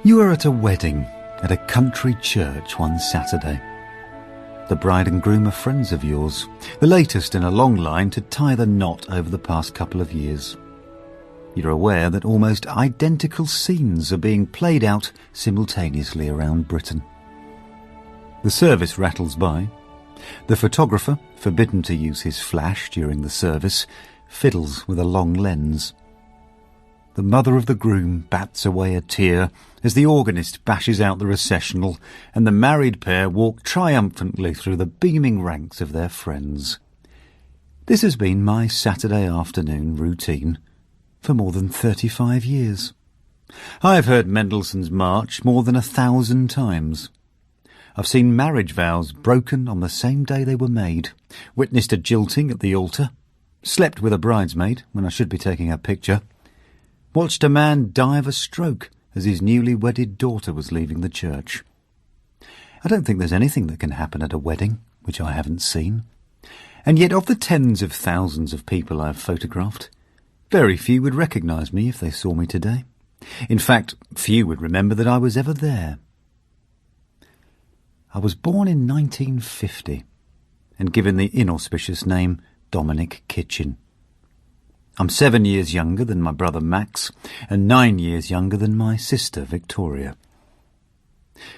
You were at a wedding at a country church one Saturday. The bride and groom are friends of yours, the latest in a long line to tie the knot over the past couple of years. You're aware that almost identical scenes are being played out simultaneously around Britain. The service rattles by. The photographer, forbidden to use his flash during the service, fiddles with a long lens. The mother of the groom bats away a tear as the organist bashes out the recessional, and the married pair walk triumphantly through the beaming ranks of their friends. This has been my Saturday afternoon routine for more than 35 years. I have heard Mendelssohn's March more than 1,000 times. I've seen marriage vows broken on the same day they were made, witnessed a jilting at the altar, slept with a bridesmaid when I should be taking a picture, watched a man die of a stroke as his newly wedded daughter was leaving the church. I don't think there's anything that can happen at a wedding which I haven't seen. And yet of the tens of thousands of people I've photographed, very few would recognise me if they saw me today. In fact, few would remember that I was ever there. I was born in 1950 and given the inauspicious name Dominic Kitchen. I'm 7 years younger than my brother Max and 9 years younger than my sister Victoria.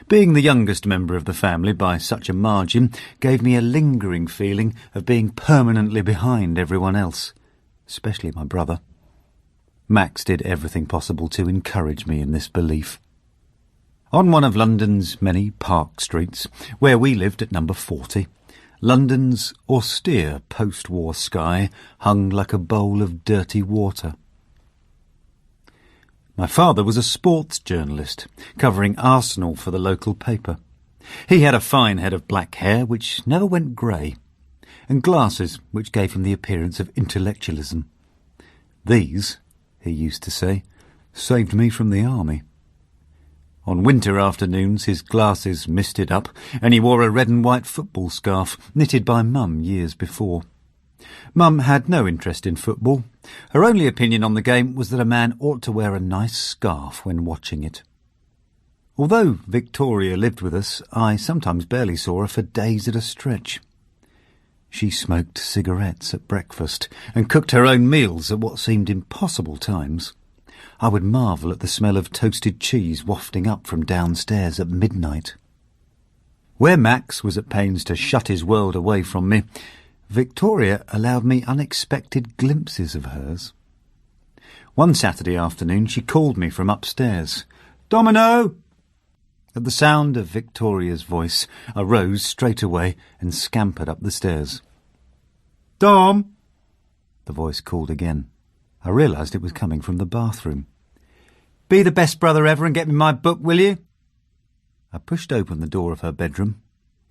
Being the youngest member of the family by such a margin gave me a lingering feeling of being permanently behind everyone else, especially my brother. Max did everything possible to encourage me in this belief. On one of London's many park streets, where we lived at number 40, London's austere post-war sky hung like a bowl of dirty water. My father was a sports journalist, covering Arsenal for the local paper. He had a fine head of black hair which never went grey, and glasses which gave him the appearance of intellectualism. These, he used to say, saved me from the army. On winter afternoons his glasses misted up, and he wore a red and white football scarf knitted by Mum years before. Mum had no interest in football. Her only opinion on the game was that a man ought to wear a nice scarf when watching it. Although Victoria lived with us, I sometimes barely saw her for days at a stretch. She smoked cigarettes at breakfast and cooked her own meals at what seemed impossible times. I would marvel at the smell of toasted cheese wafting up from downstairs at midnight. Where Max was at pains to shut his world away from me, Victoria allowed me unexpected glimpses of hers. One Saturday afternoon she called me from upstairs. "Domino!" At the sound of Victoria's voice, I rose straight away and scampered up the stairs. "Dom!" The voice called again. I realised it was coming from the bathroom. "Be the best brother ever and get me my book, will you?" I pushed open the door of her bedroom.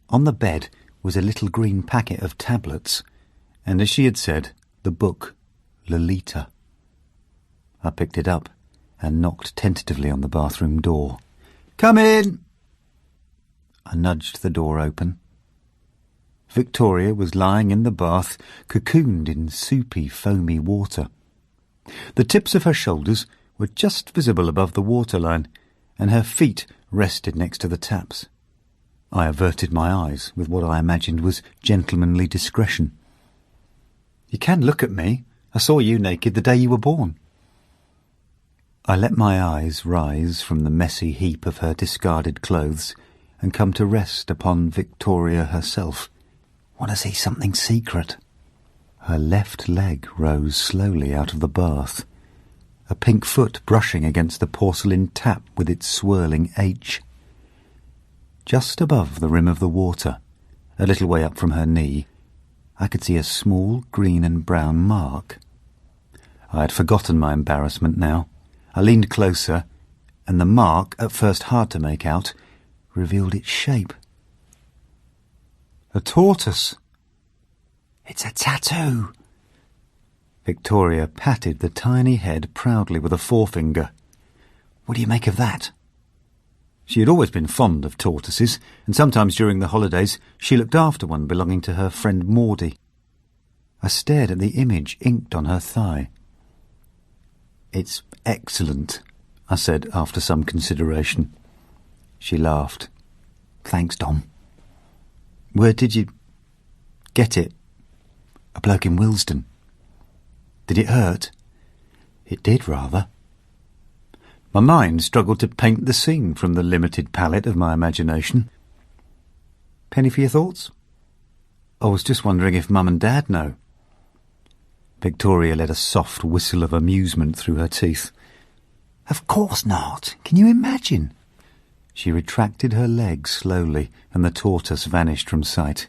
On the bed was a little green packet of tablets, and as she had said, the book, Lolita. I picked it up and knocked tentatively on the bathroom door. "Come in!" I nudged the door open. Victoria was lying in the bath, cocooned in soupy, foamy water. The tips of her shoulders were just visible above the waterline, and her feet rested next to the taps. I averted my eyes with what I imagined was gentlemanly discretion. "You can look at me. I saw you naked the day you were born." I let my eyes rise from the messy heap of her discarded clothes and come to rest upon Victoria herself. Want to see something secret? Her left leg rose slowly out of the bath, a pink foot brushing against the porcelain tap with its swirling H. Just above the rim of the water, a little way up from her knee, I could see a small green and brown mark. I had forgotten my embarrassment now. I leaned closer, and the mark, at first hard to make out, revealed its shape. A tortoise. "It's a tattoo." Victoria patted the tiny head proudly with a forefinger. "What do you make of that?" She had always been fond of tortoises, and sometimes during the holidays she looked after one belonging to her friend Maudie. I stared at the image inked on her thigh. "It's excellent," I said after some consideration. She laughed. Thanks, Dom. Where did you get it? A bloke in Willesden. Did it hurt? It did, rather. My mind struggled to paint the scene from the limited palette of my imagination. Penny for your thoughts? I was just wondering if Mum and Dad know. Victoria let a soft whistle of amusement through her teeth. Of course not. Can you imagine? She retracted her legs slowly, and the tortoise vanished from sight.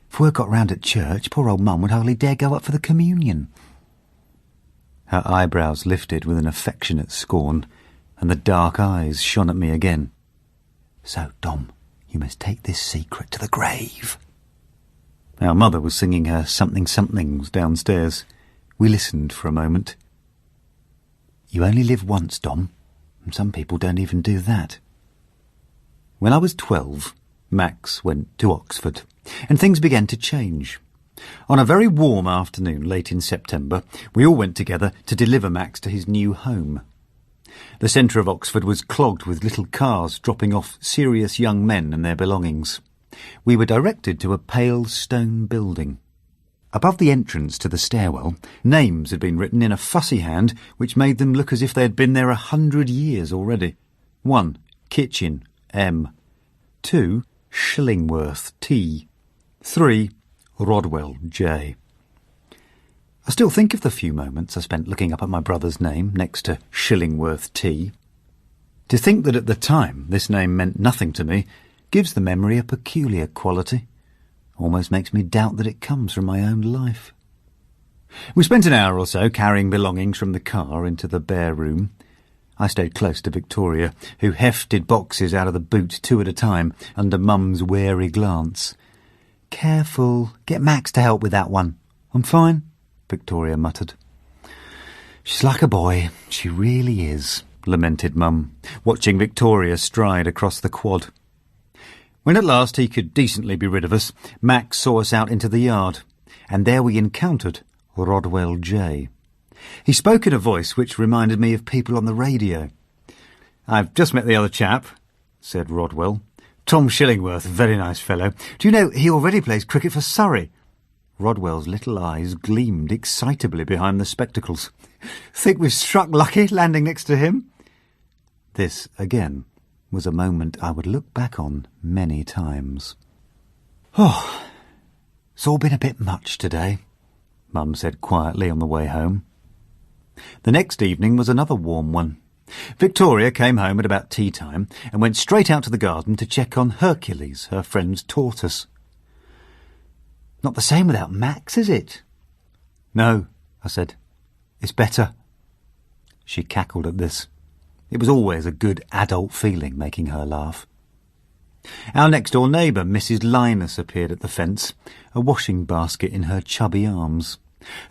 If word got round at church, poor old Mum would hardly dare go up for the communion. Her eyebrows lifted with an affectionate scorn, and the dark eyes shone at me again. So, Dom, you must take this secret to the grave. Our mother was singing her something-somethings downstairs. We listened for a moment. You only live once, Dom, and some people don't even do that. When I was 12, Max went to Oxford, and things began to change. On a very warm afternoon late in September, we all went together to deliver Max to his new home. The centre of Oxford was clogged with little cars dropping off serious young men and their belongings. We were directed to a pale stone building. Above the entrance to the stairwell, names had been written in a fussy hand which made them look as if they had been there 100 years already. 1. Kitchen, M. 2. Shillingworth, T. 3. Rodwell, J. I still think of the few moments I spent looking up at my brother's name next to Shillingworth, T. To think that at the time this name meant nothing to me gives the memory a peculiar quality. Almost makes me doubt that it comes from my own life. We spent an hour or so carrying belongings from the car into the bare room. I stayed close to Victoria, who hefted boxes out of the boot 2 at a time under Mum's wary glance. Careful, get Max to help with that one. I'm fine, Victoria muttered. She's like a boy, she really is, lamented Mum, watching Victoria stride across the quad. When at last he could decently be rid of us, Max saw us out into the yard, and there we encountered Rodwell J. He spoke in a voice which reminded me of people on the radio. I've just met the other chap, said Rodwell. Tom Shillingworth, very nice fellow. Do you know, he already plays cricket for Surrey? Rodwell's little eyes gleamed excitably behind the spectacles. Think we've struck lucky landing next to him? This, again, was a moment I would look back on many times. Oh, it's all been a bit much today, Mum said quietly on the way home. The next evening was another warm one. Victoria came home at about tea time and went straight out to the garden to check on Hercules, her friend's tortoise. Not the same without Max, is it? No, I said. It's better. She cackled at this. It was always a good adult feeling making her laugh. Our next-door neighbour, Mrs. Linus, appeared at the fence, a washing basket in her chubby arms.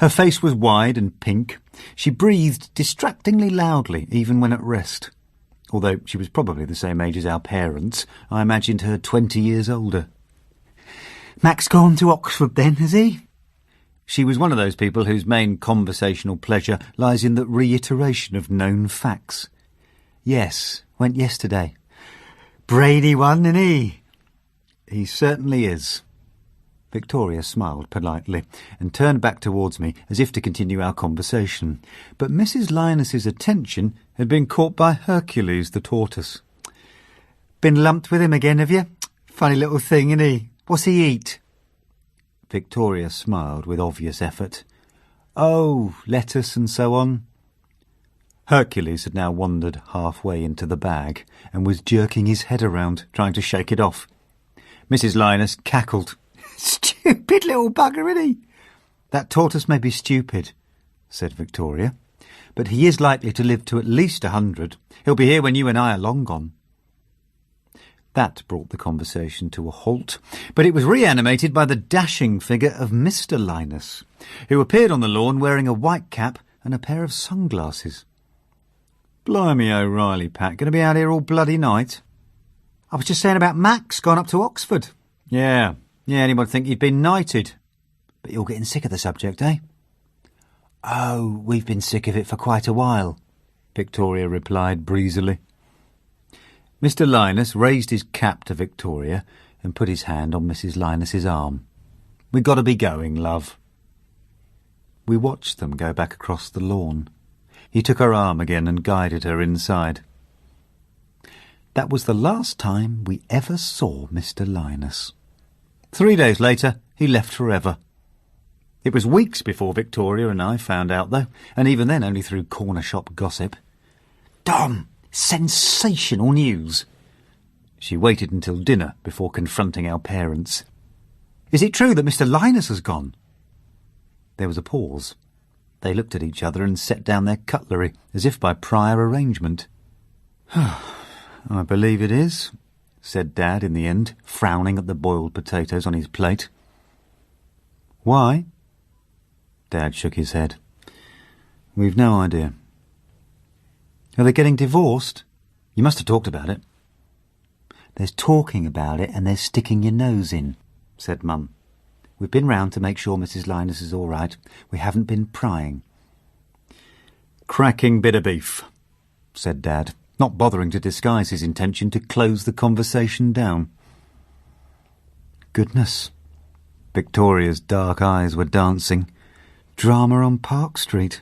Her face was wide and pink. She breathed distractingly loudly, even when at rest. Although she was probably the same age as our parents, I imagined her 20 years older. Max gone to Oxford then, has he? She was one of those people whose main conversational pleasure lies in the reiteration of known facts. Yes, went yesterday. Brainy one, isn't he? He certainly is. Victoria smiled politely and turned back towards me as if to continue our conversation, but Mrs. Linus's attention had been caught by Hercules the tortoise. Been lumped with him again, have you? Funny little thing, isn't he? What's he eat? Victoria smiled with obvious effort. Oh, lettuce and so on. Hercules had now wandered halfway into the bag and was jerking his head around, trying to shake it off. Mrs. Linus cackled. Stupid little bugger, isn't he? That tortoise may be stupid, said Victoria, but he is likely to live to at least 100. He'll be here when you and I are long gone. That brought the conversation to a halt, but it was reanimated by the dashing figure of Mr. Linus, who appeared on the lawn wearing a white cap and a pair of sunglasses. Blimey, O'Reilly, Pat, going to be out here all bloody night? I was just saying about Max gone up to Oxford. Yeah, anyone would think he'd been knighted. But you're getting sick of the subject, eh? Oh, we've been sick of it for quite a while. Victoria replied breezily. Mr. Linus raised his cap to Victoria and put his hand on Mrs. Linus's arm. "We got to be going, love." We watched them go back across the lawn. He took her arm again and guided her inside. That was the last time we ever saw Mr. Linus. 3 days later, he left forever. It was weeks before Victoria and I found out, though, and even then only through corner shop gossip. "Dom, sensational news." She waited until dinner before confronting our parents. "Is it true that Mr. Linus has gone?" There was a pause. They looked at each other and set down their cutlery, as if by prior arrangement. "I believe it is," said Dad in the end, frowning at the boiled potatoes on his plate. "Why?" Dad shook his head. "We've no idea." "Are they getting divorced? You must have talked about it." "There's talking about it and there's sticking your nose in," said Mum. "We've been round to make sure Mrs. Linus is all right. We haven't been prying." "Cracking bit of beef," said Dad, not bothering to disguise his intention to close the conversation down. Goodness. Victoria's dark eyes were dancing. Drama on Park Street.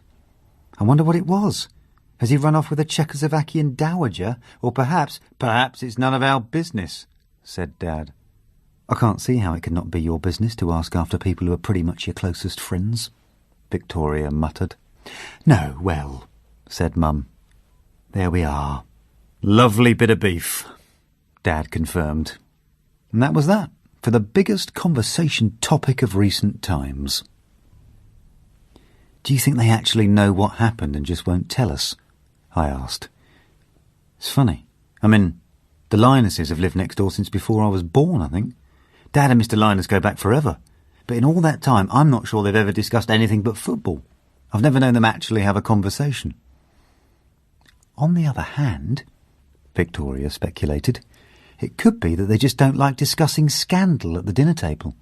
I wonder what it was. Has he run off with a Czechoslovakian dowager? Or perhaps it's none of our business, said Dad. I can't see how it could not be your business to ask after people who are pretty much your closest friends, Victoria muttered. No, well, said Mum. There we are. Lovely bit of beef, Dad confirmed. And that was that, for the biggest conversation topic of recent times. Do you think they actually know what happened and just won't tell us? I asked. It's funny. I mean, the Linuses have lived next door since before I was born, I think. Dad and Mr. Linus go back forever. But in all that time, I'm not sure they've ever discussed anything but football. I've never known them actually have a conversation. On the other hand, Victoria speculated, it could be that they just don't like discussing scandal at the dinner table.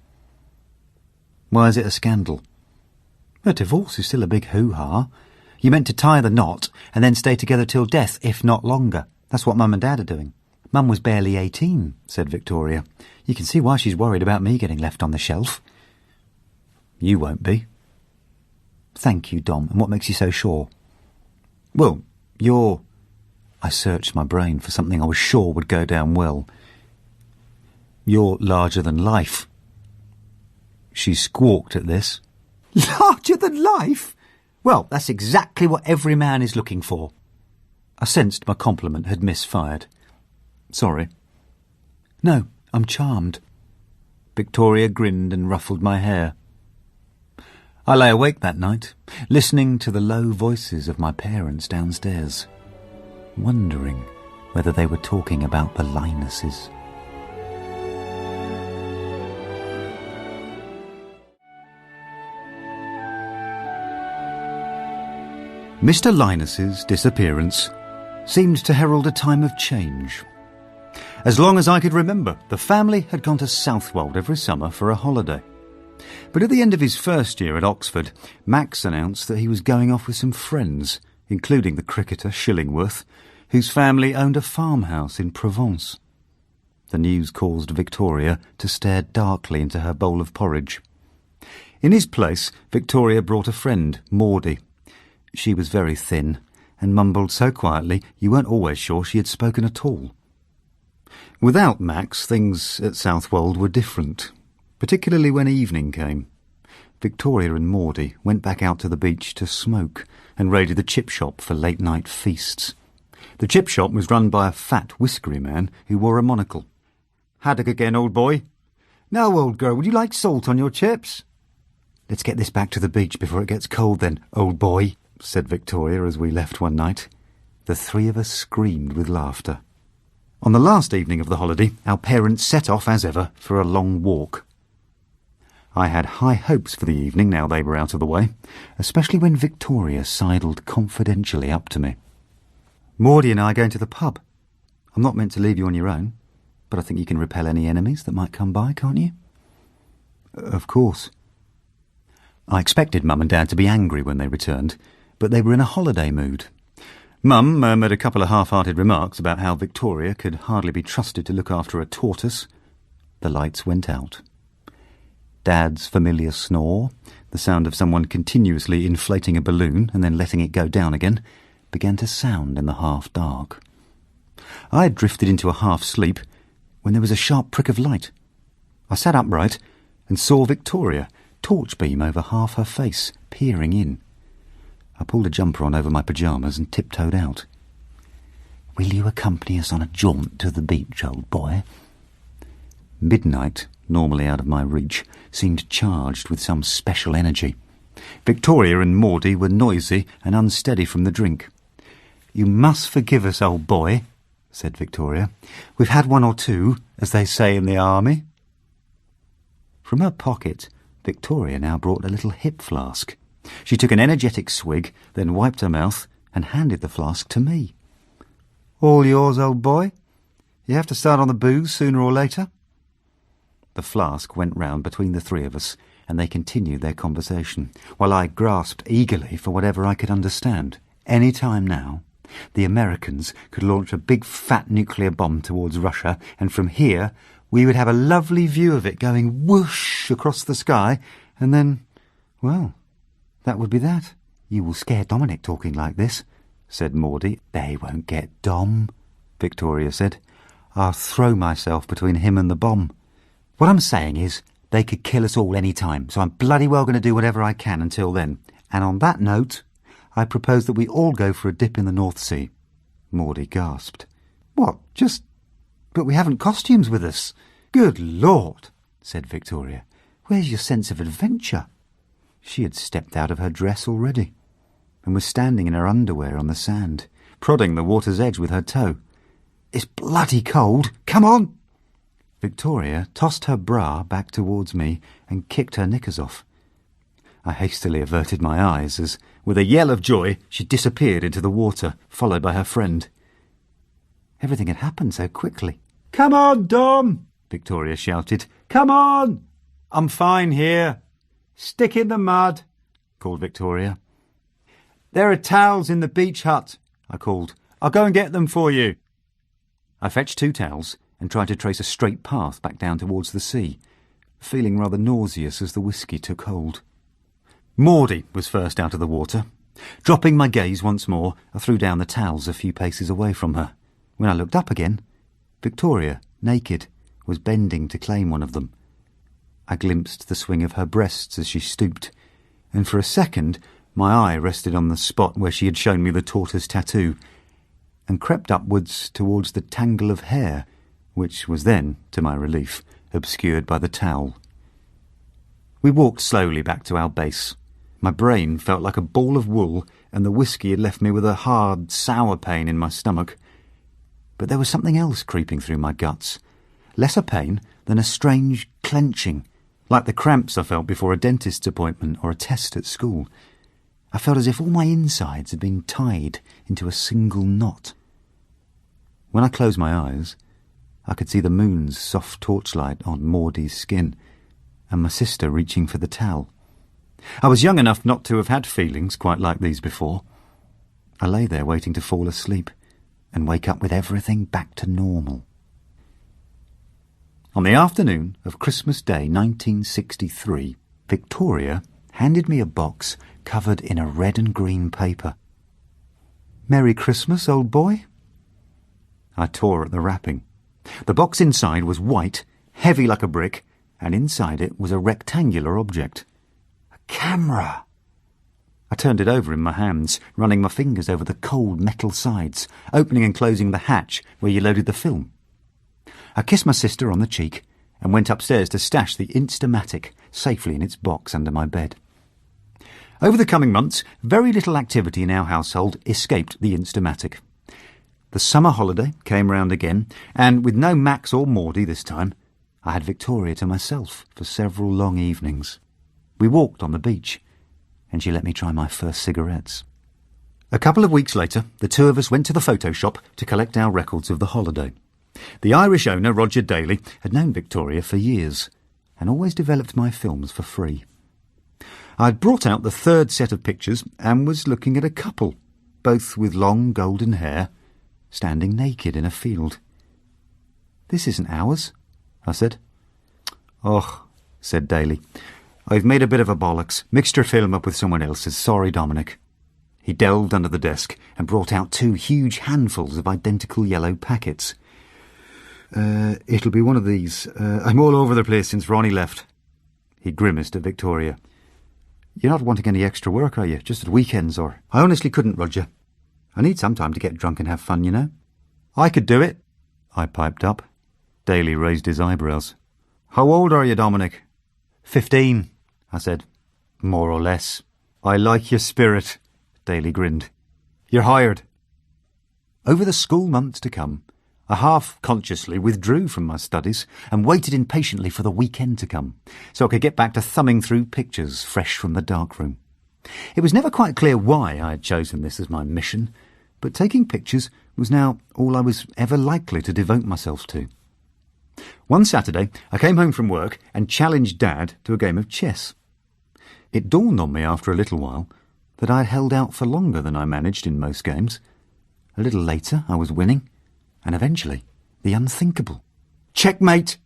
Why is it a scandal? A divorce is still a big hoo-ha. You're meant to tie the knot and then stay together till death, if not longer. That's what Mum and Dad are doing. Mum was barely 18, said Victoria. You can see why she's worried about me getting left on the shelf. You won't be. Thank you, Dom. And what makes you so sure? Well, you're... I searched my brain for something I was sure would go down well. You're larger than life. She squawked at this. Larger than life? Well, that's exactly what every man is looking for. I sensed my compliment had misfired. Sorry. No, I'm charmed. Victoria grinned and ruffled my hair. I lay awake that night, listening to the low voices of my parents downstairs, wondering whether they were talking about the Linuses. Mr. Linus's disappearance seemed to herald a time of change. As long as I could remember, the family had gone to Southwold every summer for a holiday. But at the end of his first year at Oxford, Max announced that he was going off with some friends, including the cricketer Shillingworth, whose family owned a farmhouse in Provence. The news caused Victoria to stare darkly into her bowl of porridge. In his place, Victoria brought a friend, Maudie. She was very thin, and mumbled so quietly you weren't always sure she had spoken at all. Without Max, things at Southwold were different, particularly when evening came. Victoria and Maudie went back out to the beach to smoke and raided the chip shop for late-night feasts. The chip shop was run by a fat, whiskery man who wore a monocle. Haddock again, old boy? No, old girl, would you like salt on your chips? Let's get this back to the beach before it gets cold then, old boy, said Victoria as we left one night. The three of us screamed with laughter. On the last evening of the holiday, our parents set off, as ever, for a long walk. I had high hopes for the evening now they were out of the way, especially when Victoria sidled confidentially up to me. Maudie and I are going to the pub. I'm not meant to leave you on your own, but I think you can repel any enemies that might come by, can't you? Of course. I expected Mum and Dad to be angry when they returned, but they were in a holiday mood. Mum murmured a couple of half-hearted remarks about how Victoria could hardly be trusted to look after a tortoise. The lights went out. Dad's familiar snore, the sound of someone continuously inflating a balloon and then letting it go down again, began to sound in the half-dark. I had drifted into a half-sleep when there was a sharp prick of light. I sat upright and saw Victoria, torch beam over half her face, peering in. I pulled a jumper on over my pyjamas and tiptoed out. "Will you accompany us on a jaunt to the beach, old boy?" Midnight, normally out of my reach, seemed charged with some special energy. Victoria and Maudie were noisy and unsteady from the drink. "You must forgive us, old boy," said Victoria. "We've had one or two, as they say in the army." From her pocket, Victoria now brought a little hip flask. She took an energetic swig, then wiped her mouth and handed the flask to me. "All yours, old boy. You have to start on the booze sooner or later." The flask went round between the three of us, and they continued their conversation, while I grasped eagerly for whatever I could understand. Any time now, the Americans could launch a big fat nuclear bomb towards Russia, and from here we would have a lovely view of it going whoosh across the sky, and then, well, that would be that. "You will scare Dominic talking like this," said Maudie. "They won't get Dom," Victoria said. "I'll throw myself between him and the bomb. What I'm saying is, they could kill us all any time, so I'm bloody well going to do whatever I can until then. And on that note, I propose that we all go for a dip in the North Sea." Maudie gasped. "What, but we haven't costumes with us." "Good Lord," said Victoria. "Where's your sense of adventure?" She had stepped out of her dress already, and was standing in her underwear on the sand, prodding the water's edge with her toe. "It's bloody cold. Come on!" Victoria tossed her bra back towards me and kicked her knickers off. I hastily averted my eyes as, with a yell of joy, she disappeared into the water, followed by her friend. Everything had happened so quickly. "Come on, Dom!" Victoria shouted. "Come on!" "I'm fine here." "Stick in the mud," called Victoria. "There are towels in the beach hut," I called. "I'll go and get them for you." I fetched 2 towels and tried to trace a straight path back down towards the sea, feeling rather nauseous as the whisky took hold. Maudie was first out of the water. Dropping my gaze once more, I threw down the towels a few paces away from her. When I looked up again, Victoria, naked, was bending to claim one of them. I glimpsed the swing of her breasts as she stooped, and for a second my eye rested on the spot where she had shown me the tortoise tattoo, and crept upwards towards the tangle of hair, which was then, to my relief, obscured by the towel. We walked slowly back to our base. My brain felt like a ball of wool, and the whisky had left me with a hard, sour pain in my stomach. But there was something else creeping through my guts, less a pain than a strange clenching, like the cramps I felt before a dentist's appointment or a test at school. I felt as if all my insides had been tied into a single knot. When I closed my eyes, I could see the moon's soft torchlight on Maudie's skin, and my sister reaching for the towel. I was young enough not to have had feelings quite like these before. I lay there waiting to fall asleep and wake up with everything back to normal. On the afternoon of Christmas Day 1963, Victoria handed me a box covered in a red and green paper. "Merry Christmas, old boy." I tore at the wrapping. The box inside was white, heavy like a brick, and inside it was a rectangular object. A camera! I turned it over in my hands, running my fingers over the cold metal sides, opening and closing the hatch where you loaded the film. I kissed my sister on the cheek and went upstairs to stash the Instamatic safely in its box under my bed. Over the coming months, very little activity in our household escaped the Instamatic. The summer holiday came round again, and with no Max or Maudie this time, I had Victoria to myself for several long evenings. We walked on the beach, and she let me try my first cigarettes. A couple of weeks later, the two of us went to the photo shop to collect our records of the holiday. The Irish owner, Roger Daly, had known Victoria for years, and always developed my films for free. I'd brought out the 3rd set of pictures and was looking at a couple. both with long golden hair, standing naked in a field. "This isn't ours," I said. "Och," said Daly, "I've made a bit of a bollocks. Mixed your film up with someone else's. Sorry, Dominic." He delved under the desk and brought out 2 huge handfuls of identical yellow packets. It'll be one of these. I'm all over the place since Ronnie left." He grimaced at Victoria. "You're not wanting any extra work, are you? Just at weekends, or—" "I honestly couldn't, Roger. I need some time to get drunk and have fun, you know." "I could do it," I piped up. Daly raised his eyebrows. "How old are you, Dominic?" 15, I said. "More or less." "I like your spirit," Daly grinned. "You're hired." Over the school months to come, I half-consciously withdrew from my studies and waited impatiently for the weekend to come, so I could get back to thumbing through pictures fresh from the darkroom. It was never quite clear why I had chosen this as my mission, but taking pictures was now all I was ever likely to devote myself to. One Saturday, I came home from work and challenged Dad to a game of chess. It dawned on me after a little while that I had held out for longer than I managed in most games. A little later, I was winning, and eventually, the unthinkable. "Checkmate!"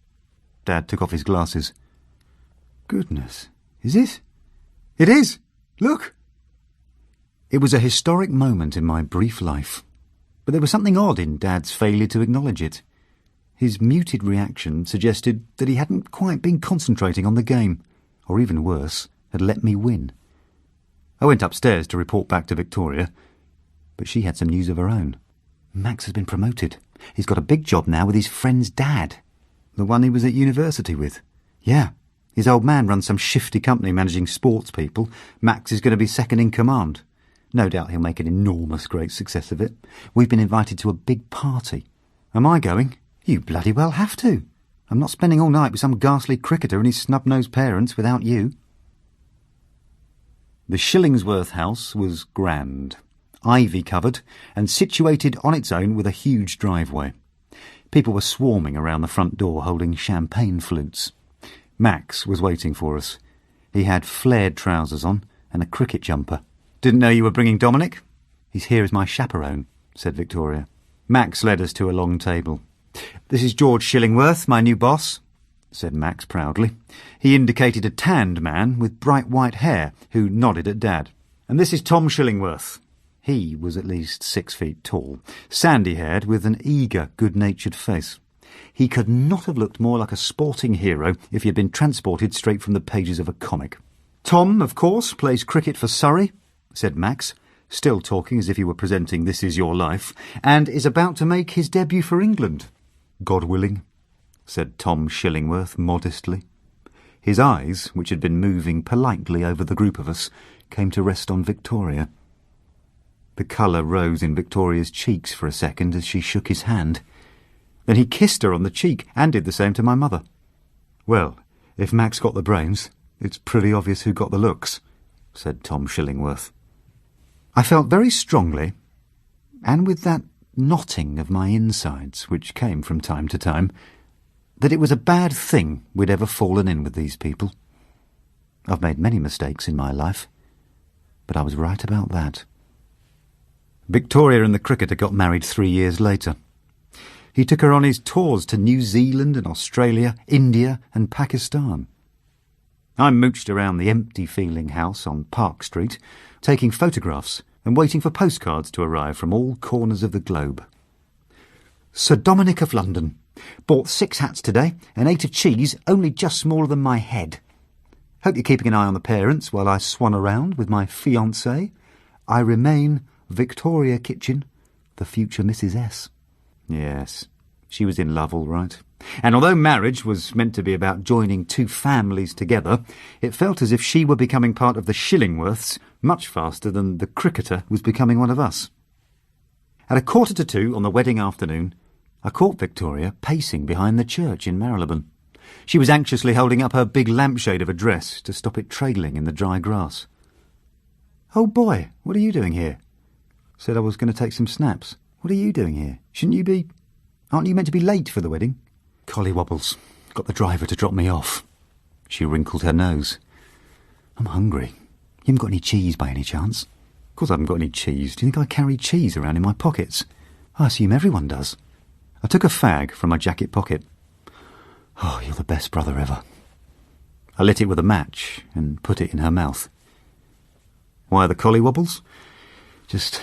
Dad took off his glasses. "Goodness, is it?" "It is! Look!" It was a historic moment in my brief life, but there was something odd in Dad's failure to acknowledge it. His muted reaction suggested that he hadn't quite been concentrating on the game, or even worse, had let me win. I went upstairs to report back to Victoria, but she had some news of her own. "Max has been promoted. He's got a big job now with his friend's dad." "The one he was at university with?" "Yeah. His old man runs some shifty company managing sports people. Max is going to be second in command. No doubt he'll make an enormous great success of it. We've been invited to a big party." "Am I going?" "You bloody well have to. I'm not spending all night with some ghastly cricketer and his snub-nosed parents without you." The Shillingsworth house was grand, ivy-covered, and situated on its own with a huge driveway. People were swarming around the front door holding champagne flutes. Max was waiting for us. He had flared trousers on and a cricket jumper. "Didn't know you were bringing Dominic?" "He's here as my chaperone," said Victoria. Max led us to a long table. "This is George Shillingworth, my new boss," said Max proudly. He indicated a tanned man with bright white hair, who nodded at Dad. "And this is Tom Shillingworth." He was at least 6 feet tall, sandy-haired, with an eager, good-natured face. He could not have looked more like a sporting hero if he had been transported straight from the pages of a comic. "Tom, of course, plays cricket for Surrey," said Max, still talking as if he were presenting This Is Your Life, "and is about to make his debut for England." "God willing," said Tom Shillingworth modestly. His eyes, which had been moving politely over the group of us, came to rest on Victoria. The colour rose in Victoria's cheeks for a second as she shook his hand. Then he kissed her on the cheek and did the same to my mother. "Well, if Max got the brains, it's pretty obvious who got the looks," said Tom Shillingworth. I felt very strongly, and with that knotting of my insides which came from time to time, that it was a bad thing we'd ever fallen in with these people. I've made many mistakes in my life, but I was right about that. Victoria and the cricketer got married 3 years later. He took her on his tours to New Zealand and Australia, India and Pakistan. I mooched around the empty-feeling house on Park Street, taking photographs and waiting for postcards to arrive from all corners of the globe. "Sir Dominic of London. Bought 6 hats today and ate a cheese only just smaller than my head. Hope you're keeping an eye on the parents while I swan around with my fiancée. I remain Victoria Kitchen, the future Mrs. S." Yes, she was in love all right. And although marriage was meant to be about joining 2 families together, it felt as if she were becoming part of the Shillingworths much faster than the cricketer was becoming one of us. At 1:45 on the wedding afternoon, I caught Victoria pacing behind the church in Marylebone. She was anxiously holding up her big lampshade of a dress to stop it trailing in the dry grass. "Oh boy, what are you doing here?" "Said I was going to take some snaps. What are you doing here? Aren't you meant to be late for the wedding?" "Collywobbles. Got the driver to drop me off." She wrinkled her nose. "I'm hungry. You haven't got any cheese by any chance?" Of course I haven't got any cheese. Do you think I carry cheese around in my pockets? I assume everyone does. I took a fag from my jacket pocket. Oh, you're the best brother ever. I lit it with a match and put it in her mouth. Why the collywobbles? Just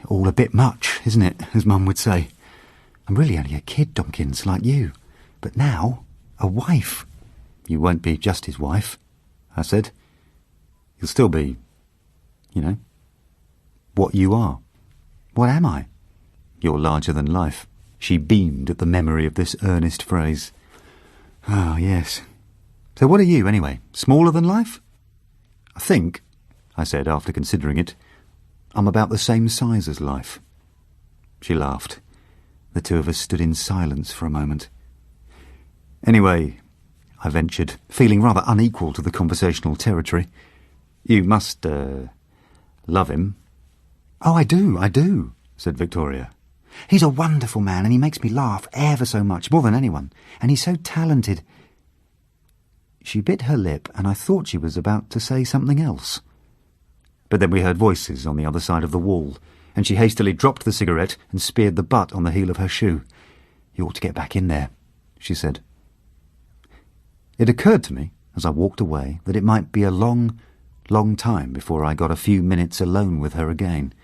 all a bit much, isn't it, as Mum would say. I'm really only a kid, Donkins, like you. But now, a wife. You won't be just his wife, I said. You'll still be, what you are. What am I? You're larger than life. She beamed at the memory of this earnest phrase. Ah, yes. So what are you, anyway? Smaller than life? I think, I said after considering it, I'm about the same size as life. She laughed. The two of us stood in silence for a moment. Anyway, I ventured, feeling rather unequal to the conversational territory. You must, love him. Oh, I do, said Victoria. He's a wonderful man, and he makes me laugh ever so much, more than anyone. And he's so talented. She bit her lip, and I thought she was about to say something else. But then we heard voices on the other side of the wall, and she hastily dropped the cigarette and speared the butt on the heel of her shoe. You ought to get back in there, she said. It occurred to me, as I walked away, that it might be a long, long time before I got a few minutes alone with her again,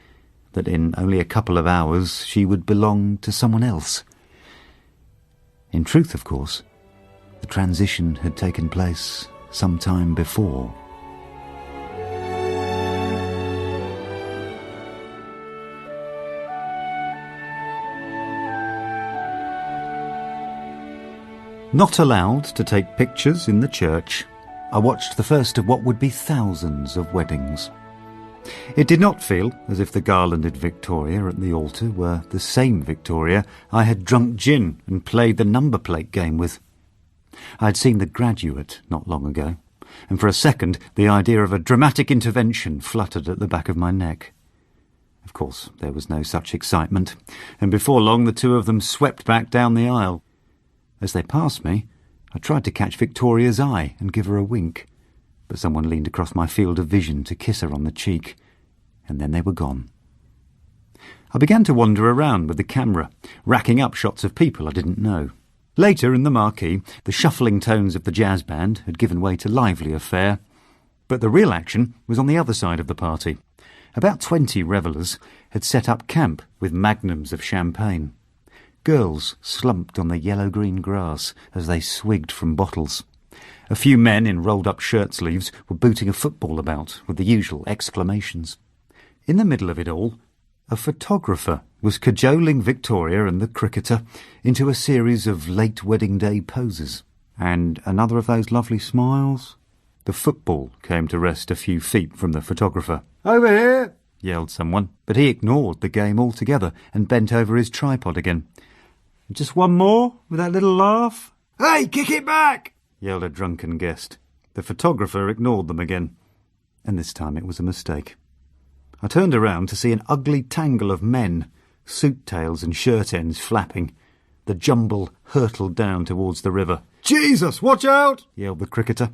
that in only a couple of hours she would belong to someone else. In truth, of course, the transition had taken place some time before. Not allowed to take pictures in the church, I watched the first of what would be thousands of weddings. It did not feel as if the garlanded Victoria at the altar were the same Victoria I had drunk gin and played the number plate game with. I had seen The Graduate not long ago, and for a second the idea of a dramatic intervention fluttered at the back of my neck. Of course, there was no such excitement, and before long the two of them swept back down the aisle. As they passed me, I tried to catch Victoria's eye and give her a wink, but someone leaned across my field of vision to kiss her on the cheek, and then they were gone. I began to wander around with the camera, racking up shots of people I didn't know. Later, in the marquee, the shuffling tones of the jazz band had given way to livelier fare, but the real action was on the other side of the party. About 20 revellers had set up camp with magnums of champagne. Girls slumped on the yellow-green grass as they swigged from bottles. A few men in rolled-up shirt-sleeves were booting a football about with the usual exclamations. In the middle of it all, a photographer was cajoling Victoria and the cricketer into a series of late wedding day poses. And another of those lovely smiles. The football came to rest a few feet from the photographer. "Over here!" yelled someone, but he ignored the game altogether and bent over his tripod again. "Just one more, with that little laugh?" "Hey, kick it back!" yelled a drunken guest. The photographer ignored them again, and this time it was a mistake. I turned around to see an ugly tangle of men, suit tails and shirt ends flapping. The jumble hurtled down towards the river. "Jesus, watch out!" yelled the cricketer.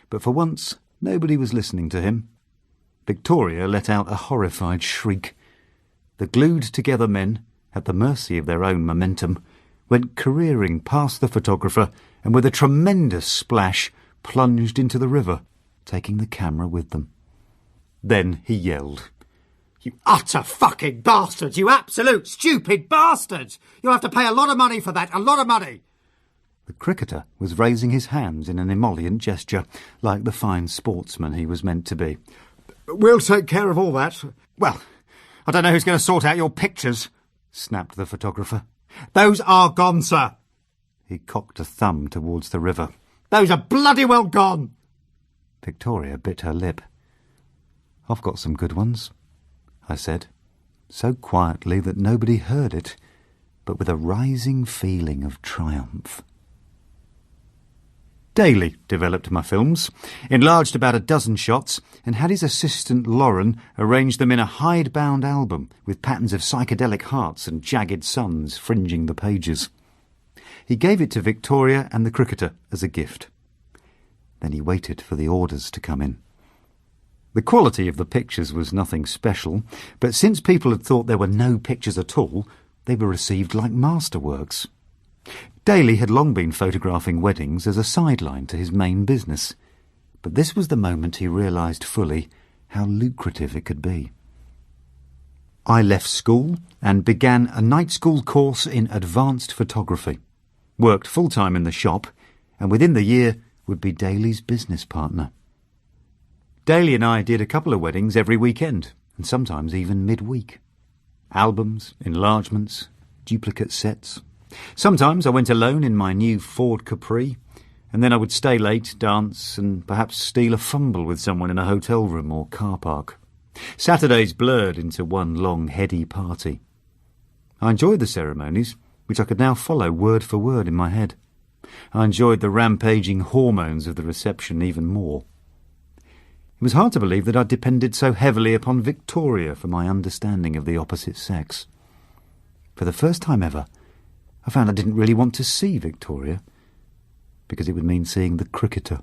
But for once, nobody was listening to him. Victoria let out a horrified shriek. The glued-together men, at the mercy of their own momentum, went careering past the photographer and with a tremendous splash plunged into the river, taking the camera with them. Then he yelled, "You utter fucking bastards! You absolute stupid bastards! You'll have to pay a lot of money for that, a lot of money!" The cricketer was raising his hands in an emollient gesture, like the fine sportsman he was meant to be. "We'll take care of all that." "Well, I don't know who's going to sort out your pictures," snapped the photographer. "Those are gone, sir." He cocked a thumb towards the river. "Those are bloody well gone." Victoria bit her lip. "I've got some good ones," I said, so quietly that nobody heard it, but with a rising feeling of triumph. Daly developed my films, enlarged about a dozen shots, and had his assistant Lauren arrange them in a hide-bound album with patterns of psychedelic hearts and jagged suns fringing the pages. He gave it to Victoria and the cricketer as a gift. Then he waited for the orders to come in. The quality of the pictures was nothing special, but since people had thought there were no pictures at all, they were received like masterworks. Daly had long been photographing weddings as a sideline to his main business, but this was the moment he realised fully how lucrative it could be. I left school and began a night school course in advanced photography, worked full-time in the shop, and within the year would be Daly's business partner. Daly and I did a couple of weddings every weekend, and sometimes even midweek. Albums, enlargements, duplicate sets. Sometimes I went alone in my new Ford Capri, and then I would stay late, dance, and perhaps steal a fumble with someone in a hotel room or car park. Saturdays blurred into one long, heady party. I enjoyed the ceremonies, which I could now follow word for word in my head. I enjoyed the rampaging hormones of the reception even more. It was hard to believe that I'd depended so heavily upon Victoria for my understanding of the opposite sex. For the first time ever, I found I didn't really want to see Victoria, because it would mean seeing the cricketer.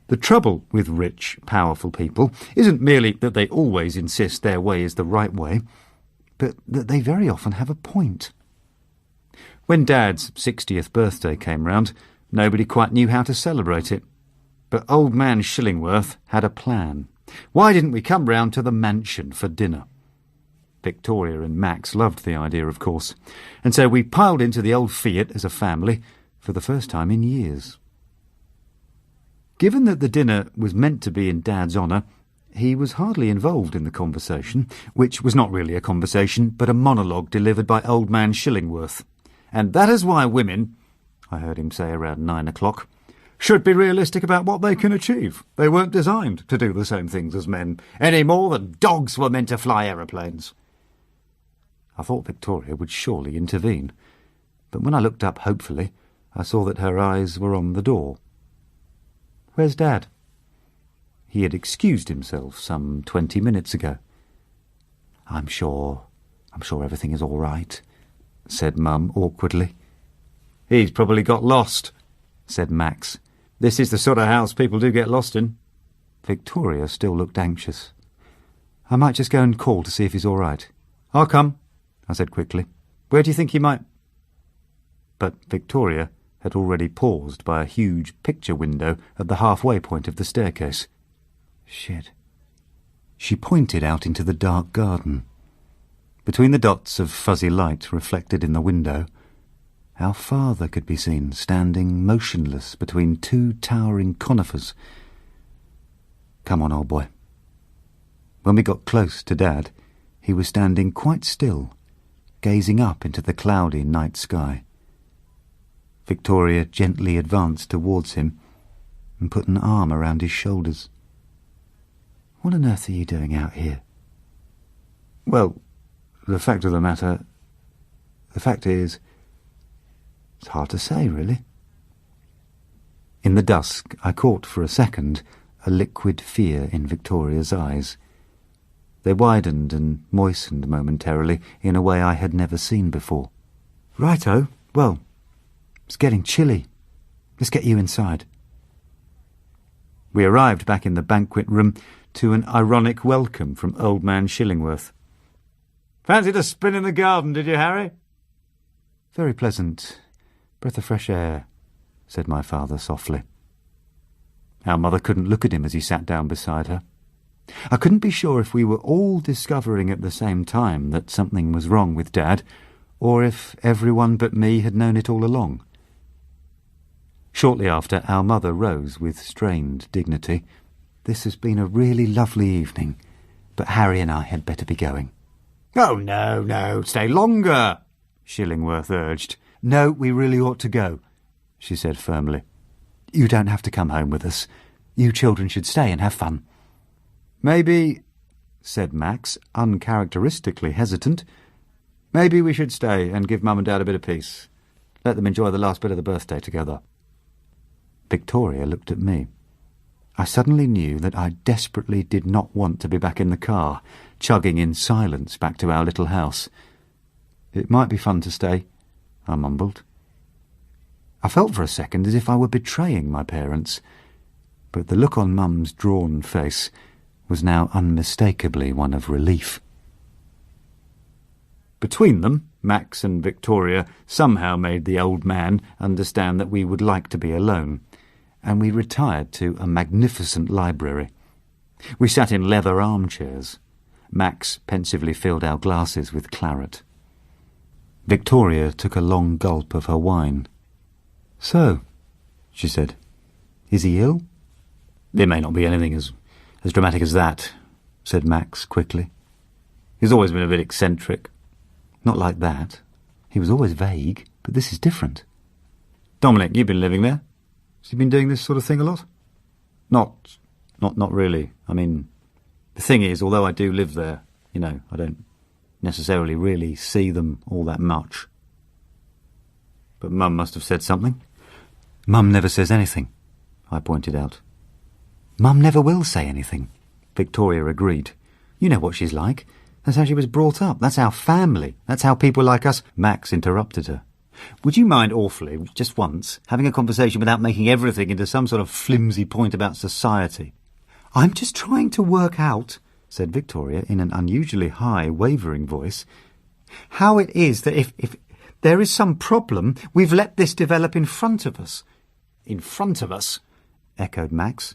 The trouble with rich, powerful people isn't merely that they always insist their way is the right way, but that they very often have a point. When Dad's 60th birthday came round, nobody quite knew how to celebrate it. But old man Shillingworth had a plan. Why didn't we come round to the mansion for dinner? Victoria and Max loved the idea, of course, and so we piled into the old Fiat as a family for the first time in years. Given that the dinner was meant to be in Dad's honour, he was hardly involved in the conversation, which was not really a conversation, but a monologue delivered by old man Shillingworth. And that is why women, I heard him say around 9 o'clock, should be realistic about what they can achieve. They weren't designed to do the same things as men, any more than dogs were meant to fly aeroplanes. I thought Victoria would surely intervene, but when I looked up hopefully, I saw that her eyes were on the door. "Where's Dad?" He had excused himself some 20 minutes ago. I'm sure everything is all right," said Mum awkwardly. "He's probably got lost," said Max. "This is the sort of house people do get lost in." Victoria still looked anxious. "I might just go and call to see if he's all right." "I'll come," I said quickly. "Where do you think he might—" But Victoria had already paused by a huge picture window at the halfway point of the staircase. Shit. She pointed out into the dark garden. Between the dots of fuzzy light reflected in the window, our father could be seen standing motionless between two towering conifers. "Come on, old boy." When we got close to Dad, he was standing quite still, gazing up into the cloudy night sky. Victoria gently advanced towards him and put an arm around his shoulders. "What on earth are you doing out here?" "Well, the fact is, it's hard to say, really." In the dusk, I caught for a second a liquid fear in Victoria's eyes. They widened and moistened momentarily in a way I had never seen before. "Righto, well, it's getting chilly. Let's get you inside." We arrived back in the banquet room to an ironic welcome from old man Shillingworth. "Fancied a spin in the garden, did you, Harry?" "Very pleasant. Breath of fresh air," said my father softly. Our mother couldn't look at him as he sat down beside her. I couldn't be sure if we were all discovering at the same time that something was wrong with Dad, or if everyone but me had known it all along. Shortly after, our mother rose with strained dignity. "This has been a really lovely evening, but Harry and I had better be going." "Oh, no, stay longer," Shillingworth urged. "No, we really ought to go," she said firmly. "You don't have to come home with us. You children should stay and have fun." "Maybe," said Max, uncharacteristically hesitant, "maybe we should stay and give Mum and Dad a bit of peace. Let them enjoy the last bit of the birthday together." Victoria looked at me. I suddenly knew that I desperately did not want to be back in the car, chugging in silence back to our little house. "It might be fun to stay," I mumbled. I felt for a second as if I were betraying my parents, but the look on Mum's drawn face was now unmistakably one of relief. Between them, Max and Victoria somehow made the old man understand that we would like to be alone, and we retired to a magnificent library. We sat in leather armchairs. Max pensively filled our glasses with claret. Victoria took a long gulp of her wine. "So," she said, "is he ill?" "There may not be anything as dramatic as that," said Max quickly. "He's always been a bit eccentric." "Not like that. He was always vague, but this is different." "Dominic, you've been living there? Has he been doing this sort of thing a lot?" Not really. I mean, the thing is, although I do live there, I don't necessarily really see them all that much." "But Mum must have said something." "Mum never says anything," I pointed out. "Mum never will say anything," Victoria agreed. "You know what she's like. That's how she was brought up. That's our family. That's how people like us—" Max interrupted her. "Would you mind awfully, just once, having a conversation without making everything into some sort of flimsy point about society?" "I'm just trying to work out," said Victoria in an unusually high, wavering voice, "how it is that if there is some problem, we've let this develop in front of us." "In front of us?" echoed Max.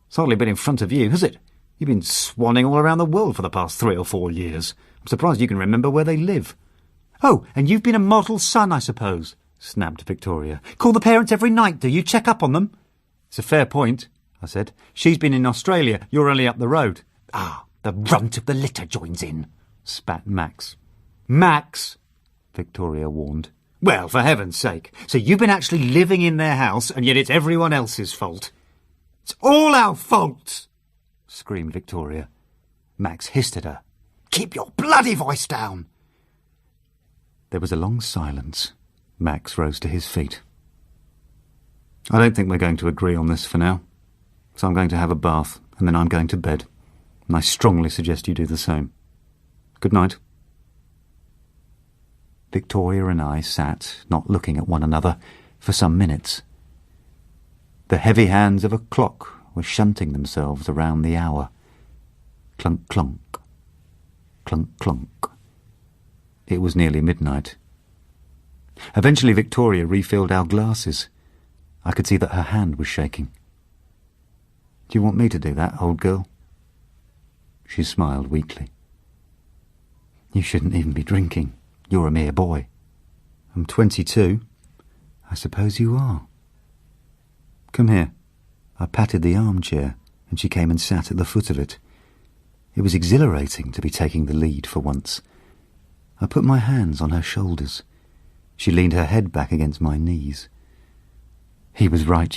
"It's hardly been in front of you, has it? You've been swanning all around the world for the past 3 or 4 years. I'm surprised you can remember where they live." "Oh, and you've been a model son, I suppose," snapped Victoria. "Call the parents every night, do you? Check up on them?" "It's a fair point," I said. "She's been in Australia. You're only up the road." "Ah, the runt of the litter joins in," spat Max. "Max!" Victoria warned. "Well, for heaven's sake. So you've been actually living in their house, and yet it's everyone else's fault." "It's all our fault!" screamed Victoria. Max hissed at her. "Keep your bloody voice down!" There was a long silence. Max rose to his feet. "I don't think we're going to agree on this for now. So I'm going to have a bath, and then I'm going to bed. And I strongly suggest you do the same. Good night." Victoria and I sat, not looking at one another, for some minutes. The heavy hands of a clock were shunting themselves around the hour. Clunk, clunk. Clunk, clunk. It was nearly midnight. Eventually Victoria refilled our glasses. I could see that her hand was shaking. "Do you want me to do that, old girl?" She smiled weakly. "You shouldn't even be drinking. You're a mere boy." "I'm 22. "I suppose you are." "Come here." I patted the armchair, and she came and sat at the foot of it. It was exhilarating to be taking the lead for once. I put my hands on her shoulders. She leaned her head back against my knees. "He was right,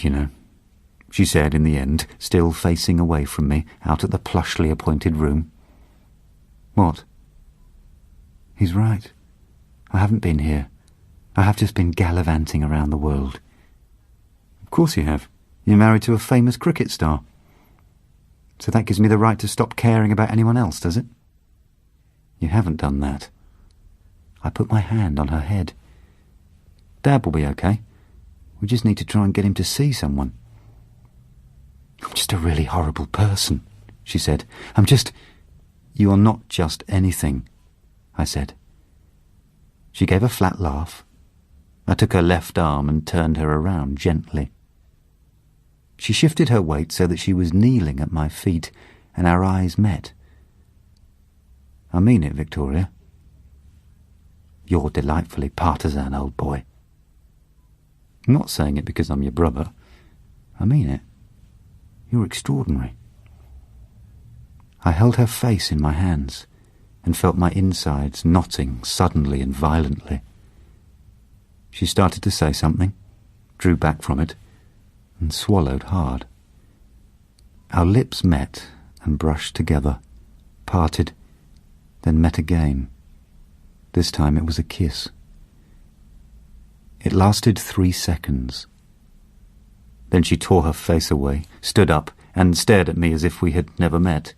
she said in the end, still facing away from me, out at the plushly appointed room. "What?" "He's right. I haven't been here. I have just been gallivanting around the world." "Of course you have. You're married to a famous cricket star. So that gives me the right to stop caring about anyone else, does it?" "You haven't done that." I put my hand on her head. "Dad will be okay. We just need to try and get him to see someone." "I'm just a really horrible person," she said. "You are not just anything," I said. She gave a flat laugh. I took her left arm and turned her around gently. She shifted her weight so that she was kneeling at my feet, and our eyes met. "I mean it, Victoria." "You're delightfully partisan, old boy." "I'm not saying it because I'm your brother. I mean it. You're extraordinary." I held her face in my hands and felt my insides knotting suddenly and violently. She started to say something, drew back from it, and swallowed hard. Our lips met and brushed together, parted, then met again. This time it was a kiss. It lasted 3 seconds. Then she tore her face away, stood up, and stared at me as if we had never met.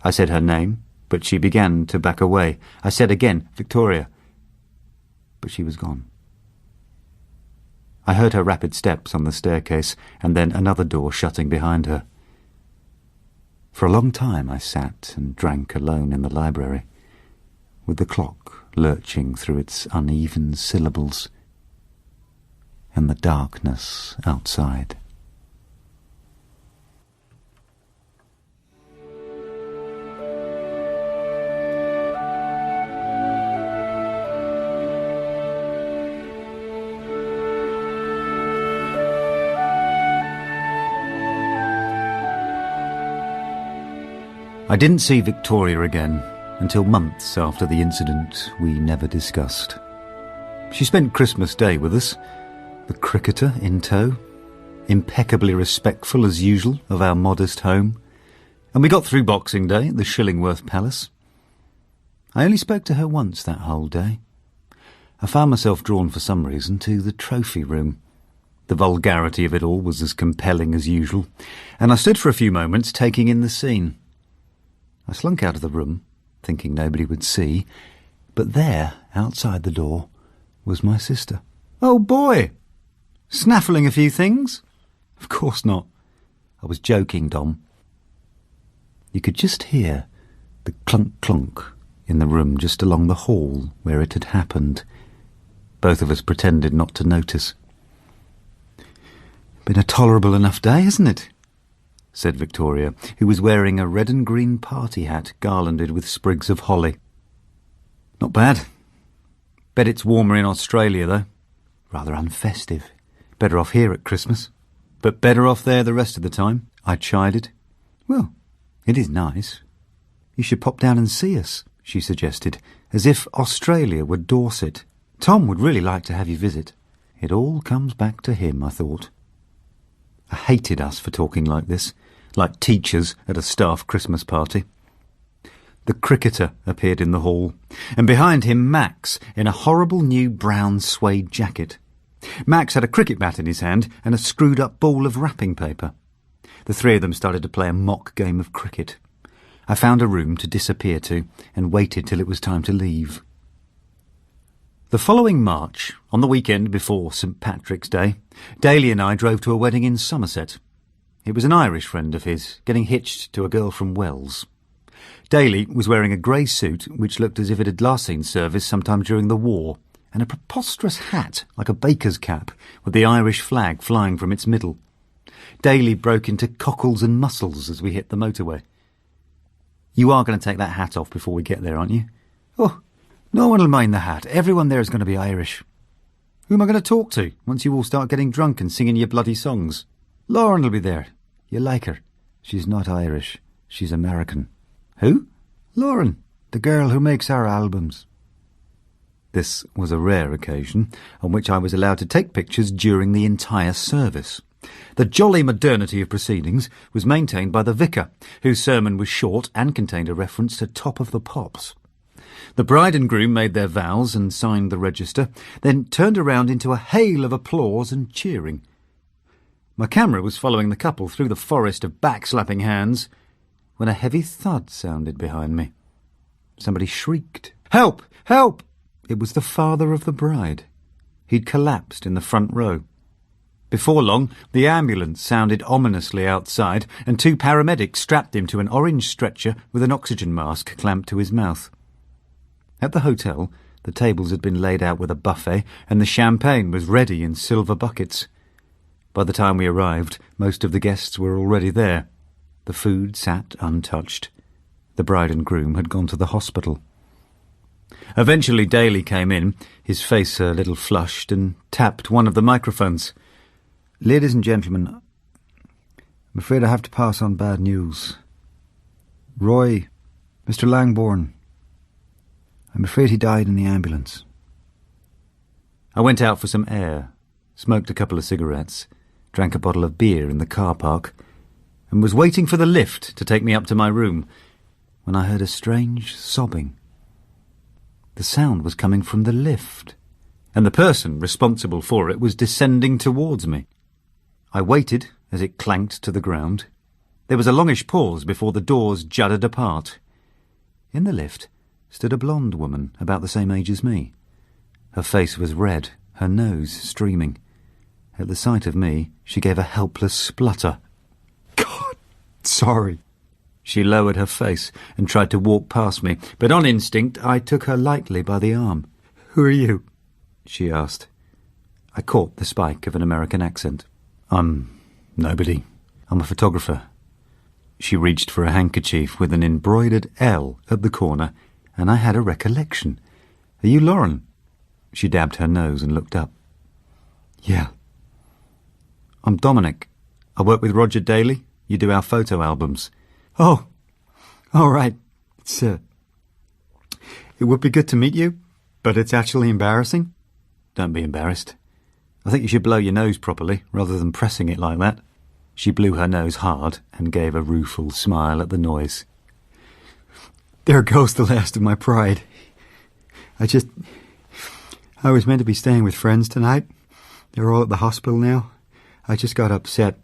I said her name, but she began to back away. I said again, "Victoria," but she was gone. I heard her rapid steps on the staircase, and then another door shutting behind her. For a long time I sat and drank alone in the library, with the clock lurching through its uneven syllables, and the darkness outside. I didn't see Victoria again until months after the incident we never discussed. She spent Christmas Day with us, the cricketer in tow, impeccably respectful as usual of our modest home, and we got through Boxing Day at the Shillingworth Palace. I only spoke to her once that whole day. I found myself drawn for some reason to the trophy room. The vulgarity of it all was as compelling as usual, and I stood for a few moments taking in the scene. I slunk out of the room, thinking nobody would see, but there, outside the door, was my sister. "Oh, boy! Snaffling a few things?" "Of course not." I was joking, Dom. You could just hear the clunk-clunk in the room just along the hall where it had happened. Both of us pretended not to notice. "Been a tolerable enough day, hasn't it?" said Victoria, who was wearing a red and green party hat garlanded with sprigs of holly. "Not bad. Bet it's warmer in Australia, though. Rather unfestive. Better off here at Christmas. But better off there the rest of the time," I chided. "Well, it is nice. You should pop down and see us," she suggested, as if Australia were Dorset. "Tom would really like to have you visit." It all comes back to him, I thought. I hated us for talking like this, like teachers at a staff Christmas party. The cricketer appeared in the hall, and behind him Max, in a horrible new brown suede jacket. Max had a cricket bat in his hand and a screwed-up ball of wrapping paper. The three of them started to play a mock game of cricket. I found a room to disappear to and waited till it was time to leave. The following March, on the weekend before St. Patrick's Day, Daly and I drove to a wedding in Somerset. It was an Irish friend of his, getting hitched to a girl from Wells. Daly was wearing a grey suit which looked as if it had last seen service sometime during the war, and a preposterous hat like a baker's cap with the Irish flag flying from its middle. Daly broke into cockles and mussels as we hit the motorway. "You are going to take that hat off before we get there, aren't you?" "Oh, no one will mind the hat. Everyone there is going to be Irish." "Who am I going to talk to once you all start getting drunk and singing your bloody songs?" "Lauren will be there. You like her." "She's not Irish. She's American." "Who?" "Lauren, the girl who makes our albums." This was a rare occasion on which I was allowed to take pictures during the entire service. The jolly modernity of proceedings was maintained by the vicar, whose sermon was short and contained a reference to Top of the Pops. The bride and groom made their vows and signed the register, then turned around into a hail of applause and cheering. My camera was following the couple through the forest of back-slapping hands when a heavy thud sounded behind me. Somebody shrieked, "Help! Help!" It was the father of the bride. He'd collapsed in the front row. Before long, the ambulance sounded ominously outside, and two paramedics strapped him to an orange stretcher with an oxygen mask clamped to his mouth. At the hotel, the tables had been laid out with a buffet, and the champagne was ready in silver buckets. By the time we arrived, most of the guests were already there. The food sat untouched. The bride and groom had gone to the hospital. Eventually Daly came in, his face a little flushed, and tapped one of the microphones. "Ladies and gentlemen, I'm afraid I have to pass on bad news. Roy, Mr. Langbourne, I'm afraid he died in the ambulance." I went out for some air, smoked a couple of cigarettes, drank a bottle of beer in the car park, and was waiting for the lift to take me up to my room when I heard a strange sobbing. The sound was coming from the lift, and the person responsible for it was descending towards me. I waited as it clanked to the ground. There was a longish pause before the doors juddered apart. In the lift stood a blonde woman about the same age as me. Her face was red, her nose streaming. At the sight of me, she gave a helpless splutter. God, sorry. She lowered her face and tried to walk past me, but on instinct I took her lightly by the arm. "Who are you?" she asked. I caught the spike of an American accent. "I'm nobody. I'm a photographer." She reached for a handkerchief with an embroidered L at the corner, and I had a recollection. "Are you Lauren?" She dabbed her nose and looked up. "Yeah." "I'm Dominic. I work with Roger Daly. You do our photo albums." "Oh, all right. It would be good to meet you, but it's actually embarrassing." "Don't be embarrassed. I think you should blow your nose properly, rather than pressing it like that." She blew her nose hard and gave a rueful smile at the noise. "There goes the last of my pride. I was meant to be staying with friends tonight. They're all at the hospital now. I just got upset,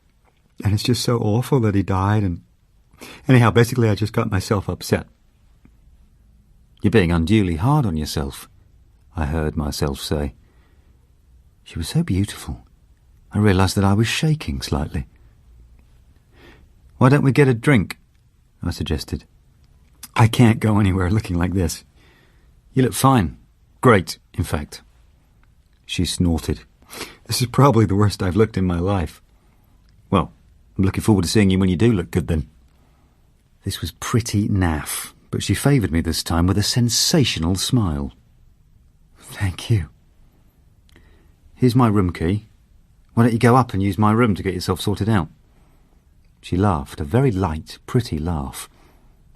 and it's just so awful that he died, and anyhow, basically I just got myself upset." "You're being unduly hard on yourself," I heard myself say. She was so beautiful. I realised that I was shaking slightly. "Why don't we get a drink?" I suggested. "I can't go anywhere looking like this." "You look fine. Great, in fact." She snorted. "This is probably the worst I've looked in my life." "Well, I'm looking forward to seeing you when you do look good, then." This was pretty naff, but she favoured me this time with a sensational smile. "Thank you." "Here's my room key. Why don't you go up and use my room to get yourself sorted out?" She laughed, a very light, pretty laugh.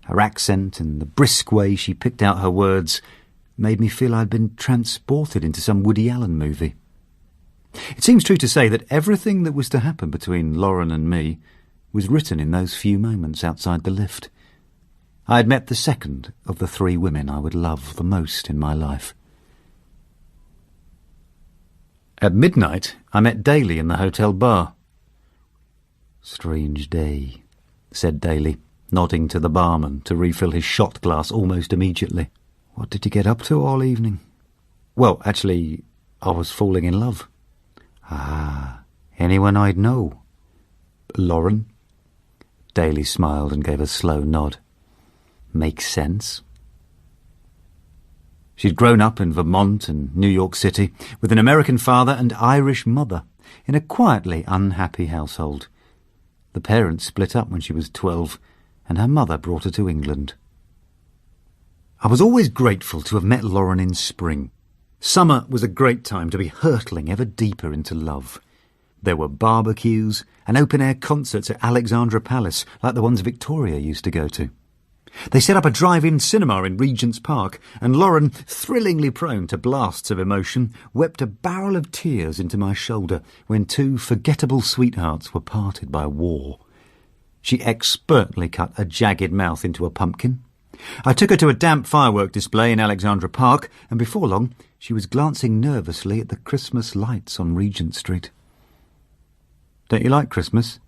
Her accent and the brisk way she picked out her words made me feel I'd been transported into some Woody Allen movie. It seems true to say that everything that was to happen between Lauren and me was written in those few moments outside the lift. I had met the second of the three women I would love the most in my life. At midnight, I met Daly in the hotel bar. "Strange day," said Daly, nodding to the barman to refill his shot glass almost immediately. "What did you get up to all evening?" "Well, actually, I was falling in love." "Ah, anyone I'd know?" "Lauren?" Daly smiled and gave a slow nod. "Makes sense." She'd grown up in Vermont and New York City with an American father and Irish mother in a quietly unhappy household. The parents split up when she was 12, and her mother brought her to England. I was always grateful to have met Lauren in spring. Summer was a great time to be hurtling ever deeper into love. There were barbecues and open-air concerts at Alexandra Palace, like the ones Victoria used to go to. They set up a drive-in cinema in Regent's Park, and Lauren, thrillingly prone to blasts of emotion, wept a barrel of tears into my shoulder when two forgettable sweethearts were parted by war. She expertly cut a jagged mouth into a pumpkin. I took her to a damp firework display in Alexandra Park, and before long she was glancing nervously at the Christmas lights on Regent Street. "Don't you like Christmas?"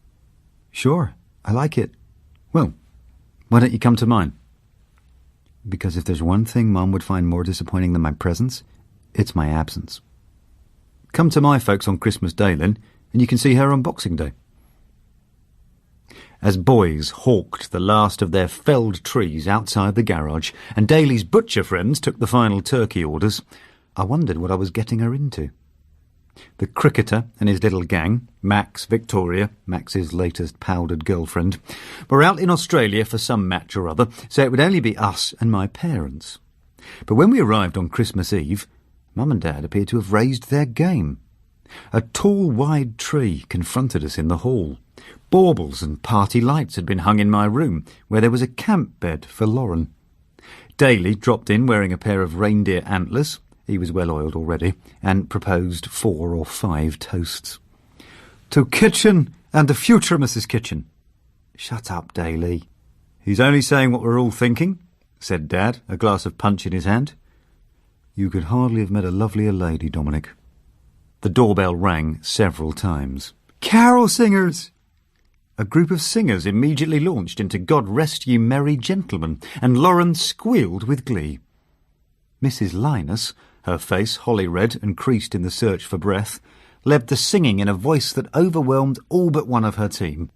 "Sure, I like it." "Well, why don't you come to mine?" "Because if there's one thing Mum would find more disappointing than my presence, it's my absence." "Come to my folks on Christmas Day, then, and you can see her on Boxing Day." As boys hawked the last of their felled trees outside the garage, and Daly's butcher friends took the final turkey orders, I wondered what I was getting her into. The cricketer and his little gang, Max, Victoria, Max's latest powdered girlfriend, were out in Australia for some match or other, so it would only be us and my parents. But when we arrived on Christmas Eve, Mum and Dad appeared to have raised their game. A tall, wide tree confronted us in the hall. Baubles and party lights had been hung in my room, where there was a camp bed for Lauren. Daly dropped in wearing a pair of reindeer antlers. He was well-oiled already, and proposed 4 or 5 toasts. "To Kitchen and the future Mrs. Kitchen." "Shut up, Daly." "He's only saying what we're all thinking," said Dad, a glass of punch in his hand. "You could hardly have met a lovelier lady, Dominic." The doorbell rang several times. "Carol singers!" A group of singers immediately launched into God Rest Ye Merry Gentlemen, and Lauren squealed with glee. Mrs. Linus, her face holly-red and creased in the search for breath, led the singing in a voice that overwhelmed all but one of her team.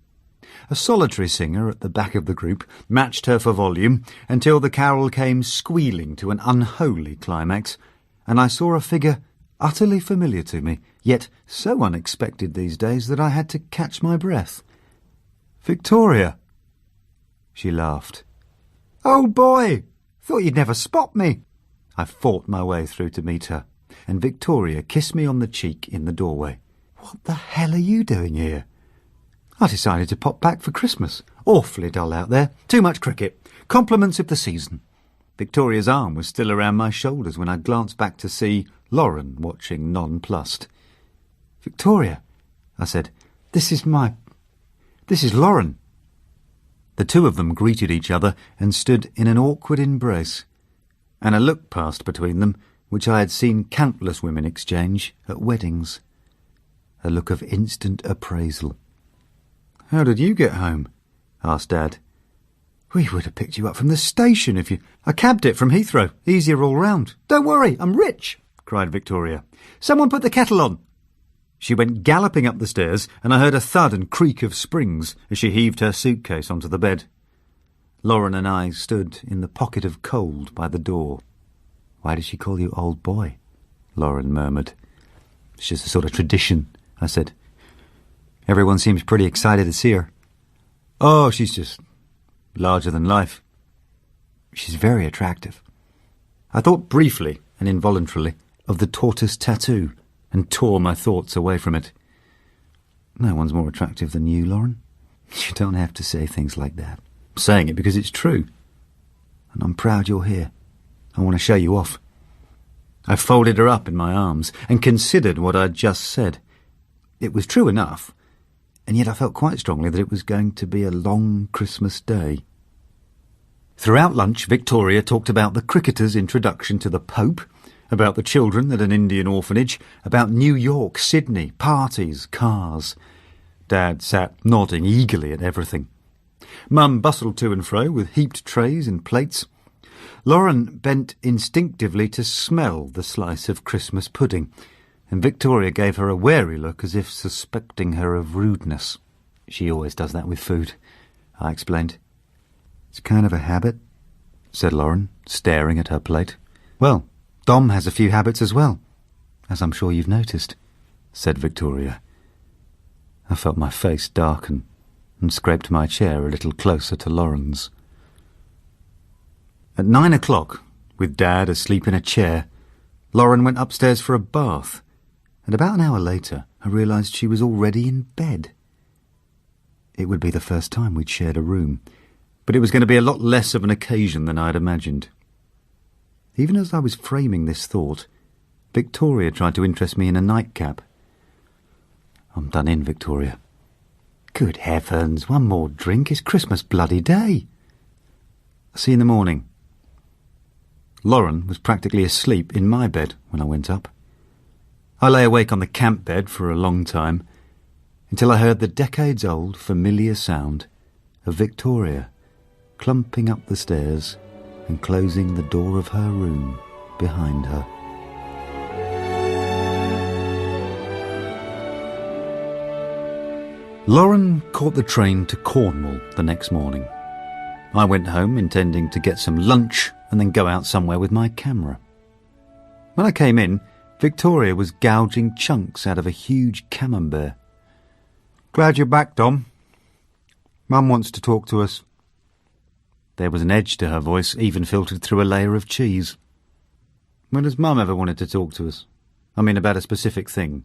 A solitary singer at the back of the group matched her for volume until the carol came squealing to an unholy climax, and I saw a figure utterly familiar to me, yet so unexpected these days that I had to catch my breath. "Victoria!" She laughed. "Oh boy! Thought you'd never spot me!" I fought my way through to meet her, and Victoria kissed me on the cheek in the doorway. "What the hell are you doing here?" "I decided to pop back for Christmas. Awfully dull out there. Too much cricket. Compliments of the season." Victoria's arm was still around my shoulders when I glanced back to see Lauren watching nonplussed. "Victoria," I said, This is Lauren." The two of them greeted each other and stood in an awkward embrace, and a look passed between them which I had seen countless women exchange at weddings. A look of instant appraisal. "How did you get home?" asked Dad. "We would have picked you up from the station if you—" "I cabbed it from Heathrow. Easier all round." "Don't worry, I'm rich," cried Victoria. "Someone put the kettle on." She went galloping up the stairs, and I heard a thud and creak of springs as she heaved her suitcase onto the bed. Lauren and I stood in the pocket of cold by the door. "Why does she call you old boy?" Lauren murmured. "It's just a sort of tradition," I said. "Everyone seems pretty excited to see her." "Oh, she's just larger than life." "She's very attractive." I thought briefly and involuntarily of the tortoise tattoo and tore my thoughts away from it. "No one's more attractive than you, Lauren. You don't have to say things like that." "I'm saying it because it's true. And I'm proud you're here. I want to show you off." I folded her up in my arms and considered what I'd just said. It was true enough, and yet I felt quite strongly that it was going to be a long Christmas day. Throughout lunch, Victoria talked about the cricketer's introduction to the Pope, about the children at an Indian orphanage, about New York, Sydney, parties, cars. Dad sat nodding eagerly at everything. Mum bustled to and fro with heaped trays and plates. Lauren bent instinctively to smell the slice of Christmas pudding, and Victoria gave her a wary look as if suspecting her of rudeness. "She always does that with food," I explained. "It's kind of a habit," said Lauren, staring at her plate. "Well, Dom has a few habits as well, as I'm sure you've noticed," said Victoria. I felt my face darken and scraped my chair a little closer to Lauren's. At 9 o'clock, with Dad asleep in a chair, Lauren went upstairs for a bath, and about an hour later I realised she was already in bed. It would be the first time we'd shared a room, but it was going to be a lot less of an occasion than I'd imagined. Even as I was framing this thought, Victoria tried to interest me in a nightcap. "I'm done in, Victoria." "Good heavens, one more drink. It's Christmas bloody day." "I'll see you in the morning." Lauren was practically asleep in my bed when I went up. I lay awake on the camp bed for a long time, until I heard the decades-old familiar sound of Victoria clumping up the stairs and closing the door of her room behind her. Lauren caught the train to Cornwall the next morning. I went home intending to get some lunch and then go out somewhere with my camera. When I came in, Victoria was gouging chunks out of a huge camembert. "Glad you're back, Dom. Mum wants to talk to us." There was an edge to her voice, even filtered through a layer of cheese. "When has Mum ever wanted to talk to us? I mean, about a specific thing."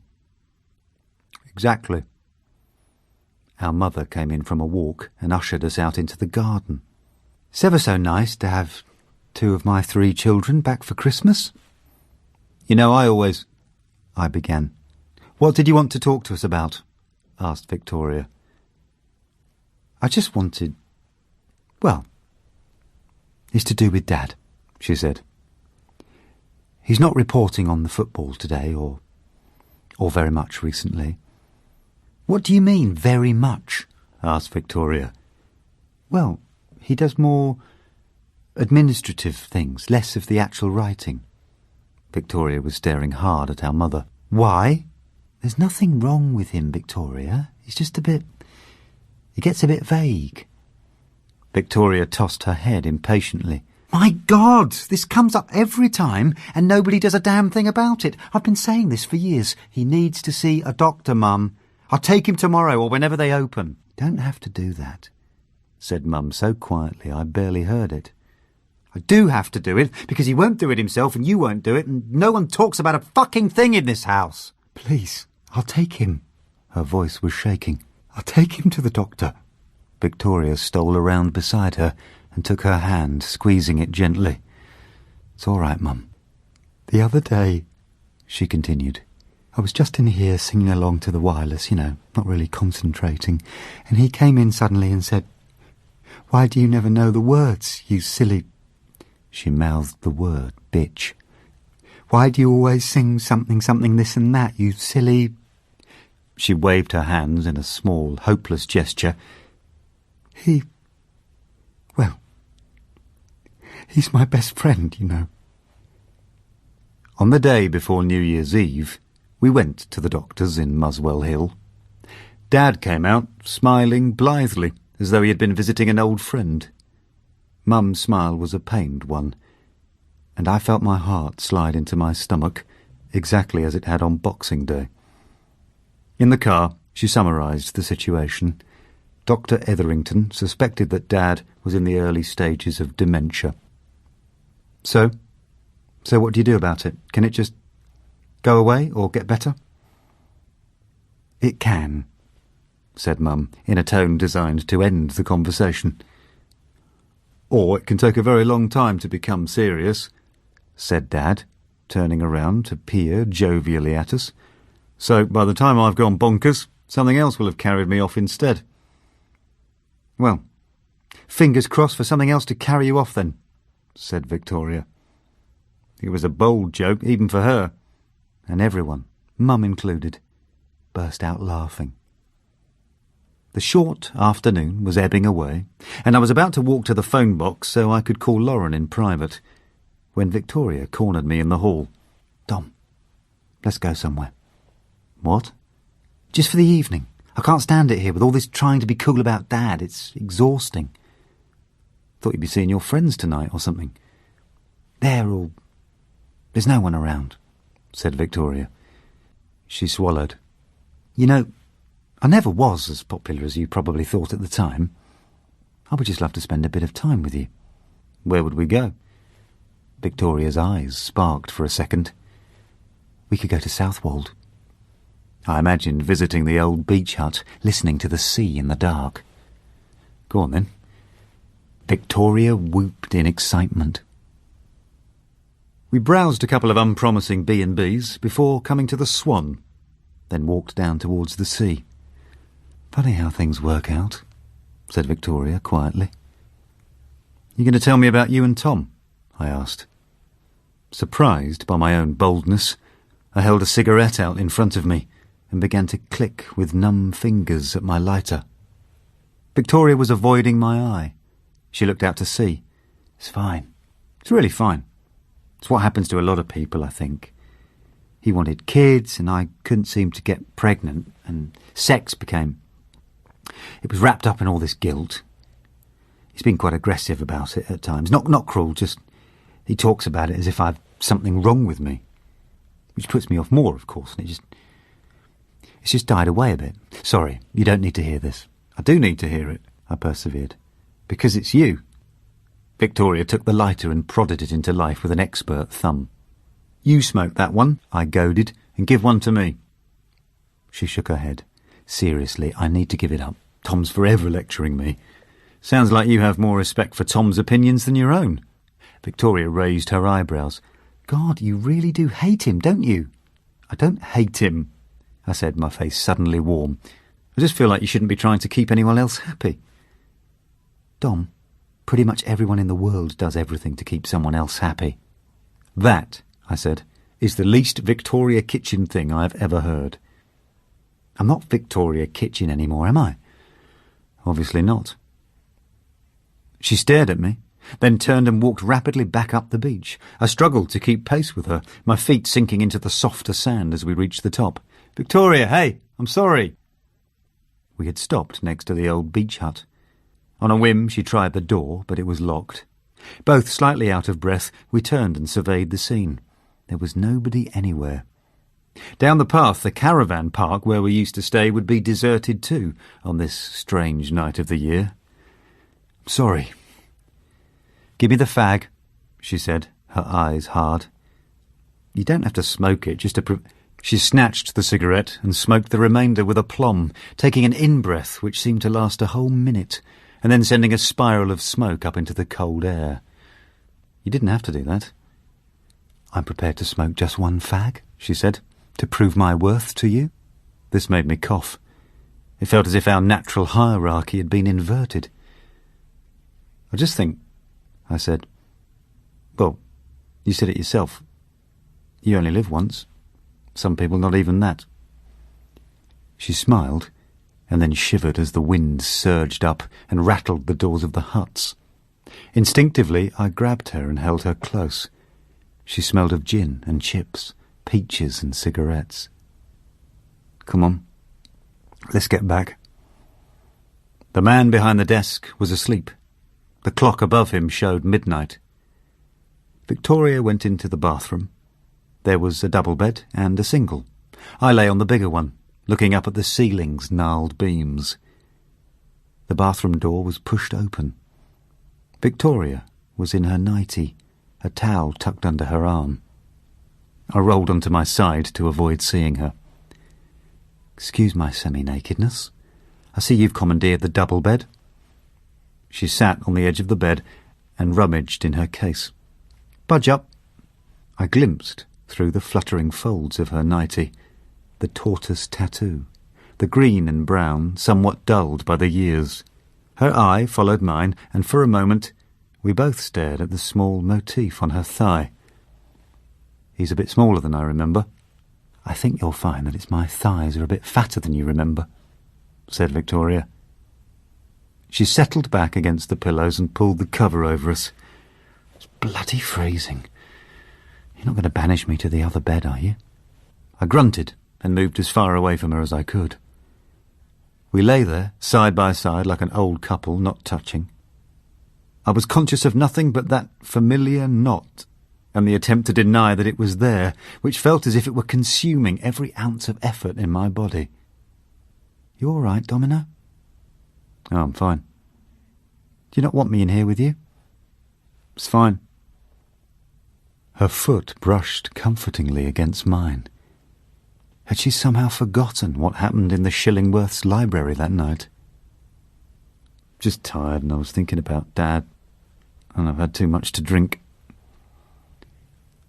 "Exactly." Our mother came in from a walk and ushered us out into the garden. "It's ever so nice to have 2 of my 3 children back for Christmas." "You know, I began. "What did you want to talk to us about?" asked Victoria. "I just wanted... well, it's to do with Dad," she said. "He's not reporting on the football today, or very much recently." "What do you mean, very much?" asked Victoria. "Well, he does more administrative things, less of the actual writing." Victoria was staring hard at our mother. "Why?" There's nothing wrong with him, Victoria. He's just he gets a bit vague. Victoria tossed her head impatiently. My God, this comes up every time and nobody does a damn thing about it. I've been saying this for years. He needs to see a doctor, Mum. I'll take him tomorrow or whenever they open. Don't have to do that, said Mum so quietly I barely heard it. I do have to do it because he won't do it himself and you won't do it and no one talks about a fucking thing in this house. Please, I'll take him. Her voice was shaking. I'll take him to the doctor. Victoria stole around beside her and took her hand, squeezing it gently. It's all right, Mum. The other day, she continued, I was just in here singing along to the wireless, not really concentrating, and he came in suddenly and said, Why do you never know the words, you silly... She mouthed the word, bitch. Why do you always sing something, something, this and that, you silly... She waved her hands in a small, hopeless gesture. He's my best friend, On the day before New Year's Eve, we went to the doctor's in Muswell Hill. Dad came out, smiling blithely, as though he had been visiting an old friend. Mum's smile was a pained one, and I felt my heart slide into my stomach, exactly as it had on Boxing Day. In the car, she summarised the situation. Dr. Etherington suspected that Dad was in the early stages of dementia. So what do you do about it? Can it just go away or get better? It can, said Mum, in a tone designed to end the conversation. Or it can take a very long time to become serious, said Dad, turning around to peer jovially at us. So by the time I've gone bonkers, something else will have carried me off instead. Well, fingers crossed for something else to carry you off then, said Victoria. It was a bold joke, even for her, and everyone, Mum included, burst out laughing. The short afternoon was ebbing away, and I was about to walk to the phone box so I could call Lauren in private, when Victoria cornered me in the hall. Dom, let's go somewhere. What? Just for the evening. I can't stand it here with all this trying to be cool about Dad. It's exhausting. Thought you'd be seeing your friends tonight or something. There's no one around, said Victoria. She swallowed. I never was as popular as you probably thought at the time. I would just love to spend a bit of time with you. Where would we go? Victoria's eyes sparked for a second. We could go to Southwold. I imagined visiting the old beach hut, listening to the sea in the dark. Go on then. Victoria whooped in excitement. We browsed a couple of unpromising B&Bs before coming to the Swan, then walked down towards the sea. Funny how things work out, said Victoria quietly. You going to tell me about you and Tom? I asked. Surprised by my own boldness, I held a cigarette out in front of me and began to click with numb fingers at my lighter. Victoria was avoiding my eye. She looked out to sea. It's fine. It's really fine. It's what happens to a lot of people, I think. He wanted kids, and I couldn't seem to get pregnant, and sex became... It was wrapped up in all this guilt. He's been quite aggressive about it at times. Not cruel, just... He talks about it as if I've something wrong with me. Which puts me off more, of course, and it's just died away a bit. Sorry, you don't need to hear this. I do need to hear it, I persevered. Because it's you. Victoria took the lighter and prodded it into life with an expert thumb. You smoke that one, I goaded, and give one to me. She shook her head. Seriously, I need to give it up. Tom's forever lecturing me. Sounds like you have more respect for Tom's opinions than your own. Victoria raised her eyebrows. God, you really do hate him, don't you? I don't hate him, I said, my face suddenly warm. I just feel like you shouldn't be trying to keep anyone else happy. Dom, pretty much everyone in the world does everything to keep someone else happy. That, I said, is the least Victoria Kitchen thing I've ever heard. I'm not Victoria Kitchen anymore, am I? Obviously not. She stared at me, then turned and walked rapidly back up the beach. I struggled to keep pace with her, my feet sinking into the softer sand as we reached the top. Victoria, hey, I'm sorry. We had stopped next to the old beach hut. On a whim, she tried the door, but it was locked. Both slightly out of breath, we turned and surveyed the scene. There was nobody anywhere. Down the path, the caravan park where we used to stay would be deserted too on this strange night of the year. Sorry. Give me the fag, she said, her eyes hard. You don't have to smoke it, just to She snatched the cigarette and smoked the remainder with aplomb, taking an in-breath which seemed to last a whole minute, and then sending a spiral of smoke up into the cold air. You didn't have to do that. I'm prepared to smoke just one fag, she said, to prove my worth to you. This made me cough. It felt as if our natural hierarchy had been inverted. I just think, I said. Well, you said it yourself. You only live once. Some people not even that. She smiled, and then shivered as the wind surged up and rattled the doors of the huts. Instinctively, I grabbed her and held her close. She smelled of gin and chips, peaches and cigarettes. Come on, let's get back. The man behind the desk was asleep. The clock above him showed midnight. Victoria went into the bathroom. There was a double bed and a single. I lay on the bigger one, looking up at the ceiling's gnarled beams. The bathroom door was pushed open. Victoria was in her nightie, a towel tucked under her arm. I rolled onto my side to avoid seeing her. Excuse my semi-nakedness. I see you've commandeered the double bed. She sat on the edge of the bed and rummaged in her case. Budge up. I glimpsed through the fluttering folds of her nightie, the tortoise tattoo, the green and brown, somewhat dulled by the years. Her eye followed mine, and for a moment we both stared at the small motif on her thigh. He's a bit smaller than I remember. I think you'll find that it's my thighs are a bit fatter than you remember, said Victoria. She settled back against the pillows and pulled the cover over us. It's bloody freezing. You're not going to banish me to the other bed, are you? I grunted and moved as far away from her as I could. We lay there, side by side, like an old couple, not touching. I was conscious of nothing but that familiar knot, and the attempt to deny that it was there, which felt as if it were consuming every ounce of effort in my body. You all right, Domino? Oh, I'm fine. Do you not want me in here with you? It's fine. Her foot brushed comfortingly against mine. Had she somehow forgotten what happened in the Shillingworth's library that night? Just tired, and I was thinking about Dad, and I've had too much to drink.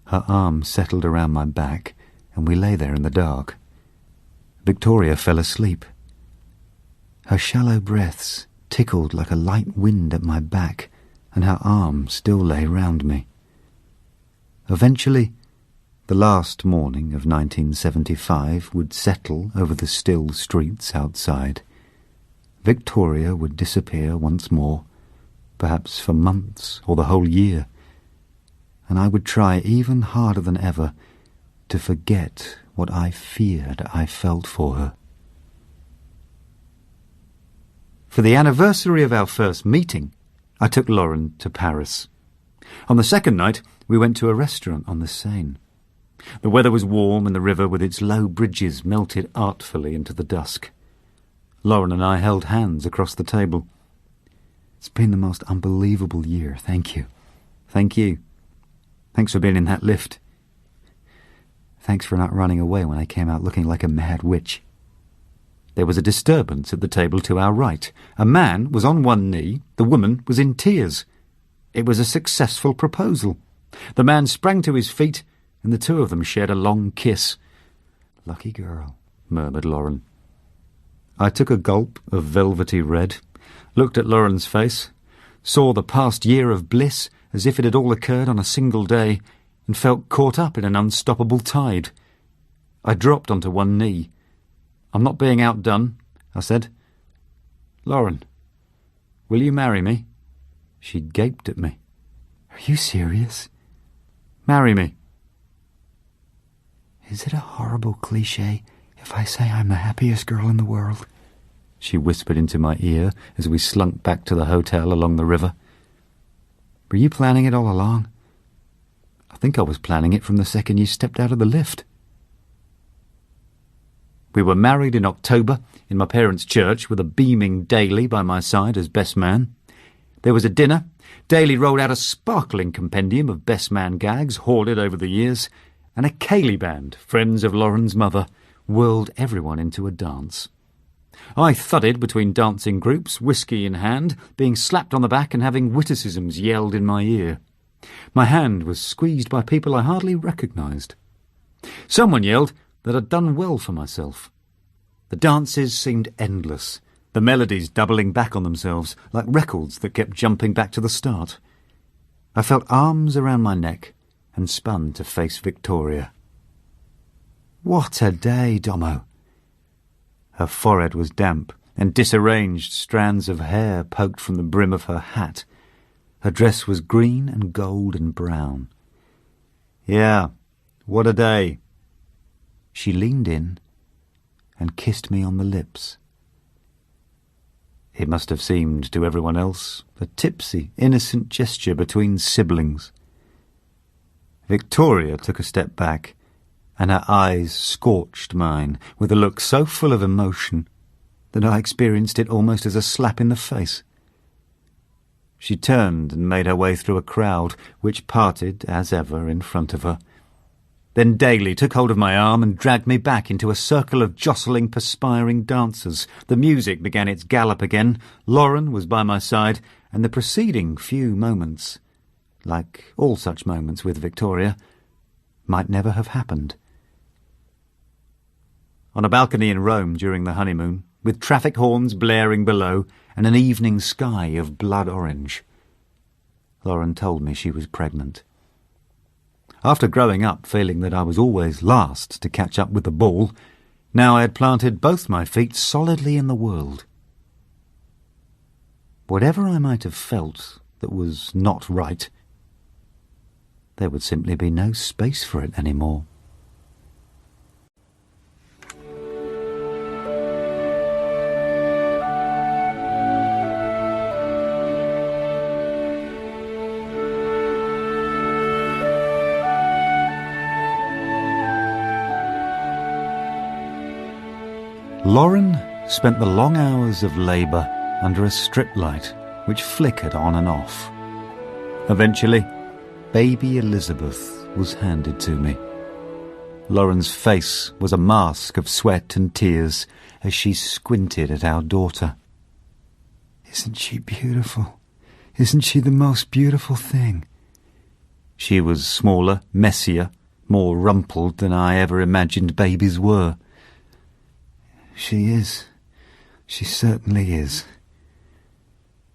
Her arm settled around my back, and we lay there in the dark. Victoria fell asleep. Her shallow breaths tickled like a light wind at my back, and her arm still lay round me. Eventually, the last morning of 1975 would settle over the still streets outside. Victoria would disappear once more, perhaps for months or the whole year, and I would try even harder than ever to forget what I feared I felt for her. For the anniversary of our first meeting, I took Lauren to Paris. On the second night, we went to a restaurant on the Seine. The weather was warm, and the river with its low bridges melted artfully into the dusk. Lauren and I held hands across the table. It's been the most unbelievable year, thank you. Thank you. Thanks for being in that lift. Thanks for not running away when I came out looking like a mad witch. There was a disturbance at the table to our right. A man was on one knee, the woman was in tears. It was a successful proposal. The man sprang to his feet, and the two of them shared a long kiss. Lucky girl, murmured Lauren. I took a gulp of velvety red, looked at Lauren's face, saw the past year of bliss as if it had all occurred on a single day, and felt caught up in an unstoppable tide. I dropped onto one knee. I'm not being outdone, I said. Lauren, will you marry me? She gaped at me. Are you serious? Marry me. Is it a horrible cliché "If I say I'm the happiest girl in the world," she whispered into my ear as we slunk back to the hotel along the river. "Were you planning it all along? I think I was planning it from the second you stepped out of the lift." We were married in October in my parents' church with a beaming Daly by my side as best man. There was a dinner. Daly rolled out a sparkling compendium of best man gags hoarded over the years, and a ceilidh band, friends of Lauren's mother, whirled everyone into a dance. I thudded between dancing groups, whiskey in hand, being slapped on the back and having witticisms yelled in my ear. My hand was squeezed by people I hardly recognised. Someone yelled that I'd done well for myself. The dances seemed endless, the melodies doubling back on themselves like records that kept jumping back to the start. I felt arms around my neck and spun to face Victoria. "What a day, Domo!" Her forehead was damp, and disarranged strands of hair poked from the brim of her hat. Her dress was green and gold and brown. "Yeah, what a day." She leaned in and kissed me on the lips. It must have seemed to everyone else a tipsy, innocent gesture between siblings. Victoria took a step back, and her eyes scorched mine with a look so full of emotion that I experienced it almost as a slap in the face. She turned and made her way through a crowd, which parted, as ever, in front of her. Then Daly took hold of my arm and dragged me back into a circle of jostling, perspiring dancers. The music began its gallop again. Lauren was by my side, and the preceding few moments, like all such moments with Victoria, might never have happened. On a balcony in Rome during the honeymoon, with traffic horns blaring below and an evening sky of blood orange, Lauren told me she was pregnant. After growing up feeling that I was always last to catch up with the ball, now I had planted both my feet solidly in the world. Whatever I might have felt that was not right, there would simply be no space for it anymore. Lauren spent the long hours of labour under a strip light which flickered on and off. Eventually, baby Elizabeth was handed to me. Lauren's face was a mask of sweat and tears as she squinted at our daughter. "Isn't she beautiful? Isn't she the most beautiful thing?" She was smaller, messier, more rumpled than I ever imagined babies were. "She is. She certainly is."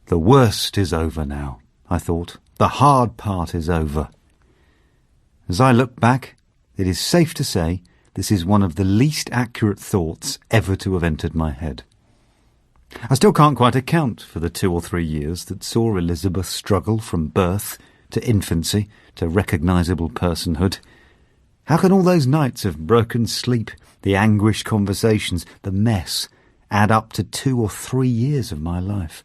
The worst is over now, I thought. The hard part is over. As I look back, it is safe to say this is one of the least accurate thoughts ever to have entered my head. I still can't quite account for the 2 or 3 years that saw Elizabeth struggle from birth to infancy to recognisable personhood. How can all those nights of broken sleep, the anguished conversations, the mess, add up to 2 or 3 years of my life?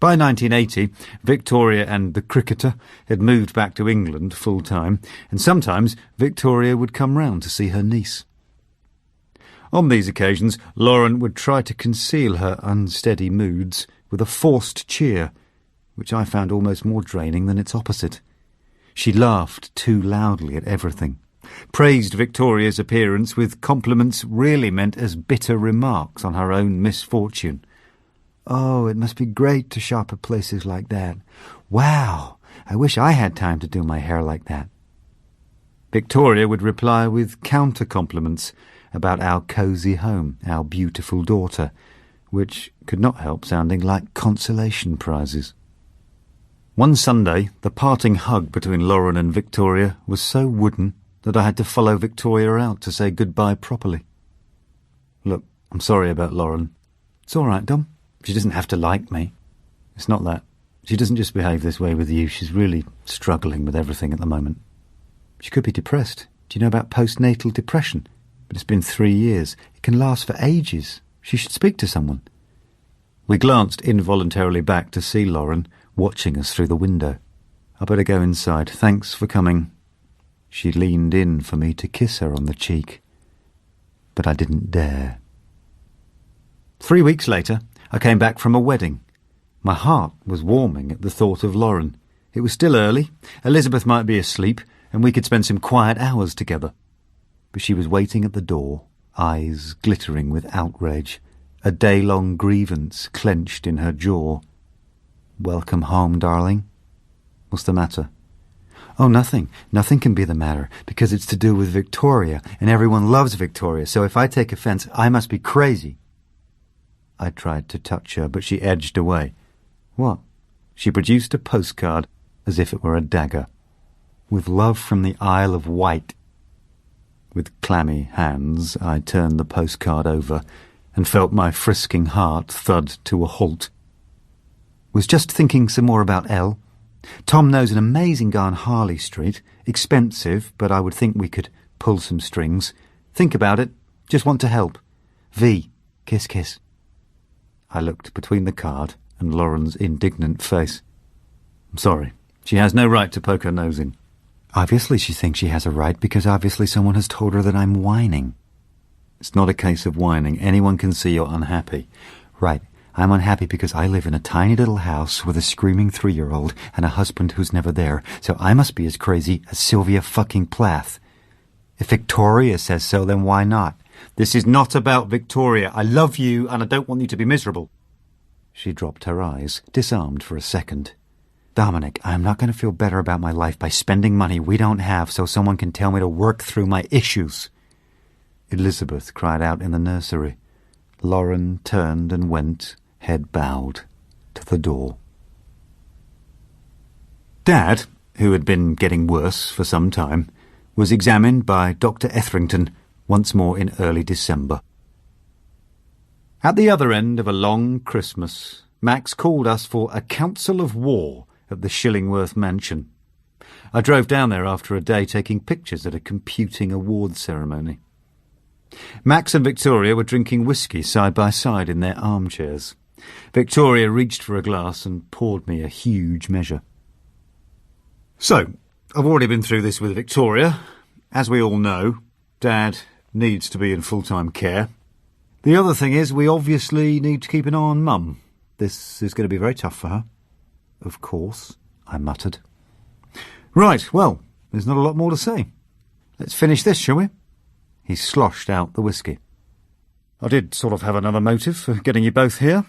By 1980, Victoria and the cricketer had moved back to England full-time, and sometimes Victoria would come round to see her niece. On these occasions, Lauren would try to conceal her unsteady moods with a forced cheer, which I found almost more draining than its opposite. She laughed too loudly at everything, praised Victoria's appearance with compliments really meant as bitter remarks on her own misfortune. "Oh, it must be great to shop at places like that. Wow, I wish I had time to do my hair like that." Victoria would reply with counter-compliments about our cosy home, our beautiful daughter, which could not help sounding like consolation prizes. One Sunday, the parting hug between Lauren and Victoria was so wooden that I had to follow Victoria out to say goodbye properly. "Look, I'm sorry about Lauren." "It's all right, Dom. She doesn't have to like me." "It's not that. She doesn't just behave this way with you. She's really struggling with everything at the moment. She could be depressed. Do you know about postnatal depression? But it's been 3 years. It can last for ages. She should speak to someone. We glanced involuntarily back to see Lauren watching us through the window. I better go inside. Thanks for coming. She leaned in for me to kiss her on the cheek, but I didn't dare. 3 weeks later, I came back from a wedding. My heart was warming at the thought of Lauren. It was still early. Elizabeth might be asleep, and we could spend some quiet hours together. But she was waiting at the door, eyes glittering with outrage, a day-long grievance clenched in her jaw. "Welcome home, darling." "What's the matter?" "Oh, nothing. Nothing can be the matter, because it's to do with Victoria, and everyone loves Victoria, so if I take offence, I must be crazy." I tried to touch her, but she edged away. "What?" She produced a postcard, as if it were a dagger. "With love from the Isle of Wight." With clammy hands, I turned the postcard over and felt my frisking heart thud to a halt. "Was just thinking some more about Elle. Tom knows an amazing guy on Harley Street. Expensive, but I would think we could pull some strings. Think about it. Just want to help. V. Kiss, kiss." I looked between the card and Lauren's indignant face. "I'm sorry. She has no right to poke her nose in." "Obviously she thinks she has a right, because obviously someone has told her that I'm whining." "It's not a case of whining. Anyone can see you're unhappy." "Right. I'm unhappy because I live in a tiny little house with a screaming 3-year-old and a husband who's never there, so I must be as crazy as Sylvia fucking Plath. If Victoria says so, then why not?" "This is not about Victoria. I love you, and I don't want you to be miserable." She dropped her eyes, disarmed for a second. "Dominic, I'm not going to feel better about my life by spending money we don't have so someone can tell me to work through my issues." Elizabeth cried out in the nursery. Lauren turned and went, head bowed, to the door. Dad, who had been getting worse for some time, was examined by Dr. Etherington once more in early December. At the other end of a long Christmas, Max called us for a council of war at the Shillingworth mansion. I drove down there after a day taking pictures at a computing awards ceremony. Max and Victoria were drinking whisky side by side in their armchairs. Victoria reached for a glass and poured me a huge measure. "So, I've already been through this with Victoria. As we all know, Dad needs to be in full-time care. The other thing is we obviously need to keep an eye on Mum. This is going to be very tough for her." "Of course," I muttered. "Right, well, there's not a lot more to say. Let's finish this, shall we?" He sloshed out the whisky. "I did sort of have another motive for getting you both here."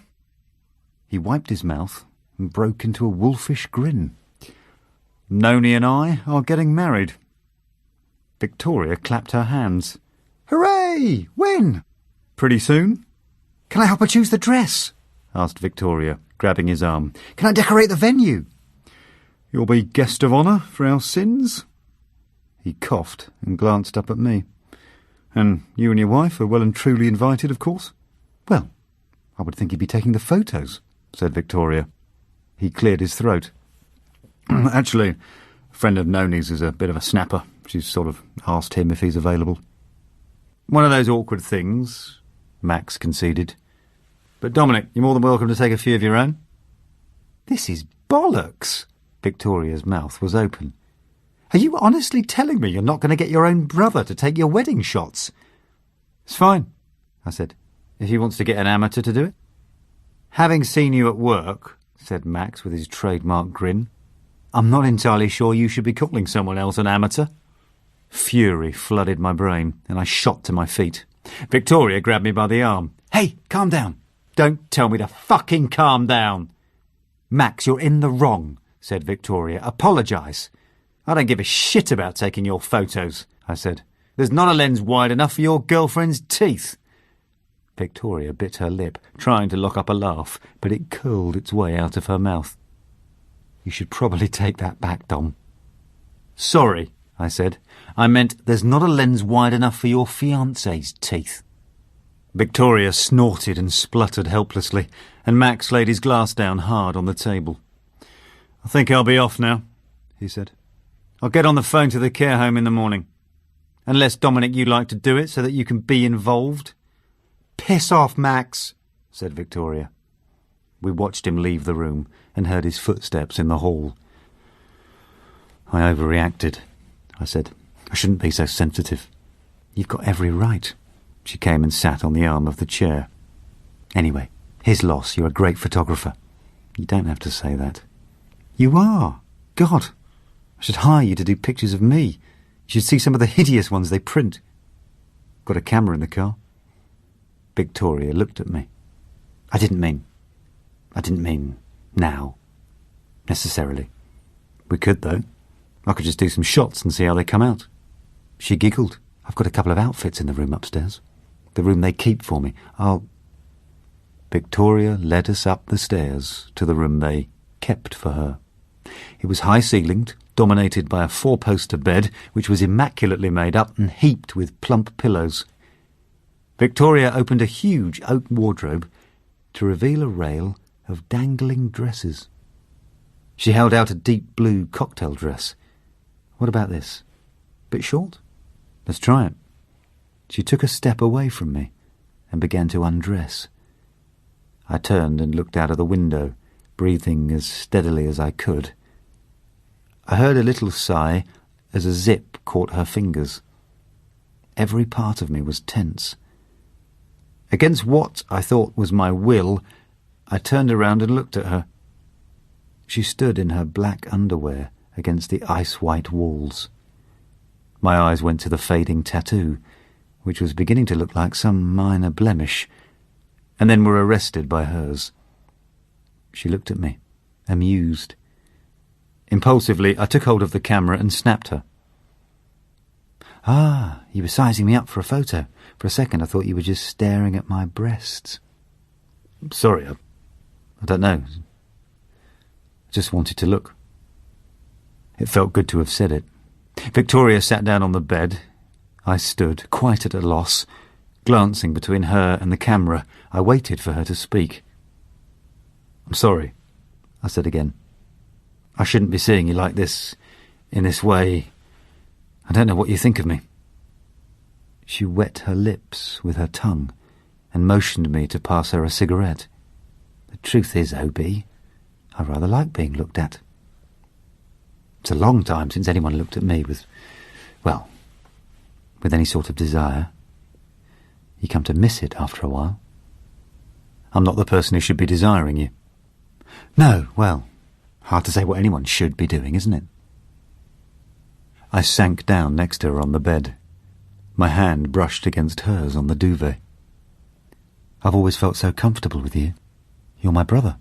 He wiped his mouth and broke into a wolfish grin. "Noni and I are getting married." Victoria clapped her hands. "Hooray! When?" "Pretty soon." "Can I help her choose the dress?" asked Victoria, grabbing his arm. "Can I decorate the venue?" "You'll be guest of honour for our sins." He coughed and glanced up at me. "And you and your wife are well and truly invited, of course?" "Well, I would think he'd be taking the photos," said Victoria. He cleared his throat. "Actually, a friend of Noni's is a bit of a snapper. She's sort of asked him if he's available." "One of those awkward things," Max conceded. "But Dominic, you're more than welcome to take a few of your own." "This is bollocks." Victoria's mouth was open. "Are you honestly telling me you're not going to get your own brother to take your wedding shots?" "It's fine," I said, "if he wants to get an amateur to do it." "Having seen you at work," said Max with his trademark grin, "I'm not entirely sure you should be calling someone else an amateur." Fury flooded my brain, and I shot to my feet. Victoria grabbed me by the arm. "Hey, calm down." "Don't tell me to fucking calm down." "Max, you're in the wrong," said Victoria. "Apologise." "I don't give a shit about taking your photos," I said. "There's not a lens wide enough for your girlfriend's teeth." Victoria bit her lip, trying to lock up a laugh, but it curled its way out of her mouth. "You should probably take that back, Dom." "Sorry," I said. "I meant there's not a lens wide enough for your fiancé's teeth." Victoria snorted and spluttered helplessly, and Max laid his glass down hard on the table. "I think I'll be off now," he said. "I'll get on the phone to the care home in the morning. Unless, Dominic, you'd like to do it so that you can be involved. Piss off, Max, said Victoria. We watched him leave the room and heard his footsteps in the hall. I overreacted, I said. I shouldn't be so sensitive. You've got every right. She came and sat on the arm of the chair. Anyway, his loss. You're a great photographer. You don't have to say that. You are. God, I should hire you to do pictures of me. You should see some of the hideous ones they print. Got a camera in the car? Victoria looked at me. I didn't mean now, necessarily. We could, though. I could just do some shots and see how they come out. She giggled. I've got a couple of outfits in the room upstairs. The room they keep for me. Victoria led us up the stairs to the room they kept for her. It was high-ceilinged, dominated by a 4-poster bed, which was immaculately made up and heaped with plump pillows. Victoria opened a huge oak wardrobe to reveal a rail of dangling dresses. She held out a deep blue cocktail dress. What about this? Bit short? Let's try it. She took a step away from me and began to undress. I turned and looked out of the window, breathing as steadily as I could. I heard a little sigh as a zip caught her fingers. Every part of me was tense. Against what I thought was my will, I turned around and looked at her. She stood in her black underwear against the ice-white walls. My eyes went to the fading tattoo, which was beginning to look like some minor blemish, and then were arrested by hers. She looked at me, amused. Impulsively, I took hold of the camera and snapped her. Ah, you were sizing me up for a photo. For a second I thought you were just staring at my breasts. Sorry, I don't know. I just wanted to look. It felt good to have said it. Victoria sat down on the bed. I stood, quite at a loss. Glancing between her and the camera, I waited for her to speak. I'm sorry, I said again. I shouldn't be seeing you like this, in this way. I don't know what you think of me. She wet her lips with her tongue and motioned me to pass her a cigarette. The truth is, O.B., I rather like being looked at. It's a long time since anyone looked at me with any sort of desire. You come to miss it after a while. I'm not the person who should be desiring you. No, well, hard to say what anyone should be doing, isn't it? I sank down next to her on the bed. My hand brushed against hers on the duvet. I've always felt so comfortable with you. You're my brother.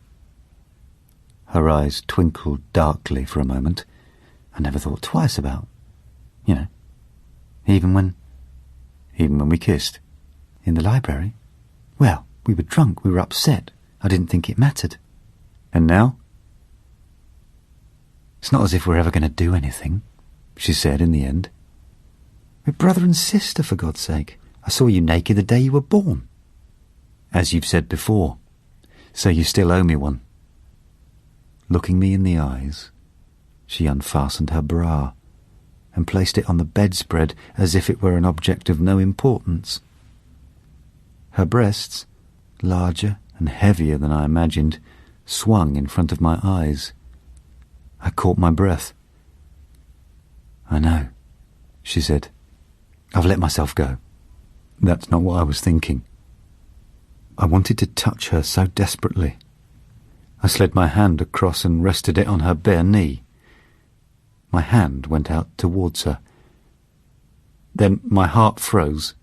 Her eyes twinkled darkly for a moment. I never thought twice about, even when we kissed. In the library? Well, we were drunk, we were upset. I didn't think it mattered. And now? It's not as if we're ever going to do anything, she said in the end. We're brother and sister, for God's sake. I saw you naked the day you were born. As you've said before, so you still owe me one. Looking me in the eyes, she unfastened her bra and placed it on the bedspread as if it were an object of no importance. Her breasts, larger and heavier than I imagined, swung in front of my eyes. I caught my breath. I know, she said. I've let myself go. That's not what I was thinking. I wanted to touch her so desperately. I slid my hand across and rested it on her bare knee. My hand went out towards her. Then my heart froze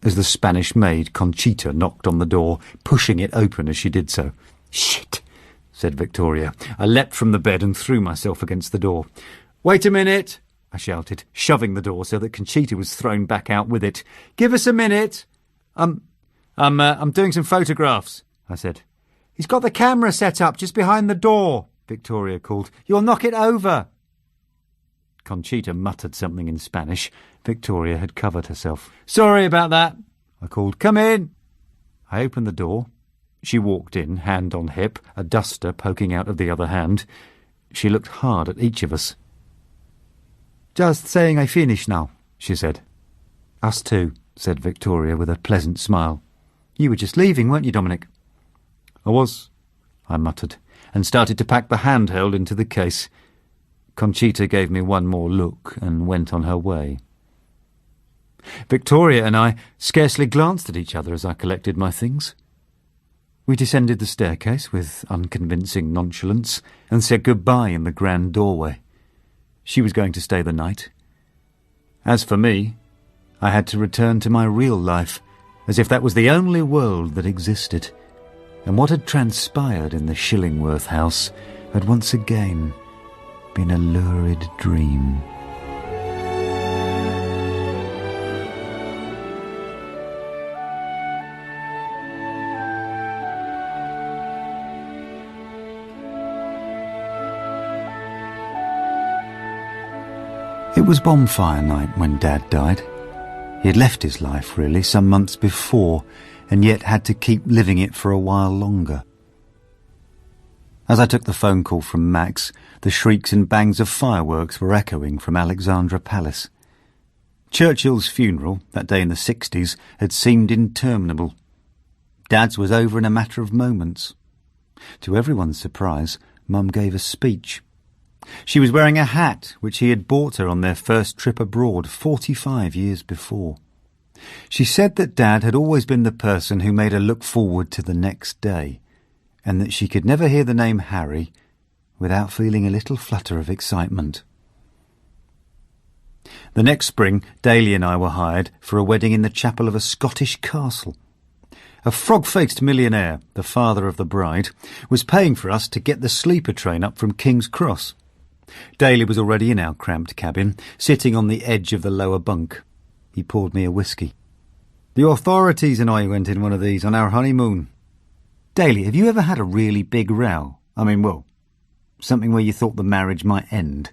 as the Spanish maid Conchita knocked on the door, pushing it open as she did so. Shit, said Victoria. I leapt from the bed and threw myself against the door. Wait a minute, I shouted, shoving the door so that Conchita was thrown back out with it. Give us a minute. I'm doing some photographs, I said. He's got the camera set up just behind the door, Victoria called. You'll knock it over. Conchita muttered something in Spanish. Victoria had covered herself. Sorry about that, I called. Come in. I opened the door. She walked in, hand on hip, a duster poking out of the other hand. She looked hard at each of us. Just saying I finish now, she said. Us too, said Victoria with a pleasant smile. You were just leaving, weren't you, Dominic? I was, I muttered, and started to pack the handheld into the case. Conchita gave me one more look and went on her way. Victoria and I scarcely glanced at each other as I collected my things. We descended the staircase with unconvincing nonchalance and said goodbye in the grand doorway. She was going to stay the night. As for me, I had to return to my real life, as if that was the only world that existed, and what had transpired in the Shillingworth house had once again been a lurid dream. It was bonfire night when Dad died. He had left his life, really, some months before, and yet had to keep living it for a while longer. As I took the phone call from Max, the shrieks and bangs of fireworks were echoing from Alexandra Palace. Churchill's funeral, that day in the 60s, had seemed interminable. Dad's was over in a matter of moments. To everyone's surprise, Mum gave a speech. She was wearing a hat which he had bought her on their first trip abroad 45 years before. She said that Dad had always been the person who made her look forward to the next day, and that she could never hear the name Harry without feeling a little flutter of excitement. The next spring, Daly and I were hired for a wedding in the chapel of a Scottish castle. A frog-faced millionaire, the father of the bride, was paying for us to get the sleeper train up from King's Cross. Daly was already in our cramped cabin, sitting on the edge of the lower bunk. He poured me a whisky. The authorities and I went in one of these on our honeymoon. Daly, have you ever had a really big row? I mean, well, something where you thought the marriage might end?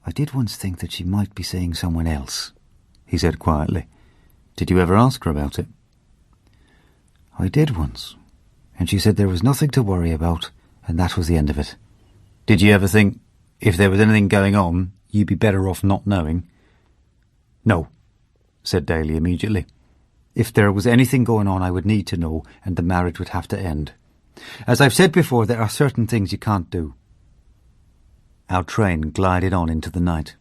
I did once think that she might be seeing someone else, he said quietly. Did you ever ask her about it? I did once, and she said there was nothing to worry about, and that was the end of it. Did you ever think, if there was anything going on, you'd be better off not knowing? No, said Daly immediately. If there was anything going on, I would need to know, and the marriage would have to end. As I've said before, there are certain things you can't do. Our train glided on into the night.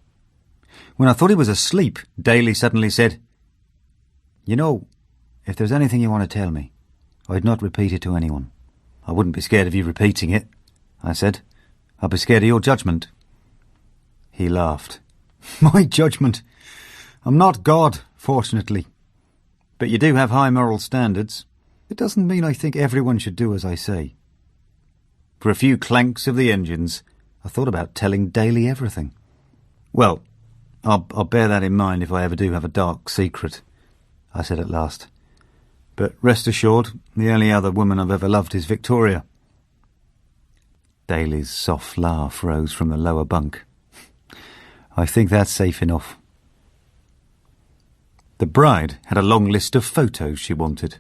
When I thought he was asleep, Daly suddenly said, You know, if there's anything you want to tell me, I'd not repeat it to anyone. I wouldn't be scared of you repeating it, I said. I'd be scared of your judgment. He laughed. My judgment? I'm not God, fortunately. But you do have high moral standards. It doesn't mean I think everyone should do as I say. For a few clanks of the engines, I thought about telling Daly everything. Well, I'll bear that in mind if I ever do have a dark secret, I said at last. But rest assured, the only other woman I've ever loved is Victoria. Daly's soft laugh rose from the lower bunk. I think that's safe enough. The bride had a long list of photos she wanted,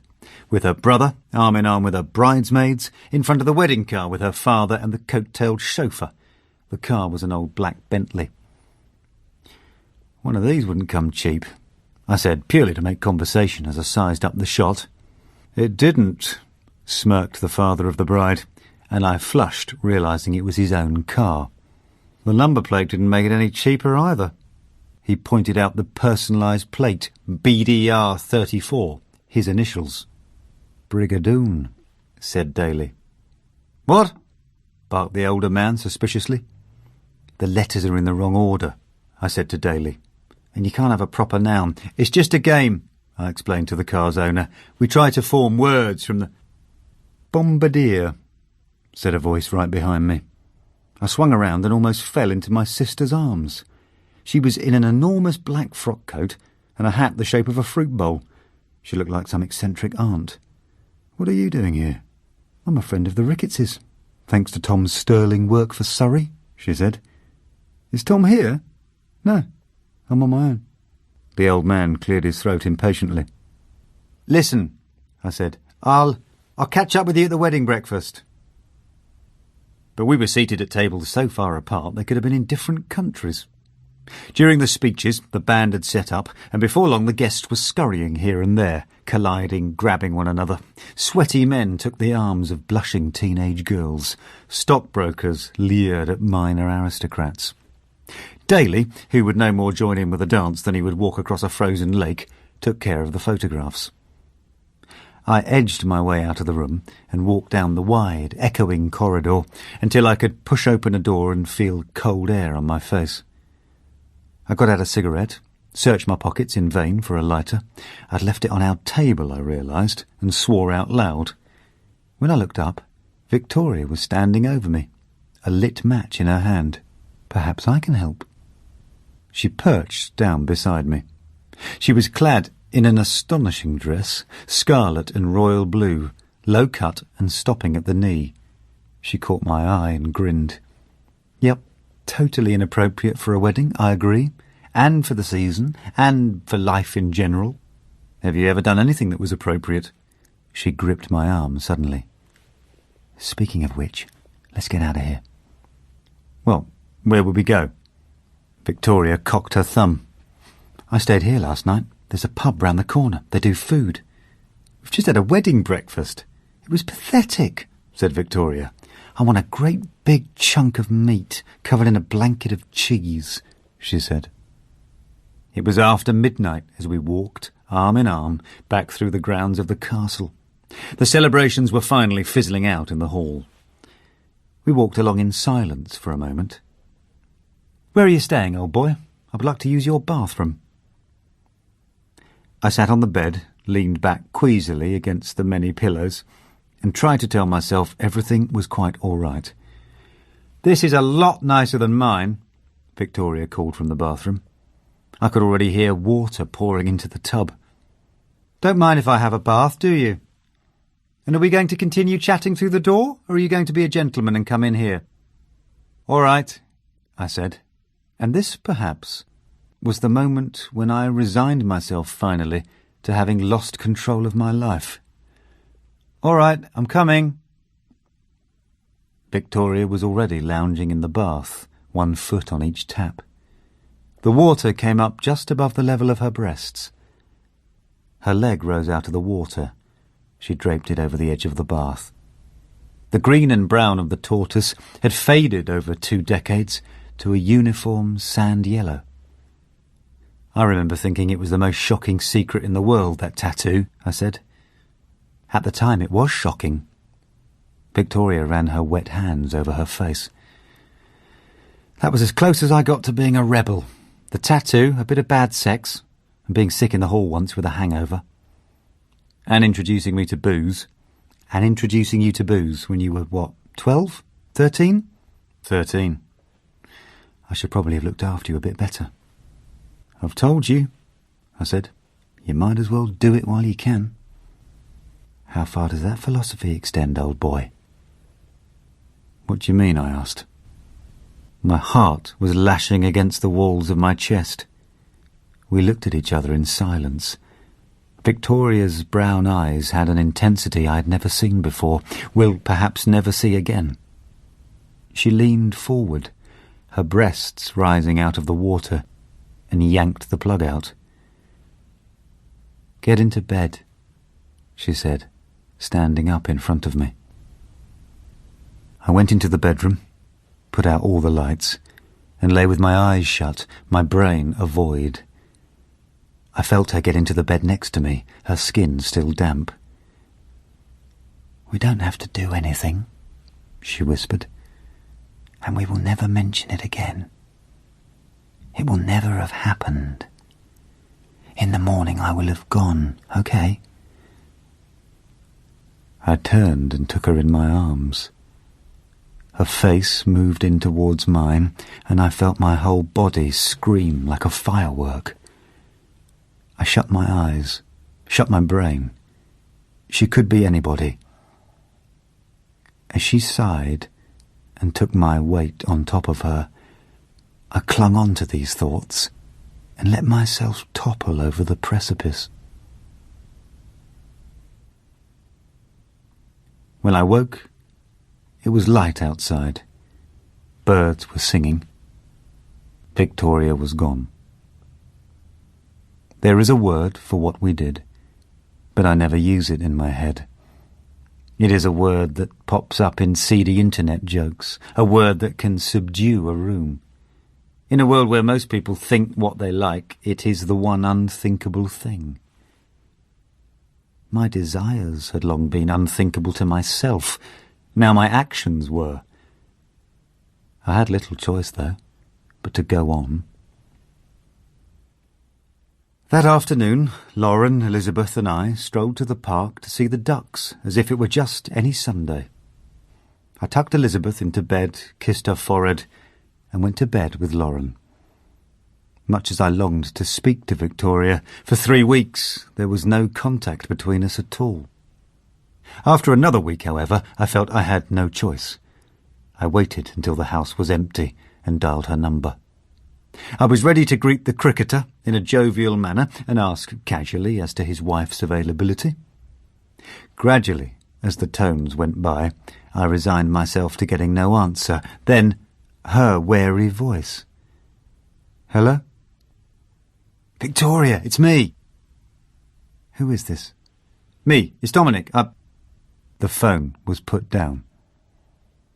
with her brother, arm in arm with her bridesmaids, in front of the wedding car with her father and the coat-tailed chauffeur. The car was an old black Bentley. One of these wouldn't come cheap, I said, purely to make conversation as I sized up the shot. It didn't, smirked the father of the bride, and I flushed, realising it was his own car. The number plate didn't make it any cheaper either. He pointed out the personalised plate, BDR 34, his initials. Brigadoon, said Daly. What? Barked the older man suspiciously. The letters are in the wrong order, I said to Daly. And you can't have a proper noun. It's just a game, I explained to the car's owner. We try to form words from the... Bombardier, said a voice right behind me. I swung around and almost fell into my sister's arms. She was in an enormous black frock coat and a hat the shape of a fruit bowl. She looked like some eccentric aunt. What are you doing here? I'm a friend of the Ricketses, thanks to Tom's sterling work for Surrey, she said. Is Tom here? No, I'm on my own. The old man cleared his throat impatiently. Listen, I said, I'll catch up with you at the wedding breakfast. But we were seated at tables so far apart they could have been in different countries. During the speeches, the band had set up, and before long the guests were scurrying here and there, colliding, grabbing one another. Sweaty men took the arms of blushing teenage girls. Stockbrokers leered at minor aristocrats. Daly, who would no more join in with a dance than he would walk across a frozen lake, took care of the photographs. I edged my way out of the room and walked down the wide, echoing corridor until I could push open a door and feel cold air on my face. I got out a cigarette, searched my pockets in vain for a lighter. I'd left it on our table, I realised, and swore out loud. When I looked up, Victoria was standing over me, a lit match in her hand. Perhaps I can help. She perched down beside me. She was clad in an astonishing dress, scarlet and royal blue, low-cut and stopping at the knee. She caught my eye and grinned. Yep, totally inappropriate for a wedding, I agree, and for the season, and for life in general. Have you ever done anything that was appropriate? She gripped my arm suddenly. Speaking of which, let's get out of here. Well, where would we go? Victoria cocked her thumb. I stayed here last night. There's a pub round the corner. They do food. We've just had a wedding breakfast. It was pathetic, said Victoria. I want a great big chunk of meat covered in a blanket of cheese, she said. It was after midnight as we walked, arm in arm, back through the grounds of the castle. The celebrations were finally fizzling out in the hall. We walked along in silence for a moment. Where are you staying, old boy? I would like to use your bathroom. I sat on the bed, leaned back queasily against the many pillows, and tried to tell myself everything was quite all right. This is a lot nicer than mine, Victoria called from the bathroom. I could already hear water pouring into the tub. Don't mind if I have a bath, do you? And are we going to continue chatting through the door, or are you going to be a gentleman and come in here? All right, I said, and this, perhaps, was the moment when I resigned myself finally to having lost control of my life. All right, I'm coming. Victoria was already lounging in the bath, 1 foot on each tap. The water came up just above the level of her breasts. Her leg rose out of the water. She draped it over the edge of the bath. The green and brown of the tortoise had faded over 2 decades to a uniform sand yellow. I remember thinking it was the most shocking secret in the world, that tattoo, I said. At the time it was shocking. Victoria ran her wet hands over her face. That was as close as I got to being a rebel. The tattoo, a bit of bad sex, and being sick in the hall once with a hangover. And introducing me to booze. And introducing you to booze when you were, what, 12? 13? 13. I should probably have looked after you a bit better. I've told you, I said. You might as well do it while you can. How far does that philosophy extend, old boy? What do you mean, I asked. My heart was lashing against the walls of my chest. We looked at each other in silence. Victoria's brown eyes had an intensity I had never seen before, will perhaps never see again. She leaned forward, her breasts rising out of the water, and yanked the plug out. Get into bed, she said, standing up in front of me. I went into the bedroom, put out all the lights, and lay with my eyes shut, my brain a void. I felt her get into the bed next to me, her skin still damp. We don't have to do anything, she whispered, and we will never mention it again. It will never have happened. In the morning I will have gone, okay? I turned and took her in my arms. Her face moved in towards mine, and I felt my whole body scream like a firework. I shut my eyes, shut my brain. She could be anybody. As she sighed and took my weight on top of her, I clung on to these thoughts and let myself topple over the precipice. When I woke, it was light outside. Birds were singing. Victoria was gone. There is a word for what we did, but I never use it in my head. It is a word that pops up in seedy internet jokes, a word that can subdue a room. In a world where most people think what they like, it is the one unthinkable thing. My desires had long been unthinkable to myself. Now my actions were. I had little choice, though, but to go on. That afternoon, Lauren, Elizabeth and I strolled to the park to see the ducks, as if it were just any Sunday. I tucked Elizabeth into bed, kissed her forehead, and went to bed with Lauren. Much as I longed to speak to Victoria, for 3 weeks there was no contact between us at all. After another week, however, I felt I had no choice. I waited until the house was empty and dialed her number. I was ready to greet the cricketer in a jovial manner and ask casually as to his wife's availability. Gradually, as the tones went by, I resigned myself to getting no answer. Then, her wary voice. "Hello?" "Victoria, it's me." "Who is this?" "Me, it's Dominic. The phone was put down.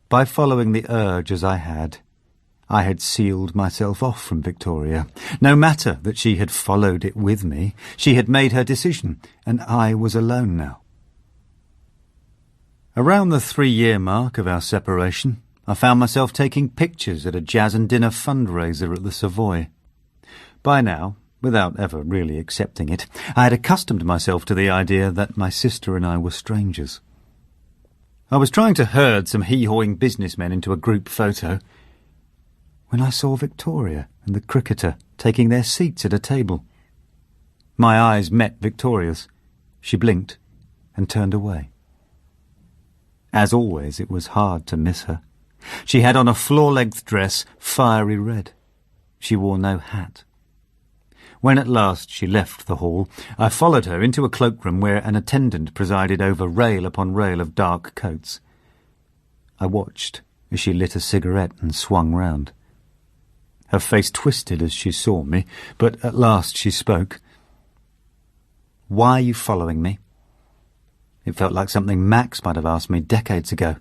By following the urge as I had sealed myself off from Victoria. No matter that she had followed it with me, she had made her decision, and I was alone now. Around the 3-year mark of our separation, I found myself taking pictures at a jazz and dinner fundraiser at the Savoy. By now, without ever really accepting it, I had accustomed myself to the idea that my sister and I were strangers. I was trying to herd some hee-hawing businessmen into a group photo when I saw Victoria and the cricketer taking their seats at a table. My eyes met Victoria's. She blinked and turned away. As always, it was hard to miss her. She had on a floor-length dress, fiery red. She wore no hat. When at last she left the hall, I followed her into a cloakroom where an attendant presided over rail upon rail of dark coats. I watched as she lit a cigarette and swung round. Her face twisted as she saw me, but at last she spoke. "Why are you following me?" It felt like something Max might have asked me decades ago.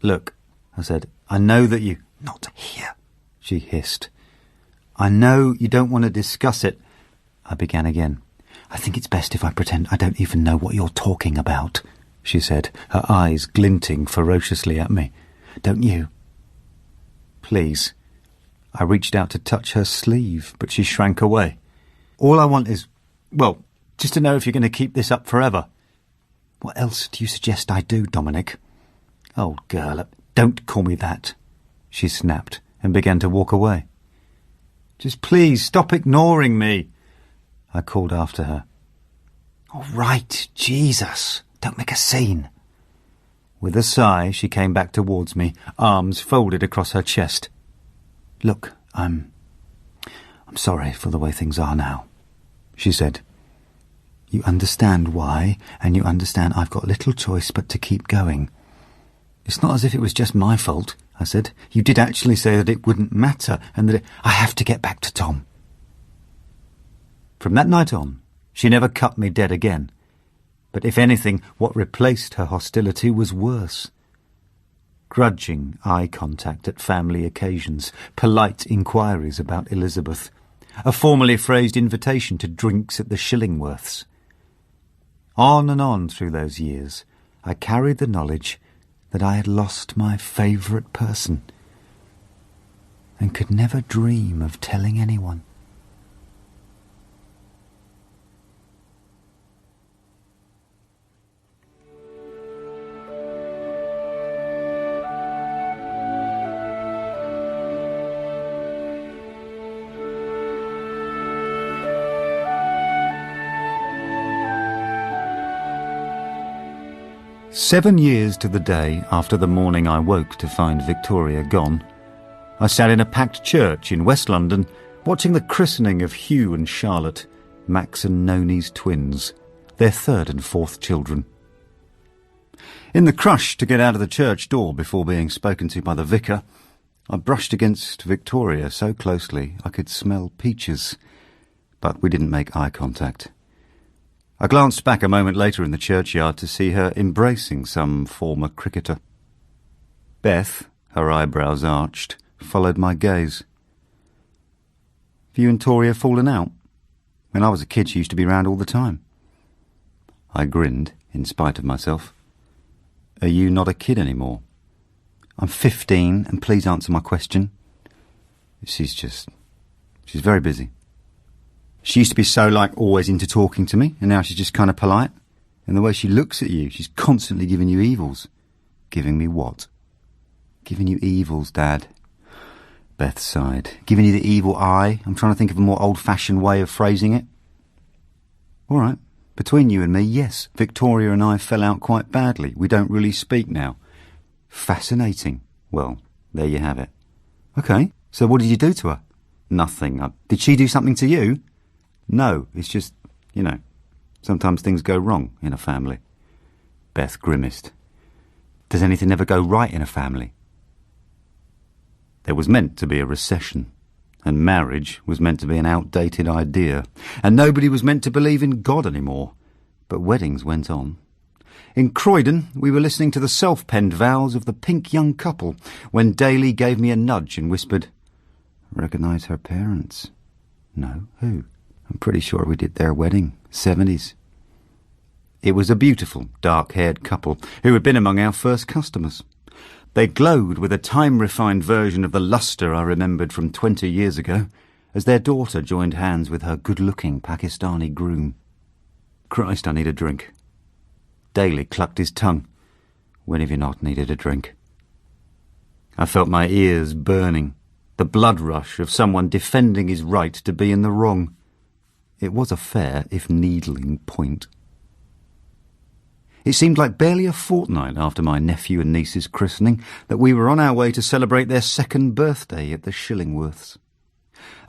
"Look," I said, "I know that you—" "Not here," she hissed. "I know you don't want to discuss it," I began again. "I think it's best if I pretend I don't even know what you're talking about," she said, her eyes glinting ferociously at me. "Don't you?" "Please." I reached out to touch her sleeve, but she shrank away. "All I want is, well, just to know if you're going to keep this up forever." "What else do you suggest I do, Dominic?" "Old girl, don't call me that," she snapped and began to walk away. "Just please stop ignoring me," I called after her. "All right, Jesus, don't make a scene." With a sigh, she came back towards me, arms folded across her chest. "Look, I'm sorry for the way things are now," she said. "You understand why, and you understand I've got little choice but to keep going." "It's not as if it was just my fault," I said. "You did actually say that it wouldn't matter, and that I have to get back to Tom." From that night on, she never cut me dead again. But if anything, what replaced her hostility was worse. Grudging eye contact at family occasions, polite inquiries about Elizabeth, a formally phrased invitation to drinks at the Shillingworths. On and on through those years, I carried the knowledge that I had lost my favourite person and could never dream of telling anyone. "7 years to the day after the morning I woke to find Victoria gone, I sat in a packed church in West London watching the christening of Hugh and Charlotte, Max and Noni's twins, their 3rd and 4th children. In the crush to get out of the church door before being spoken to by the vicar, I brushed against Victoria so closely I could smell peaches, but we didn't make eye contact. I glanced back a moment later in the churchyard to see her embracing some former cricketer. Beth, her eyebrows arched, followed my gaze. Have you and Toria fallen out? When I was a kid, she used to be round all the time. I grinned, in spite of myself. Are you not a kid anymore? I'm 15, and please answer my question. She's very busy. She used to be so, always into talking to me, and now she's just kind of polite. And the way she looks at you, she's constantly giving you evils. Giving me what? Giving you evils, Dad. Beth sighed. Giving you the evil eye? I'm trying to think of a more old-fashioned way of phrasing it. All right. Between you and me, yes, Victoria and I fell out quite badly. We don't really speak now. Fascinating. Well, there you have it. Okay, so what did you do to her? Nothing. Did she do something to you? No, it's just, sometimes things go wrong in a family. Beth grimaced. Does anything ever go right in a family? There was meant to be a recession, and marriage was meant to be an outdated idea, and nobody was meant to believe in God anymore. But weddings went on. In Croydon, we were listening to the self-penned vows of the pink young couple when Daly gave me a nudge and whispered, "Recognise her parents?" No, who? I'm pretty sure we did their wedding, 70s. It was a beautiful, dark-haired couple who had been among our first customers. They glowed with a time-refined version of the lustre I remembered from 20 years ago, as their daughter joined hands with her good-looking Pakistani groom. Christ, I need a drink. Daly clucked his tongue. When have you not needed a drink? I felt my ears burning, the blood rush of someone defending his right to be in the wrong. It was a fair, if needling, point. It seemed like barely a fortnight after my nephew and niece's christening that we were on our way to celebrate their second birthday at the Shillingworths.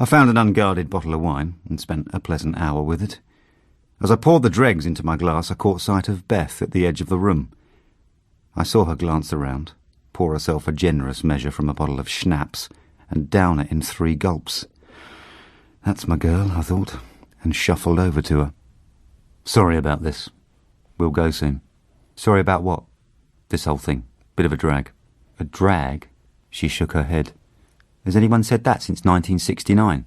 I found an unguarded bottle of wine and spent a pleasant hour with it. As I poured the dregs into my glass, I caught sight of Beth at the edge of the room. I saw her glance around, pour herself a generous measure from a bottle of schnapps, and down it in 3 gulps. That's my girl, I thought, and shuffled over to her. Sorry about this. We'll go soon. Sorry about what? This whole thing. Bit of a drag. A drag? She shook her head. Has anyone said that since 1969?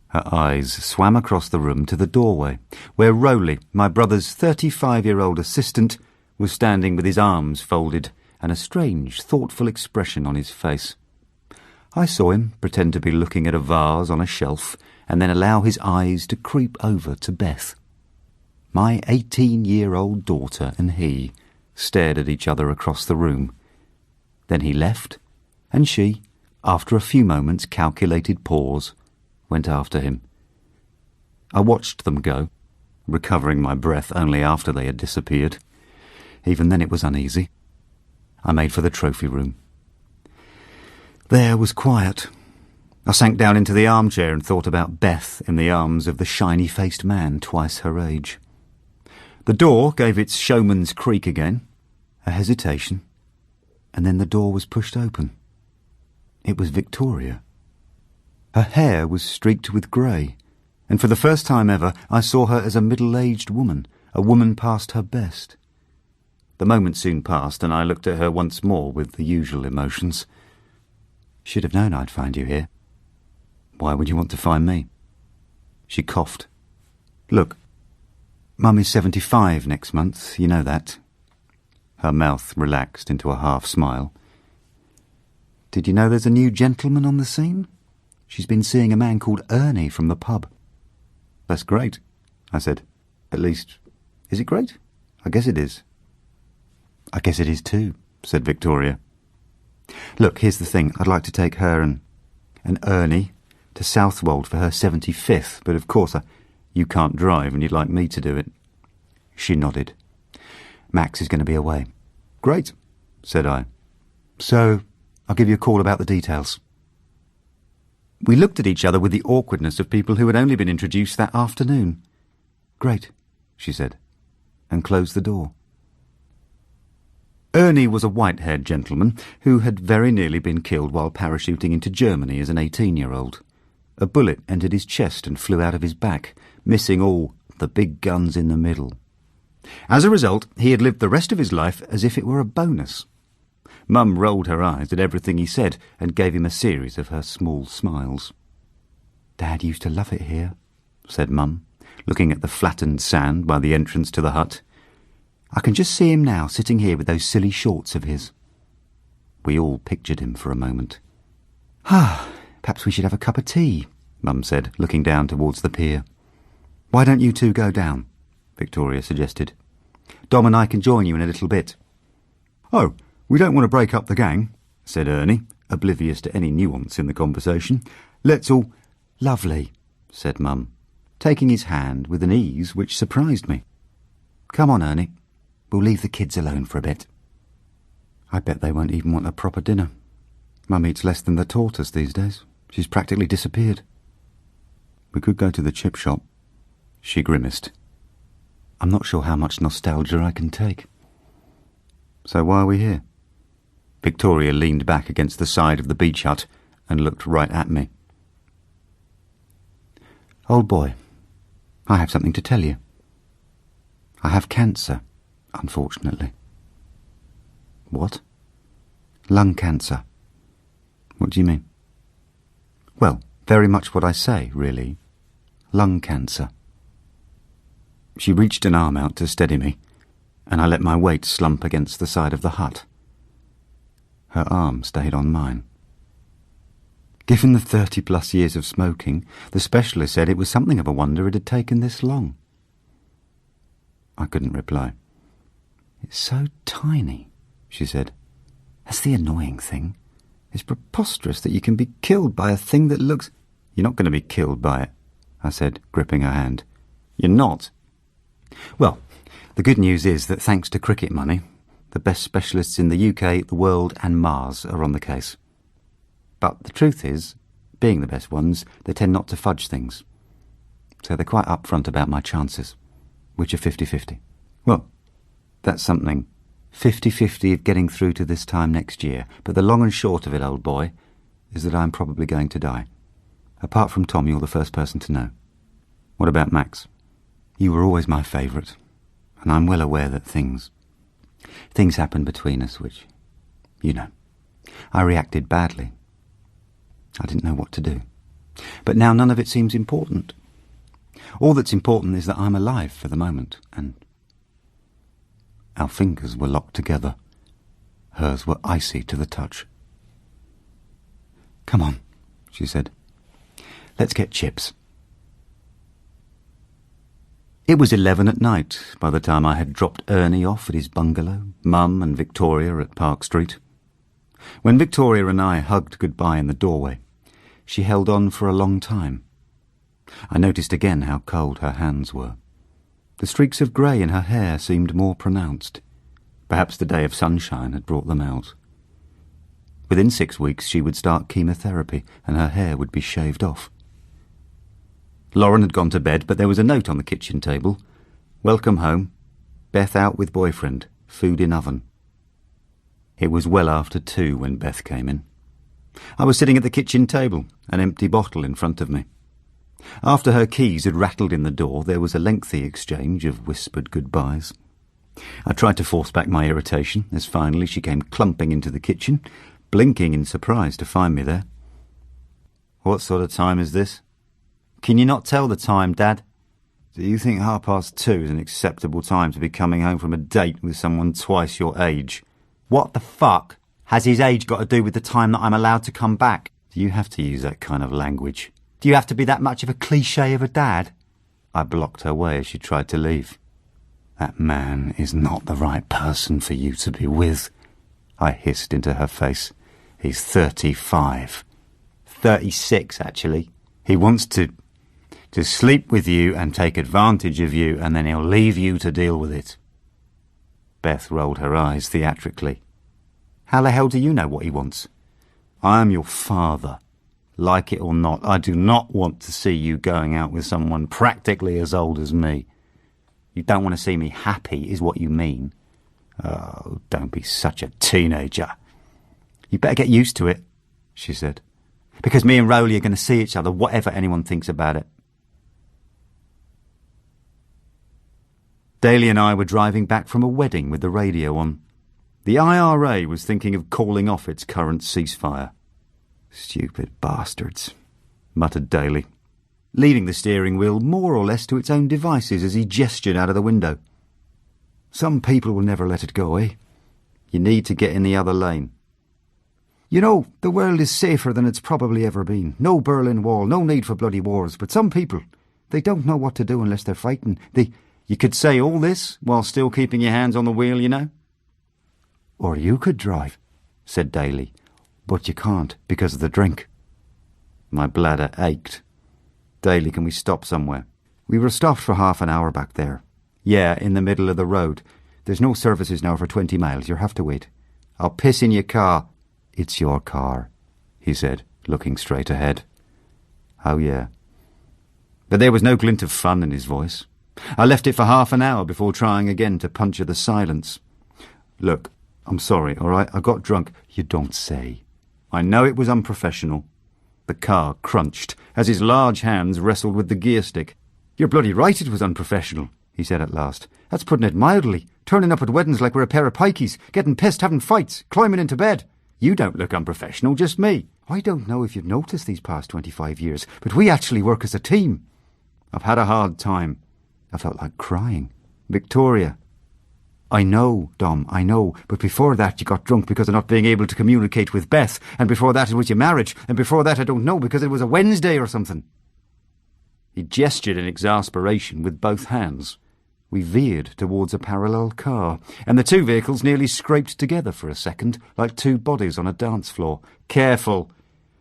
Her eyes swam across the room to the doorway, where Rowley, my brother's 35-year-old assistant, was standing with his arms folded and a strange, thoughtful expression on his face. I saw him pretend to be looking at a vase on a shelf and then allow his eyes to creep over to Beth. My 18-year-old daughter and he stared at each other across the room. Then he left, and she, after a few moments' calculated pause, went after him. I watched them go, recovering my breath only after they had disappeared. Even then it was uneasy. I made for the trophy room. There was quiet. I sank down into the armchair and thought about Beth in the arms of the shiny-faced man twice her age. The door gave its showman's creak again, a hesitation, and then the door was pushed open. It was Victoria. Her hair was streaked with grey, and for the first time ever I saw her as a middle-aged woman, a woman past her best. The moment soon passed, and I looked at her once more with the usual emotions. Should have known I'd find you here. Why would you want to find me? She coughed. Look, Mum is 75 next month, you know that. Her mouth relaxed into a half-smile. Did you know there's a new gentleman on the scene? She's been seeing a man called Ernie from the pub. That's great, I said. At least, is it great? I guess it is. I guess it is too, said Victoria. Look, here's the thing. I'd like to take her and Ernie to Southwold for her 75th, but of course you can't drive and you'd like me to do it. She nodded. Max is going to be away. Great, said I. So I'll give you a call about the details. We looked at each other with the awkwardness of people who had only been introduced that afternoon. Great, she said, and closed the door. Ernie was a white-haired gentleman who had very nearly been killed while parachuting into Germany as an 18-year-old. A bullet entered his chest and flew out of his back, missing all the big guns in the middle. As a result, he had lived the rest of his life as if it were a bonus. Mum rolled her eyes at everything he said and gave him a series of her small smiles. "Dad used to love it here," said Mum, looking at the flattened sand by the entrance to the hut. "I can just see him now, sitting here with those silly shorts of his." We all pictured him for a moment. "Perhaps we should have a cup of tea," Mum said, looking down towards the pier. "Why don't you two go down?" Victoria suggested. "Dom and I can join you in a little bit." "Oh, we don't want to break up the gang," said Ernie, oblivious to any nuance in the conversation. "Let's all—" "Lovely," said Mum, taking his hand with an ease which surprised me. "Come on, Ernie. We'll leave the kids alone for a bit." "I bet they won't even want a proper dinner. Mum eats less than the tortoise these days. She's practically disappeared." "We could go to the chip shop." She grimaced. "I'm not sure how much nostalgia I can take." "So why are we here?" Victoria leaned back against the side of the beach hut and looked right at me. "Old boy, I have something to tell you. I have cancer, unfortunately." "What?" "Lung cancer." "What do you mean?" "Well, very much what I say, really. Lung cancer." She reached an arm out to steady me, and I let my weight slump against the side of the hut. Her arm stayed on mine. Given the 30-plus years of smoking, the specialist said it was something of a wonder it had taken this long. I couldn't reply. "It's so tiny," she said. "That's the annoying thing. It's preposterous that you can be killed by a thing that looks—" "You're not going to be killed by it," I said, gripping her hand. "You're not." "Well, the good news is that thanks to cricket money, the best specialists in the UK, the world and Mars are on the case. But the truth is, being the best ones, they tend not to fudge things. So they're quite upfront about my chances, which are 50-50. Well, that's something. 50-50 of getting through to this time next year. But the long and short of it, old boy, is that I'm probably going to die. Apart from Tom, you're the first person to know." "What about Max?" "You were always my favourite, and I'm well aware that things happened between us which, you know, I reacted badly. I didn't know what to do. But now none of it seems important. All that's important is that I'm alive for the moment, and..." Our fingers were locked together. Hers were icy to the touch. "Come on," she said. "Let's get chips." It was 11 at night by the time I had dropped Ernie off at his bungalow, Mum and Victoria at Park Street. When Victoria and I hugged goodbye in the doorway, she held on for a long time. I noticed again how cold her hands were. The streaks of grey in her hair seemed more pronounced. Perhaps the day of sunshine had brought them out. Within 6 weeks she would start chemotherapy and her hair would be shaved off. Lauren had gone to bed, but there was a note on the kitchen table. "Welcome home. Beth out with boyfriend. Food in oven." It was well after 2 when Beth came in. I was sitting at the kitchen table, an empty bottle in front of me. After her keys had rattled in the door, there was a lengthy exchange of whispered goodbyes. I tried to force back my irritation as finally she came clumping into the kitchen, blinking in surprise to find me there. "What sort of time is this?" "Can you not tell the time, Dad?" "Do you think 2:30 is an acceptable time to be coming home from a date with someone twice your age?" "What the fuck has his age got to do with the time that I'm allowed to come back?" "Do you have to use that kind of language?" "Do you have to be that much of a cliché of a dad?" I blocked her way as she tried to leave. "That man is not the right person for you to be with," I hissed into her face. "He's 35. 36, actually. He wants to sleep with you and take advantage of you, and then he'll leave you to deal with it." Beth rolled her eyes theatrically. "How the hell do you know what he wants?" "I am your father. Like it or not, I do not want to see you going out with someone practically as old as me." "You don't want to see me happy, is what you mean." Oh, don't be such a teenager. You better get used to it, she said, because me and Rowley are going to see each other, whatever anyone thinks about it. Daly and I were driving back from a wedding with the radio on. The IRA was thinking of calling off its current ceasefire. Stupid bastards, muttered Daly, leaving the steering wheel more or less to its own devices as he gestured out of the window. Some people will never let it go, eh? You need to get in the other lane. You know, the world is safer than it's probably ever been. No Berlin Wall, no need for bloody wars. But some people, they don't know what to do unless they're fighting. You could say all this while still keeping your hands on the wheel, you know? Or you could drive, said Daly. But you can't because of the drink. My bladder ached. Daly, can we stop somewhere? We were stopped for half an hour back there. Yeah, in the middle of the road. There's no services now for 20 miles. You'll have to wait. I'll piss in your car. It's your car, he said, looking straight ahead. Oh, yeah. But there was no glint of fun in his voice. I left it for half an hour before trying again to puncture the silence. Look, I'm sorry, all right? I got drunk. You don't say. I know it was unprofessional. The car crunched as his large hands wrestled with the gear stick. You're bloody right it was unprofessional, he said at last. That's putting it mildly. Turning up at weddings like we're a pair of pikeys, getting pissed, having fights, climbing into bed. You don't look unprofessional, just me. I don't know if you've noticed these past 25 years, but we actually work as a team. I've had a hard time. I felt like crying. Victoria. I know, Dom, I know, but before that you got drunk because of not being able to communicate with Beth, and before that it was your marriage, and before that I don't know, because it was a Wednesday or something. He gestured in exasperation with both hands. We veered towards a parallel car, and the two vehicles nearly scraped together for a second, like two bodies on a dance floor. Careful.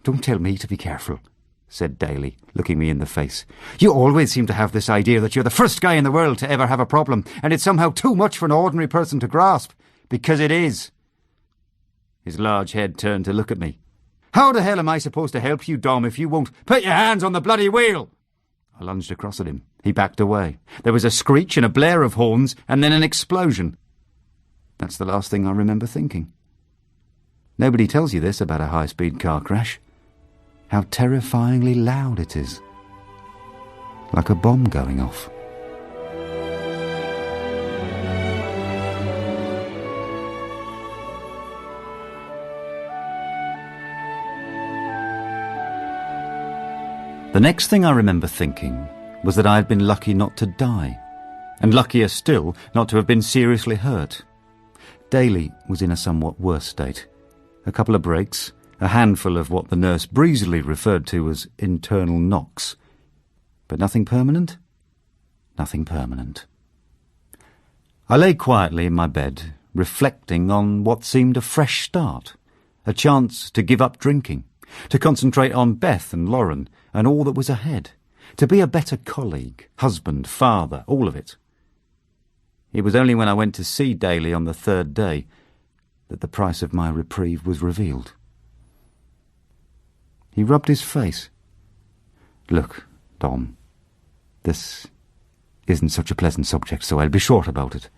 Don't tell me to be careful, said Daly, looking me in the face. You always seem to have this idea that you're the first guy in the world to ever have a problem, and it's somehow too much for an ordinary person to grasp. Because it is. His large head turned to look at me. How the hell am I supposed to help you, Dom, if you won't put your hands on the bloody wheel? I lunged across at him. He backed away. There was a screech and a blare of horns, and then an explosion. That's the last thing I remember thinking. Nobody tells you this about a high-speed car crash. How terrifyingly loud it is. Like a bomb going off. The next thing I remember thinking was that I had been lucky not to die, and luckier still not to have been seriously hurt. Daly was in a somewhat worse state. A couple of breaks, a handful of what the nurse breezily referred to as internal knocks. But nothing permanent? Nothing permanent. I lay quietly in my bed, reflecting on what seemed a fresh start, a chance to give up drinking, to concentrate on Beth and Lauren and all that was ahead, to be a better colleague, husband, father, all of it. It was only when I went to see Daly on the third day that the price of my reprieve was revealed. He rubbed his face. Look, Dom, this isn't such a pleasant subject, so I'll be short about it.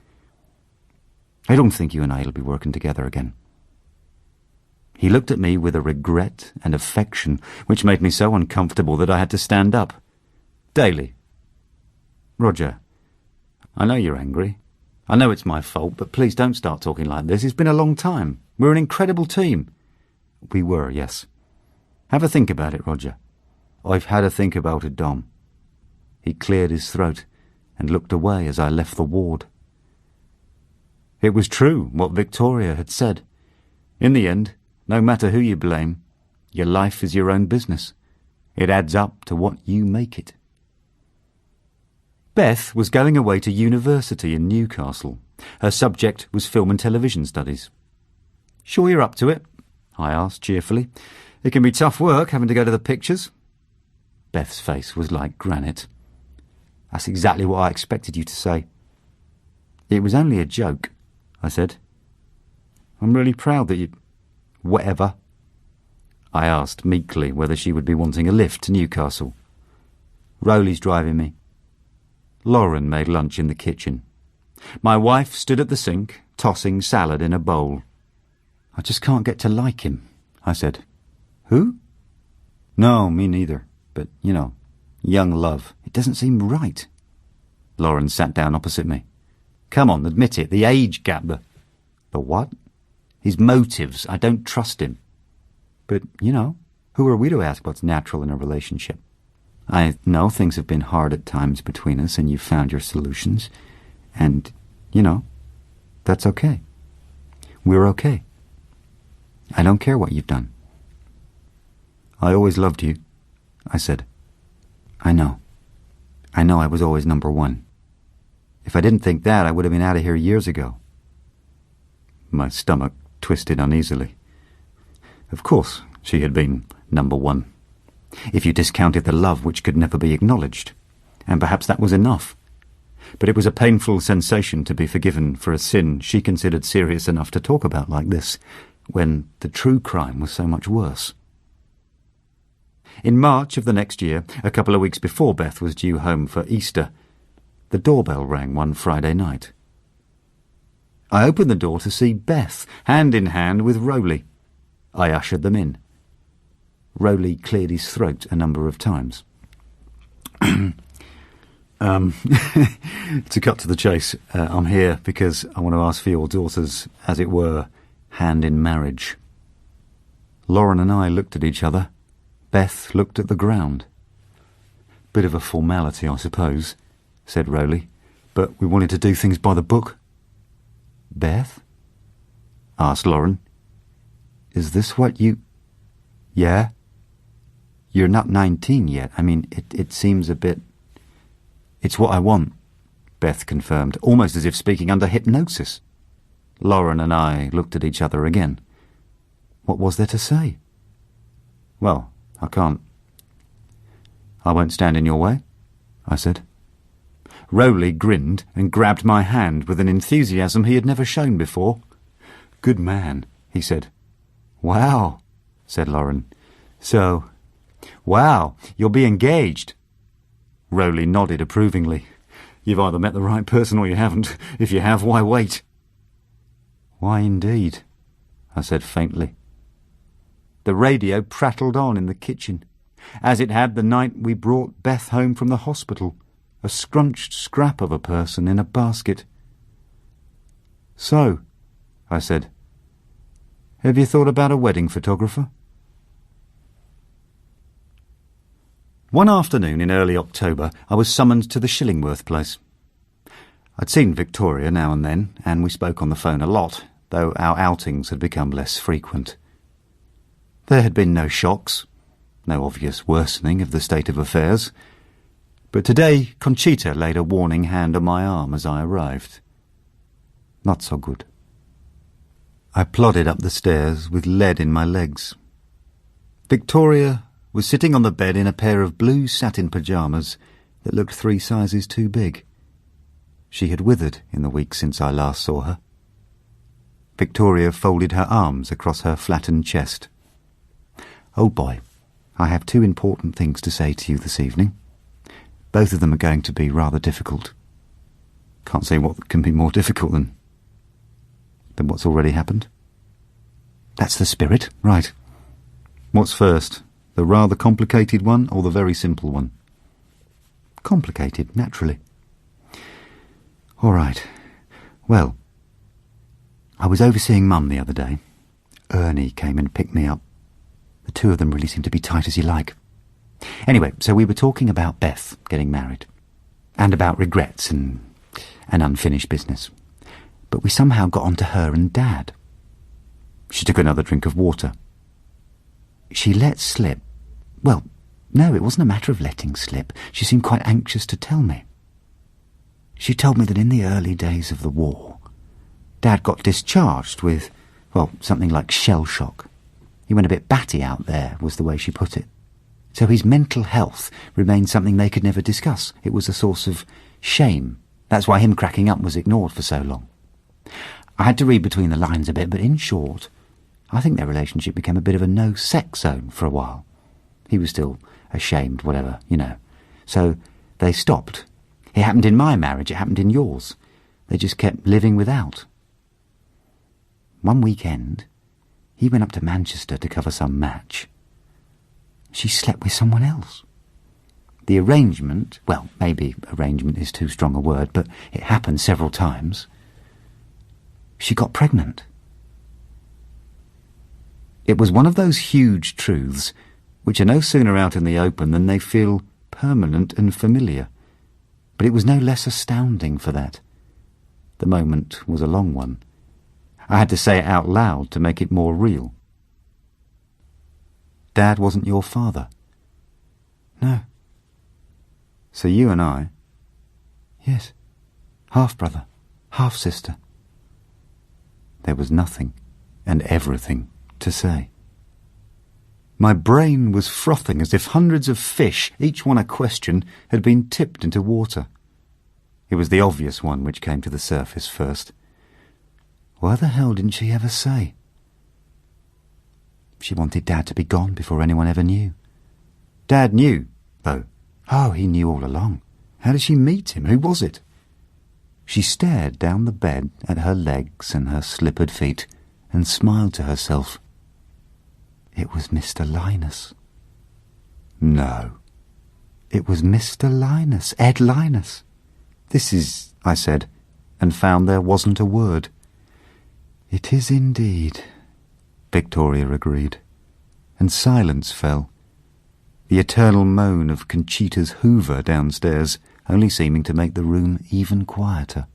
I don't think you and I will be working together again. He looked at me with a regret and affection which made me so uncomfortable that I had to stand up. Daly. Roger, I know you're angry. I know it's my fault, but please don't start talking like this. It's been a long time. We're an incredible team. We were, yes. Have a think about it, Roger. I've had a think about it, Dom. He cleared his throat and looked away as I left the ward. It was true, what Victoria had said. In the end, no matter who you blame, your life is your own business. It adds up to what you make it. Beth was going away to university in Newcastle. Her subject was film and television studies. Sure you're up to it? I asked cheerfully. It can be tough work having to go to the pictures. Beth's face was like granite. That's exactly what I expected you to say. It was only a joke, I said. I'm really proud that you... Whatever. I asked meekly whether she would be wanting a lift to Newcastle. Rowley's driving me. Lauren made lunch in the kitchen. My wife stood at the sink, tossing salad in a bowl. "I just can't get to like him," I said. "Who?" "No, me neither. But, young love. It doesn't seem right." Lauren sat down opposite me. "Come on, admit it. The age gap, the what?" "His motives. I don't trust him." "But, who are we to ask what's natural in a relationship? I know things have been hard at times between us and you've found your solutions. And, that's okay. We're okay. I don't care what you've done." "I always loved you," I said. I know I was always number one. If I didn't think that, I would have been out of here years ago." My stomach twisted uneasily. Of course she had been number one, if you discounted the love which could never be acknowledged, and perhaps that was enough. But it was a painful sensation to be forgiven for a sin she considered serious enough to talk about like this, when the true crime was so much worse. In March of the next year, a couple of weeks before Beth was due home for Easter, the doorbell rang one Friday night. I opened the door to see Beth, hand in hand with Rowley. I ushered them in. Rowley cleared his throat a number of times. To cut to the chase, I'm here because I want to ask for your daughter's, as it were, hand in marriage. Lauren and I looked at each other. Beth looked at the ground. "Bit of a formality, I suppose," said Rowley, "but we wanted to do things by the book." "Beth?" asked Lauren. "Is this what you—" "Yeah." "You're not 19 yet. I mean, it seems a bit—" "It's what I want," Beth confirmed, almost as if speaking under hypnosis. Lauren and I looked at each other again. What was there to say? "Well, I won't stand in your way," I said. Rowley grinned and grabbed my hand with an enthusiasm he had never shown before. "Good man," he said. "Wow," said Lauren. Wow, you'll be engaged." Rowley nodded approvingly. "You've either met the right person or you haven't. If you have, why wait?" "Why indeed," I said faintly. The radio prattled on in the kitchen, as it had the night we brought Beth home from the hospital, a scrunched scrap of a person in a basket. "So," I said, "have you thought about a wedding photographer?" One afternoon in early October, I was summoned to the Shillingworth place. I'd seen Victoria now and then, and we spoke on the phone a lot, though our outings had become less frequent. There had been no shocks, no obvious worsening of the state of affairs, but today Conchita laid a warning hand on my arm as I arrived. Not so good. I plodded up the stairs with lead in my legs. Victoria was sitting on the bed in a pair of blue satin pyjamas that looked 3 sizes too big. She had withered in the week since I last saw her. Victoria folded her arms across her flattened chest. "Old boy, I have 2 important things to say to you this evening. Both of them are going to be rather difficult." Can't say what can be more difficult than what's already happened. That's the spirit. Right. What's first? The rather complicated one or the very simple one? Complicated, naturally. All right. Well, I was overseeing Mum the other day. Ernie came and picked me up. The 2 of them really seem to be tight as you like. Anyway, so we were talking about Beth getting married, and about regrets and unfinished business. But we somehow got on to her and Dad. She took another drink of water. She let slip. Well, no, it wasn't a matter of letting slip. She seemed quite anxious to tell me. She told me that in the early days of the war, Dad got discharged with, well, something like shell shock. He went a bit batty out there, was the way she put it. So his mental health remained something they could never discuss. It was a source of shame. That's why him cracking up was ignored for so long. I had to read between the lines a bit, but in short, I think their relationship became a bit of a no-sex zone for a while. He was still ashamed, whatever, So they stopped. It happened in my marriage, it happened in yours. They just kept living without. One weekend, he went up to Manchester to cover some match. She slept with someone else. The arrangement, well, maybe arrangement is too strong a word, but it happened several times. She got pregnant. It was one of those huge truths which are no sooner out in the open than they feel permanent and familiar. But it was no less astounding for that. The moment was a long one. I had to say it out loud to make it more real. Dad wasn't your father? No. So you and I? Yes. Half-brother, half-sister. There was nothing and everything to say. My brain was frothing as if hundreds of fish, each one a question, had been tipped into water. It was the obvious one which came to the surface first. Why the hell didn't she ever say? She wanted Dad to be gone before anyone ever knew. Dad knew, though. Oh, he knew all along. How did she meet him? Who was it? She stared down the bed at her legs and her slippered feet and smiled to herself. It was Mr. Linus. No. It was Mr. Linus, Ed Linus. This is, I said, and found there wasn't a word. It is indeed, Victoria agreed, and silence fell. The eternal moan of Conchita's Hoover downstairs only seeming to make the room even quieter.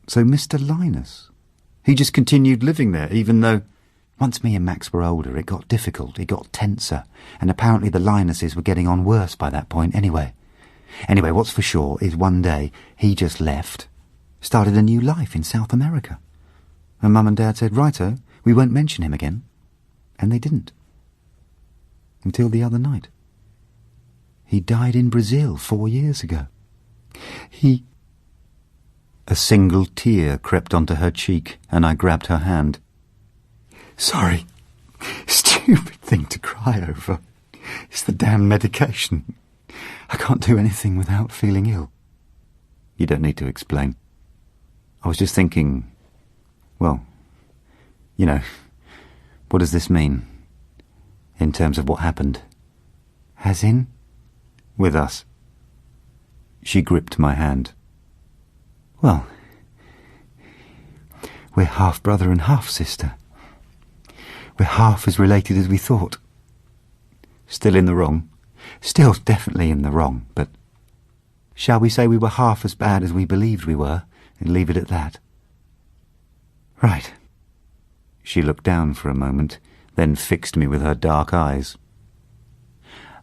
So Mr. Linus, he just continued living there, even though... Once me and Max were older, it got difficult, it got tenser, and apparently the Linuses were getting on worse by that point anyway. Anyway, what's for sure is one day he just left, started a new life in South America. And Mum and Dad said, righto, we won't mention him again. And they didn't. Until the other night. He died in Brazil 4 years ago. A single tear crept onto her cheek, and I grabbed her hand. Sorry. Stupid thing to cry over. It's the damn medication. I can't do anything without feeling ill. You don't need to explain. I was just thinking, well, you know, what does this mean in terms of what happened? As in? With us. She gripped my hand. Well, we're half-brother and half-sister. We're half as related as we thought. Still in the wrong. Still definitely in the wrong, but shall we say we were half as bad as we believed we were, and leave it at that? Right. She looked down for a moment, then fixed me with her dark eyes.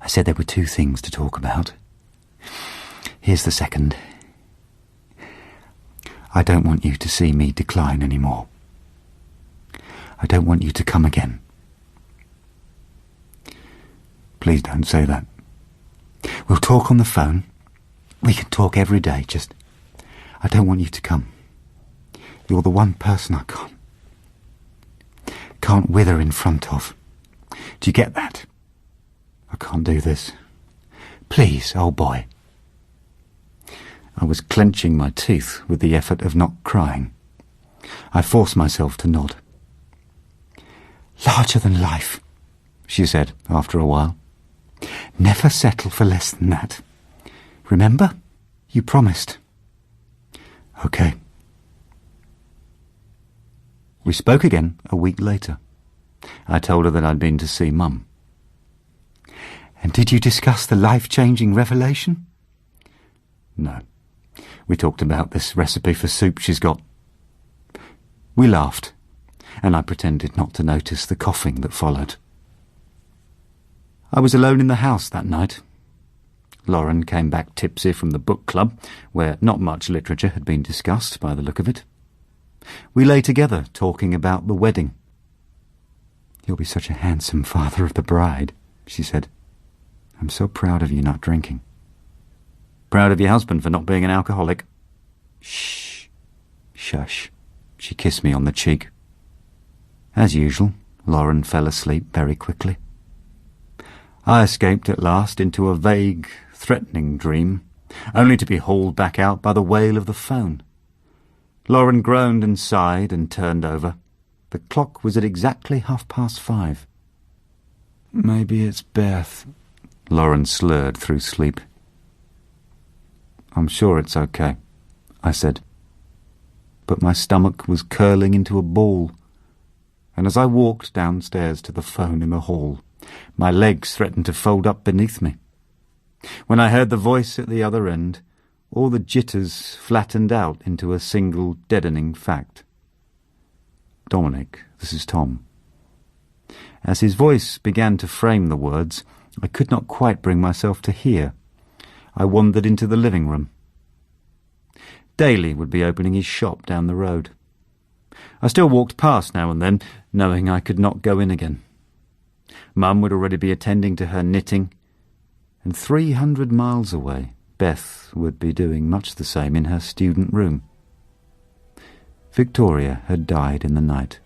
I said there were 2 things to talk about. Here's the second. I don't want you to see me decline anymore. I don't want you to come again. Please don't say that. We'll talk on the phone. We can talk every day, just... I don't want you to come. You're the one person I can't wither in front of. Do you get that? I can't do this. Please, old boy. I was clenching my teeth with the effort of not crying. I forced myself to nod. Larger than life, she said after a while. Never settle for less than that. Remember? You promised. Okay. We spoke again a week later. I told her that I'd been to see Mum. And did you discuss the life-changing revelation? No. We talked about this recipe for soup she's got. We laughed, and I pretended not to notice the coughing that followed. I was alone in the house that night. Lauren came back tipsy from the book club, where not much literature had been discussed by the look of it. We lay together, talking about the wedding. You'll be such a handsome father of the bride, she said. I'm so proud of you not drinking. Proud of your husband for not being an alcoholic. Shh. Shush. She kissed me on the cheek. As usual, Lauren fell asleep very quickly. I escaped at last into a vague, threatening dream, only to be hauled back out by the wail of the phone. Lauren groaned and sighed and turned over. The clock was at exactly 5:30. Maybe it's Beth, Lauren slurred through sleep. I'm sure it's okay, I said. But my stomach was curling into a ball, and as I walked downstairs to the phone in the hall, my legs threatened to fold up beneath me. When I heard the voice at the other end, all the jitters flattened out into a single deadening fact. "Dominic, this is Tom." As his voice began to frame the words, I could not quite bring myself to hear. I wandered into the living room. Daly would be opening his shop down the road. I still walked past now and then, knowing I could not go in again. Mum would already be attending to her knitting, and 300 miles away, Beth would be doing much the same in her student room. Victoria had died in the night,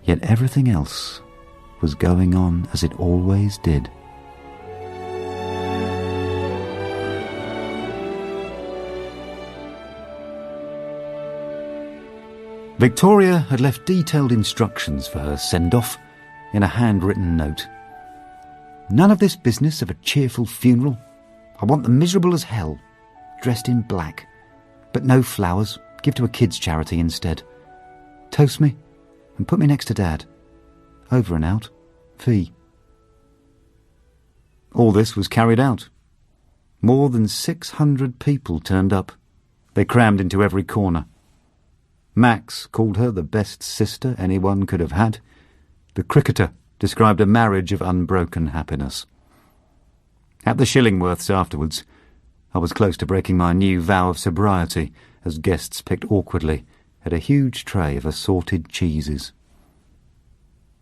yet everything else was going on as it always did. Victoria had left detailed instructions for her send-off in a handwritten note. "None of this business of a cheerful funeral. I want them miserable as hell, dressed in black. But no flowers. Give to a kids' charity instead. Toast me and put me next to Dad. Over and out. V." All this was carried out. More than 600 people turned up. They crammed into every corner. Max called her the best sister anyone could have had. The cricketer described a marriage of unbroken happiness. At the Shillingworths afterwards, I was close to breaking my new vow of sobriety as guests picked awkwardly at a huge tray of assorted cheeses.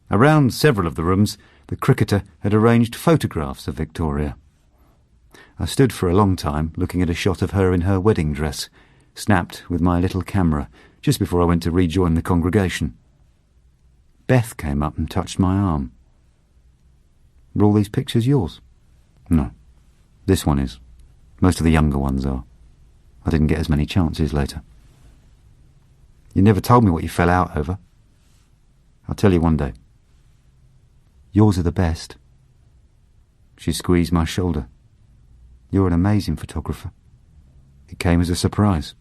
Around several of the rooms, the cricketer had arranged photographs of Victoria. I stood for a long time looking at a shot of her in her wedding dress, snapped with my little camera, just before I went to rejoin the congregation. Beth came up and touched my arm. "Are all these pictures yours?" "No. This one is. Most of the younger ones are. I didn't get as many chances later." "You never told me what you fell out over." "I'll tell you one day." "Yours are the best." She squeezed my shoulder. "You're an amazing photographer." It came as a surprise,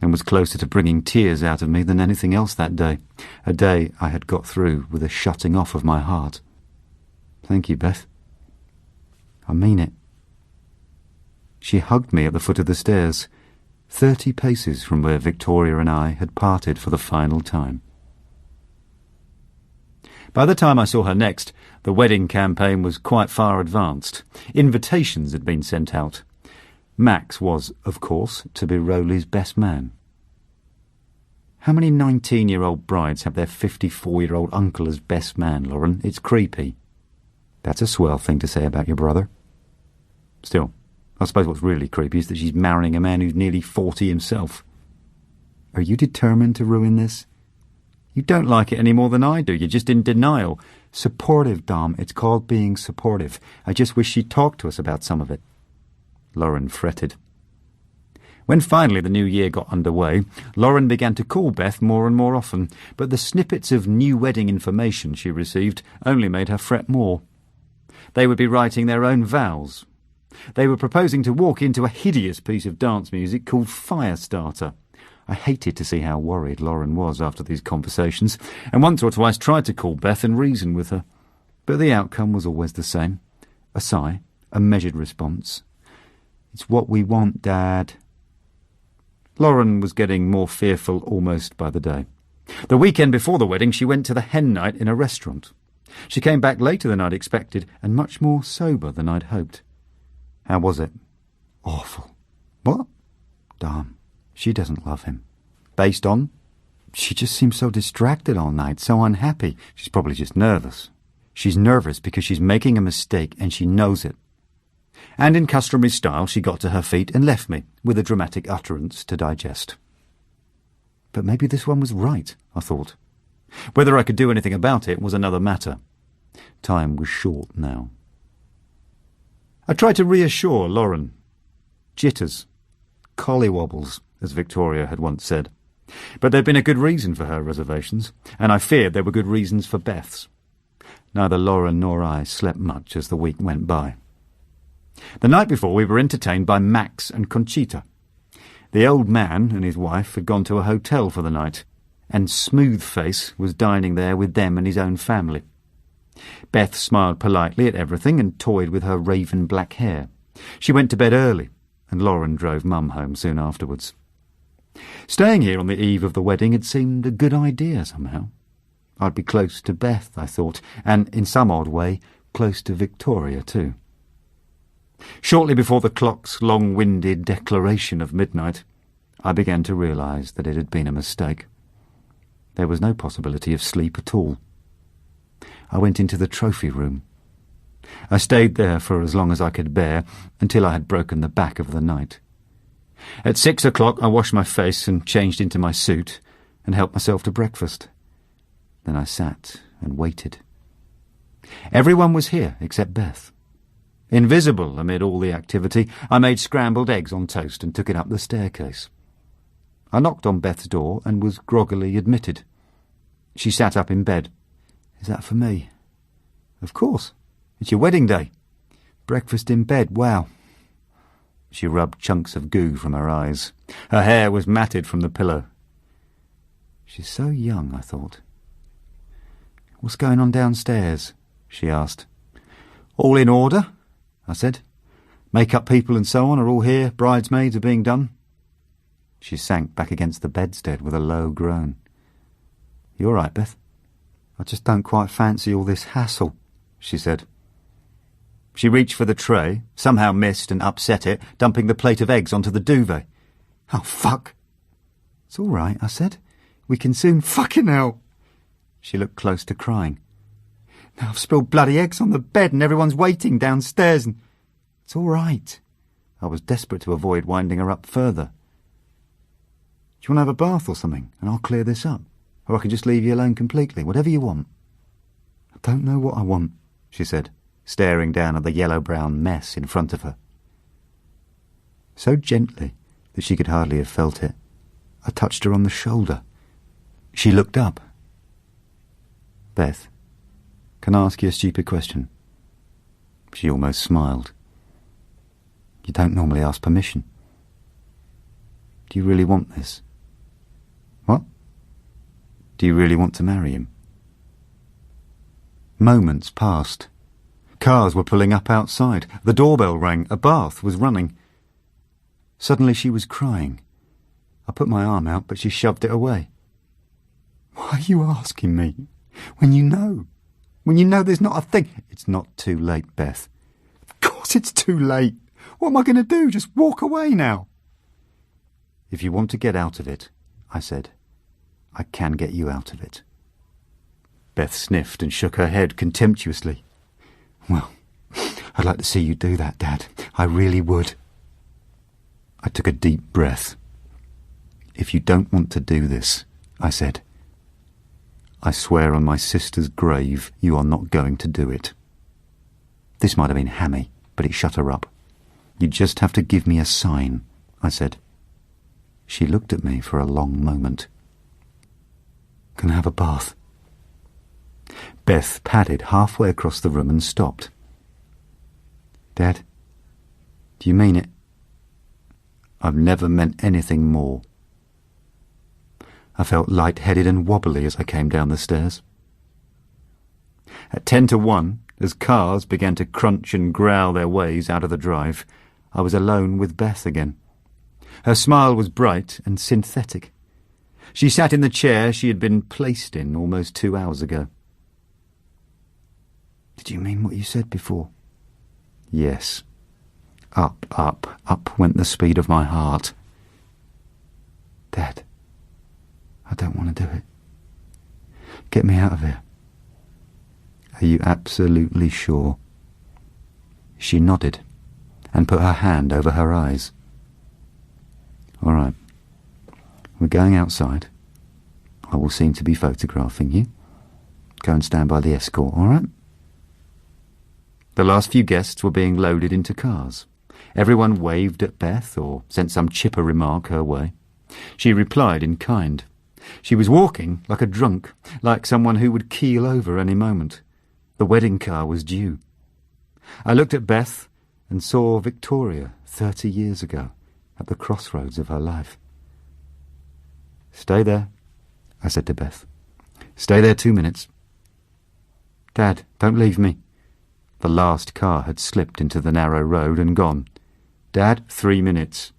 and was closer to bringing tears out of me than anything else that day, a day I had got through with a shutting off of my heart. "Thank you, Beth." "I mean it." She hugged me at the foot of the stairs, 30 paces from where Victoria and I had parted for the final time. By the time I saw her next, the wedding campaign was quite far advanced. Invitations had been sent out. Max was, of course, to be Rowley's best man. How many 19-year-old brides have their 54-year-old uncle as best man, Lauren? It's creepy. That's a swell thing to say about your brother. Still, I suppose what's really creepy is that she's marrying a man who's nearly 40 himself. Are you determined to ruin this? You don't like it any more than I do. You're just in denial. Supportive, Dom. It's called being supportive. I just wish she'd talk to us about some of it. Lauren fretted. When finally the new year got underway, Lauren began to call Beth more and more often, but the snippets of new wedding information she received only made her fret more. They would be writing their own vows. They were proposing to walk into a hideous piece of dance music called Firestarter. I hated to see how worried Lauren was after these conversations, and once or twice tried to call Beth and reason with her. But the outcome was always the same. A sigh, a measured response. "It's what we want, Dad." Lauren was getting more fearful almost by the day. The weekend before the wedding, she went to the hen night in a restaurant. She came back later than I'd expected, and much more sober than I'd hoped. "How was it?" "Awful." "What?" "Dom, she doesn't love him." "Based on?" "She just seems so distracted all night, so unhappy." "She's probably just nervous." "She's nervous because she's making a mistake and she knows it." And in customary style she got to her feet and left me, with a dramatic utterance to digest. But maybe this one was right, I thought. Whether I could do anything about it was another matter. Time was short now. I tried to reassure Lauren. Jitters. Collywobbles, as Victoria had once said. But there'd been a good reason for her reservations, and I feared there were good reasons for Beth's. Neither Lauren nor I slept much as the week went by. The night before we were entertained by Max and Conchita. The old man and his wife had gone to a hotel for the night, and Smoothface was dining there with them and his own family. Beth smiled politely at everything and toyed with her raven black hair. She went to bed early, and Lauren drove Mum home soon afterwards. Staying here on the eve of the wedding had seemed a good idea somehow. I'd be close to Beth, I thought, and in some odd way close to Victoria too. Shortly before the clock's long-winded declaration of midnight, I began to realise that it had been a mistake. There was no possibility of sleep at all. I went into the trophy room. I stayed there for as long as I could bear, until I had broken the back of the night. At 6 o'clock I washed my face and changed into my suit and helped myself to breakfast. Then I sat and waited. Everyone was here except Beth. Invisible amid all the activity, I made scrambled eggs on toast and took it up the staircase. I knocked on Beth's door and was groggily admitted. She sat up in bed. "Is that for me?" "Of course. It's your wedding day." "Breakfast in bed, wow." She rubbed chunks of goo from her eyes. Her hair was matted from the pillow. She's so young, I thought. "What's going on downstairs?" she asked. "All in order," I said. "Make-up people and so on are all here. Bridesmaids are being done." She sank back against the bedstead with a low groan. "You all right, Beth?" "I just don't quite fancy all this hassle," she said. She reached for the tray, somehow missed and upset it, dumping the plate of eggs onto the duvet. "Oh, fuck." "It's all right," I said. "We can soon fucking hell." She looked close to crying. "Now I've spilled bloody eggs on the bed and everyone's waiting downstairs and—" "It's all right." I was desperate to avoid winding her up further. "Do you want to have a bath or something, and I'll clear this up? Or I can just leave you alone completely, whatever you want." "I don't know what I want," she said, staring down at the yellow-brown mess in front of her. So gently that she could hardly have felt it, I touched her on the shoulder. She looked up. "Beth, can I ask you a stupid question?" She almost smiled. "You don't normally ask permission. Do you really want this?" "What?" "Do you really want to marry him?" Moments passed. Cars were pulling up outside. The doorbell rang. A bath was running. Suddenly she was crying. I put my arm out, but she shoved it away. "Why are you asking me? When you know? When you know there's not a thing—" "It's not too late, Beth." "Of course it's too late. What am I going to do? Just walk away now?" "If you want to get out of it," I said, "I can get you out of it." Beth sniffed and shook her head contemptuously. "Well, I'd like to see you do that, Dad. I really would." I took a deep breath. "If you don't want to do this," I said, "I swear on my sister's grave you are not going to do it." This might have been hammy, but it shut her up. "You just have to give me a sign," I said. She looked at me for a long moment. "Can I have a bath?" Beth padded halfway across the room and stopped. "Dad, do you mean it?" "I've never meant anything more." I felt light-headed and wobbly as I came down the stairs. At 10 to 1, as cars began to crunch and growl their ways out of the drive, I was alone with Beth again. Her smile was bright and synthetic. She sat in the chair she had been placed in almost 2 hours ago. "Did you mean what you said before?" "Yes." Up, up, up went the speed of my heart. "Dad, I don't want to do it. Get me out of here." "Are you absolutely sure?" She nodded and put her hand over her eyes. "All right. We're going outside. I will seem to be photographing you. Go and stand by the escort, all right?" The last few guests were being loaded into cars. Everyone waved at Beth or sent some chipper remark her way. She replied in kind. She was walking like a drunk, like someone who would keel over any moment. The wedding car was due. I looked at Beth and saw Victoria 30 years ago, at the crossroads of her life. "Stay there," I said to Beth. "Stay there 2 minutes." "Dad, don't leave me." The last car had slipped into the narrow road and gone. "Dad, 3 minutes."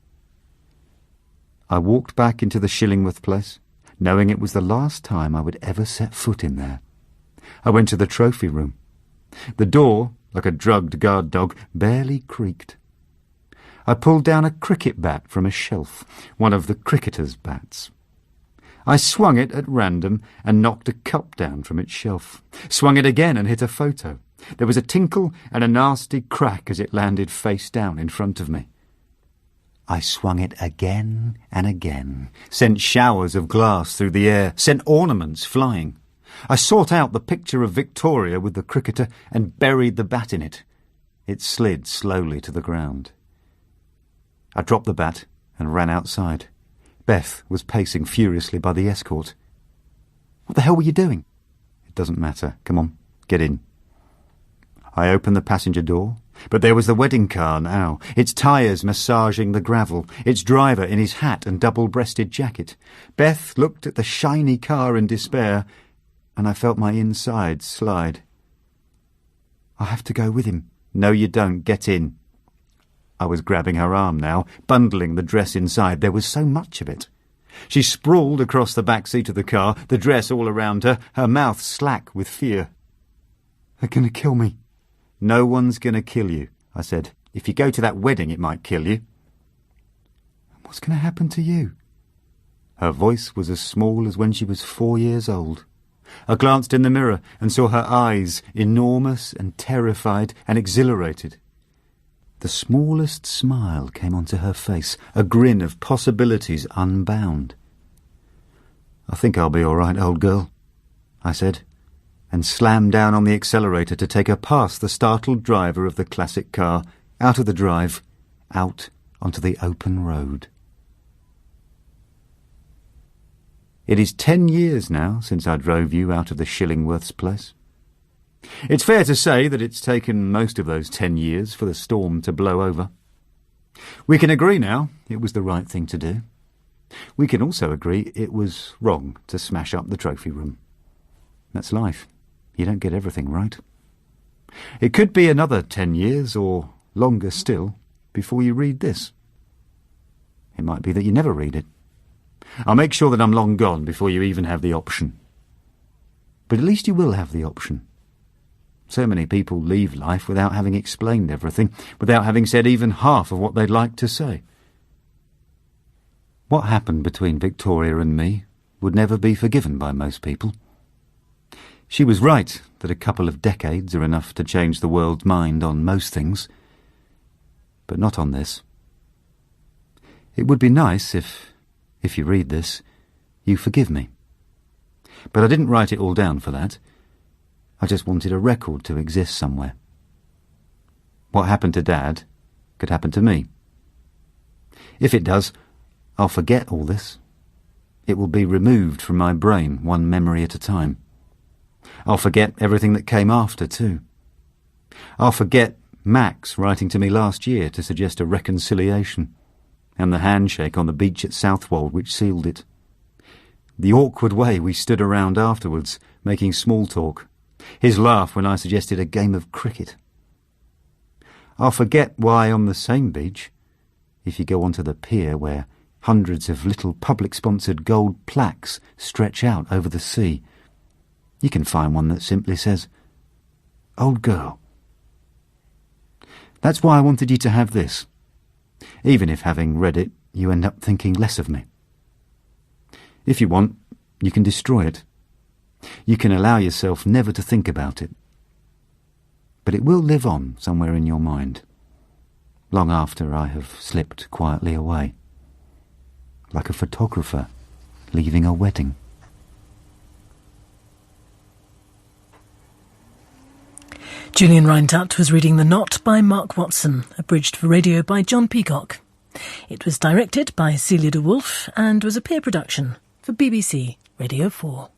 I walked back into the Shillingworth place, knowing it was the last time I would ever set foot in there. I went to the trophy room. The door, like a drugged guard dog, barely creaked. I pulled down a cricket bat from a shelf, one of the cricketers' bats. I swung it at random and knocked a cup down from its shelf. Swung it again and hit a photo. There was a tinkle and a nasty crack as it landed face down in front of me. I swung it again and again, sent showers of glass through the air, sent ornaments flying. I sought out the picture of Victoria with the cricketer and buried the bat in it. It slid slowly to the ground. I dropped the bat and ran outside. Beth was pacing furiously by the escort. "What the hell were you doing?" "It doesn't matter. Come on, get in." I opened the passenger door, but there was the wedding car now, its tyres massaging the gravel, its driver in his hat and double-breasted jacket. Beth looked at the shiny car in despair, and I felt my insides slide. "I have to go with him." "No, you don't. Get in." I was grabbing her arm now, bundling the dress inside. There was so much of it. She sprawled across the back seat of the car, the dress all around her, her mouth slack with fear. "They're going to kill me." "No one's going to kill you," I said. "If you go to that wedding, it might kill you." "What's going to happen to you?" Her voice was as small as when she was 4 years old. I glanced in the mirror and saw her eyes, enormous and terrified and exhilarated. The smallest smile came onto her face, a grin of possibilities unbound. "I think I'll be all right, old girl," I said, and slammed down on the accelerator to take her past the startled driver of the classic car, out of the drive, out onto the open road. It is 10 years now since I drove you out of the Shillingworth's place. It's fair to say that it's taken most of those 10 years for the storm to blow over. We can agree now it was the right thing to do. We can also agree it was wrong to smash up the trophy room. That's life. You don't get everything right. It could be another 10 years, or longer still, before you read this. It might be that you never read it. I'll make sure that I'm long gone before you even have the option. But at least you will have the option. So many people leave life without having explained everything, without having said even half of what they'd like to say. What happened between Victoria and me would never be forgiven by most people. She was right that a couple of decades are enough to change the world's mind on most things, but not on this. It would be nice if you read this, you forgive me. But I didn't write it all down for that. I just wanted a record to exist somewhere. What happened to Dad could happen to me. If it does, I'll forget all this. It will be removed from my brain, one memory at a time. I'll forget everything that came after, too. I'll forget Max writing to me last year to suggest a reconciliation, and the handshake on the beach at Southwold which sealed it. The awkward way we stood around afterwards, making small talk. His laugh when I suggested a game of cricket. I'll forget why on the same beach, if you go onto the pier where hundreds of little public-sponsored gold plaques stretch out over the sea, you can find one that simply says, "Old girl." That's why I wanted you to have this, even if having read it you end up thinking less of me. If you want, you can destroy it. You can allow yourself never to think about it. But it will live on somewhere in your mind, long after I have slipped quietly away, like a photographer leaving a wedding. Julian Reintadt was reading The Knot by Mark Watson, abridged for radio by John Peacock. It was directed by Celia de Wolfe and was a peer production for BBC Radio 4.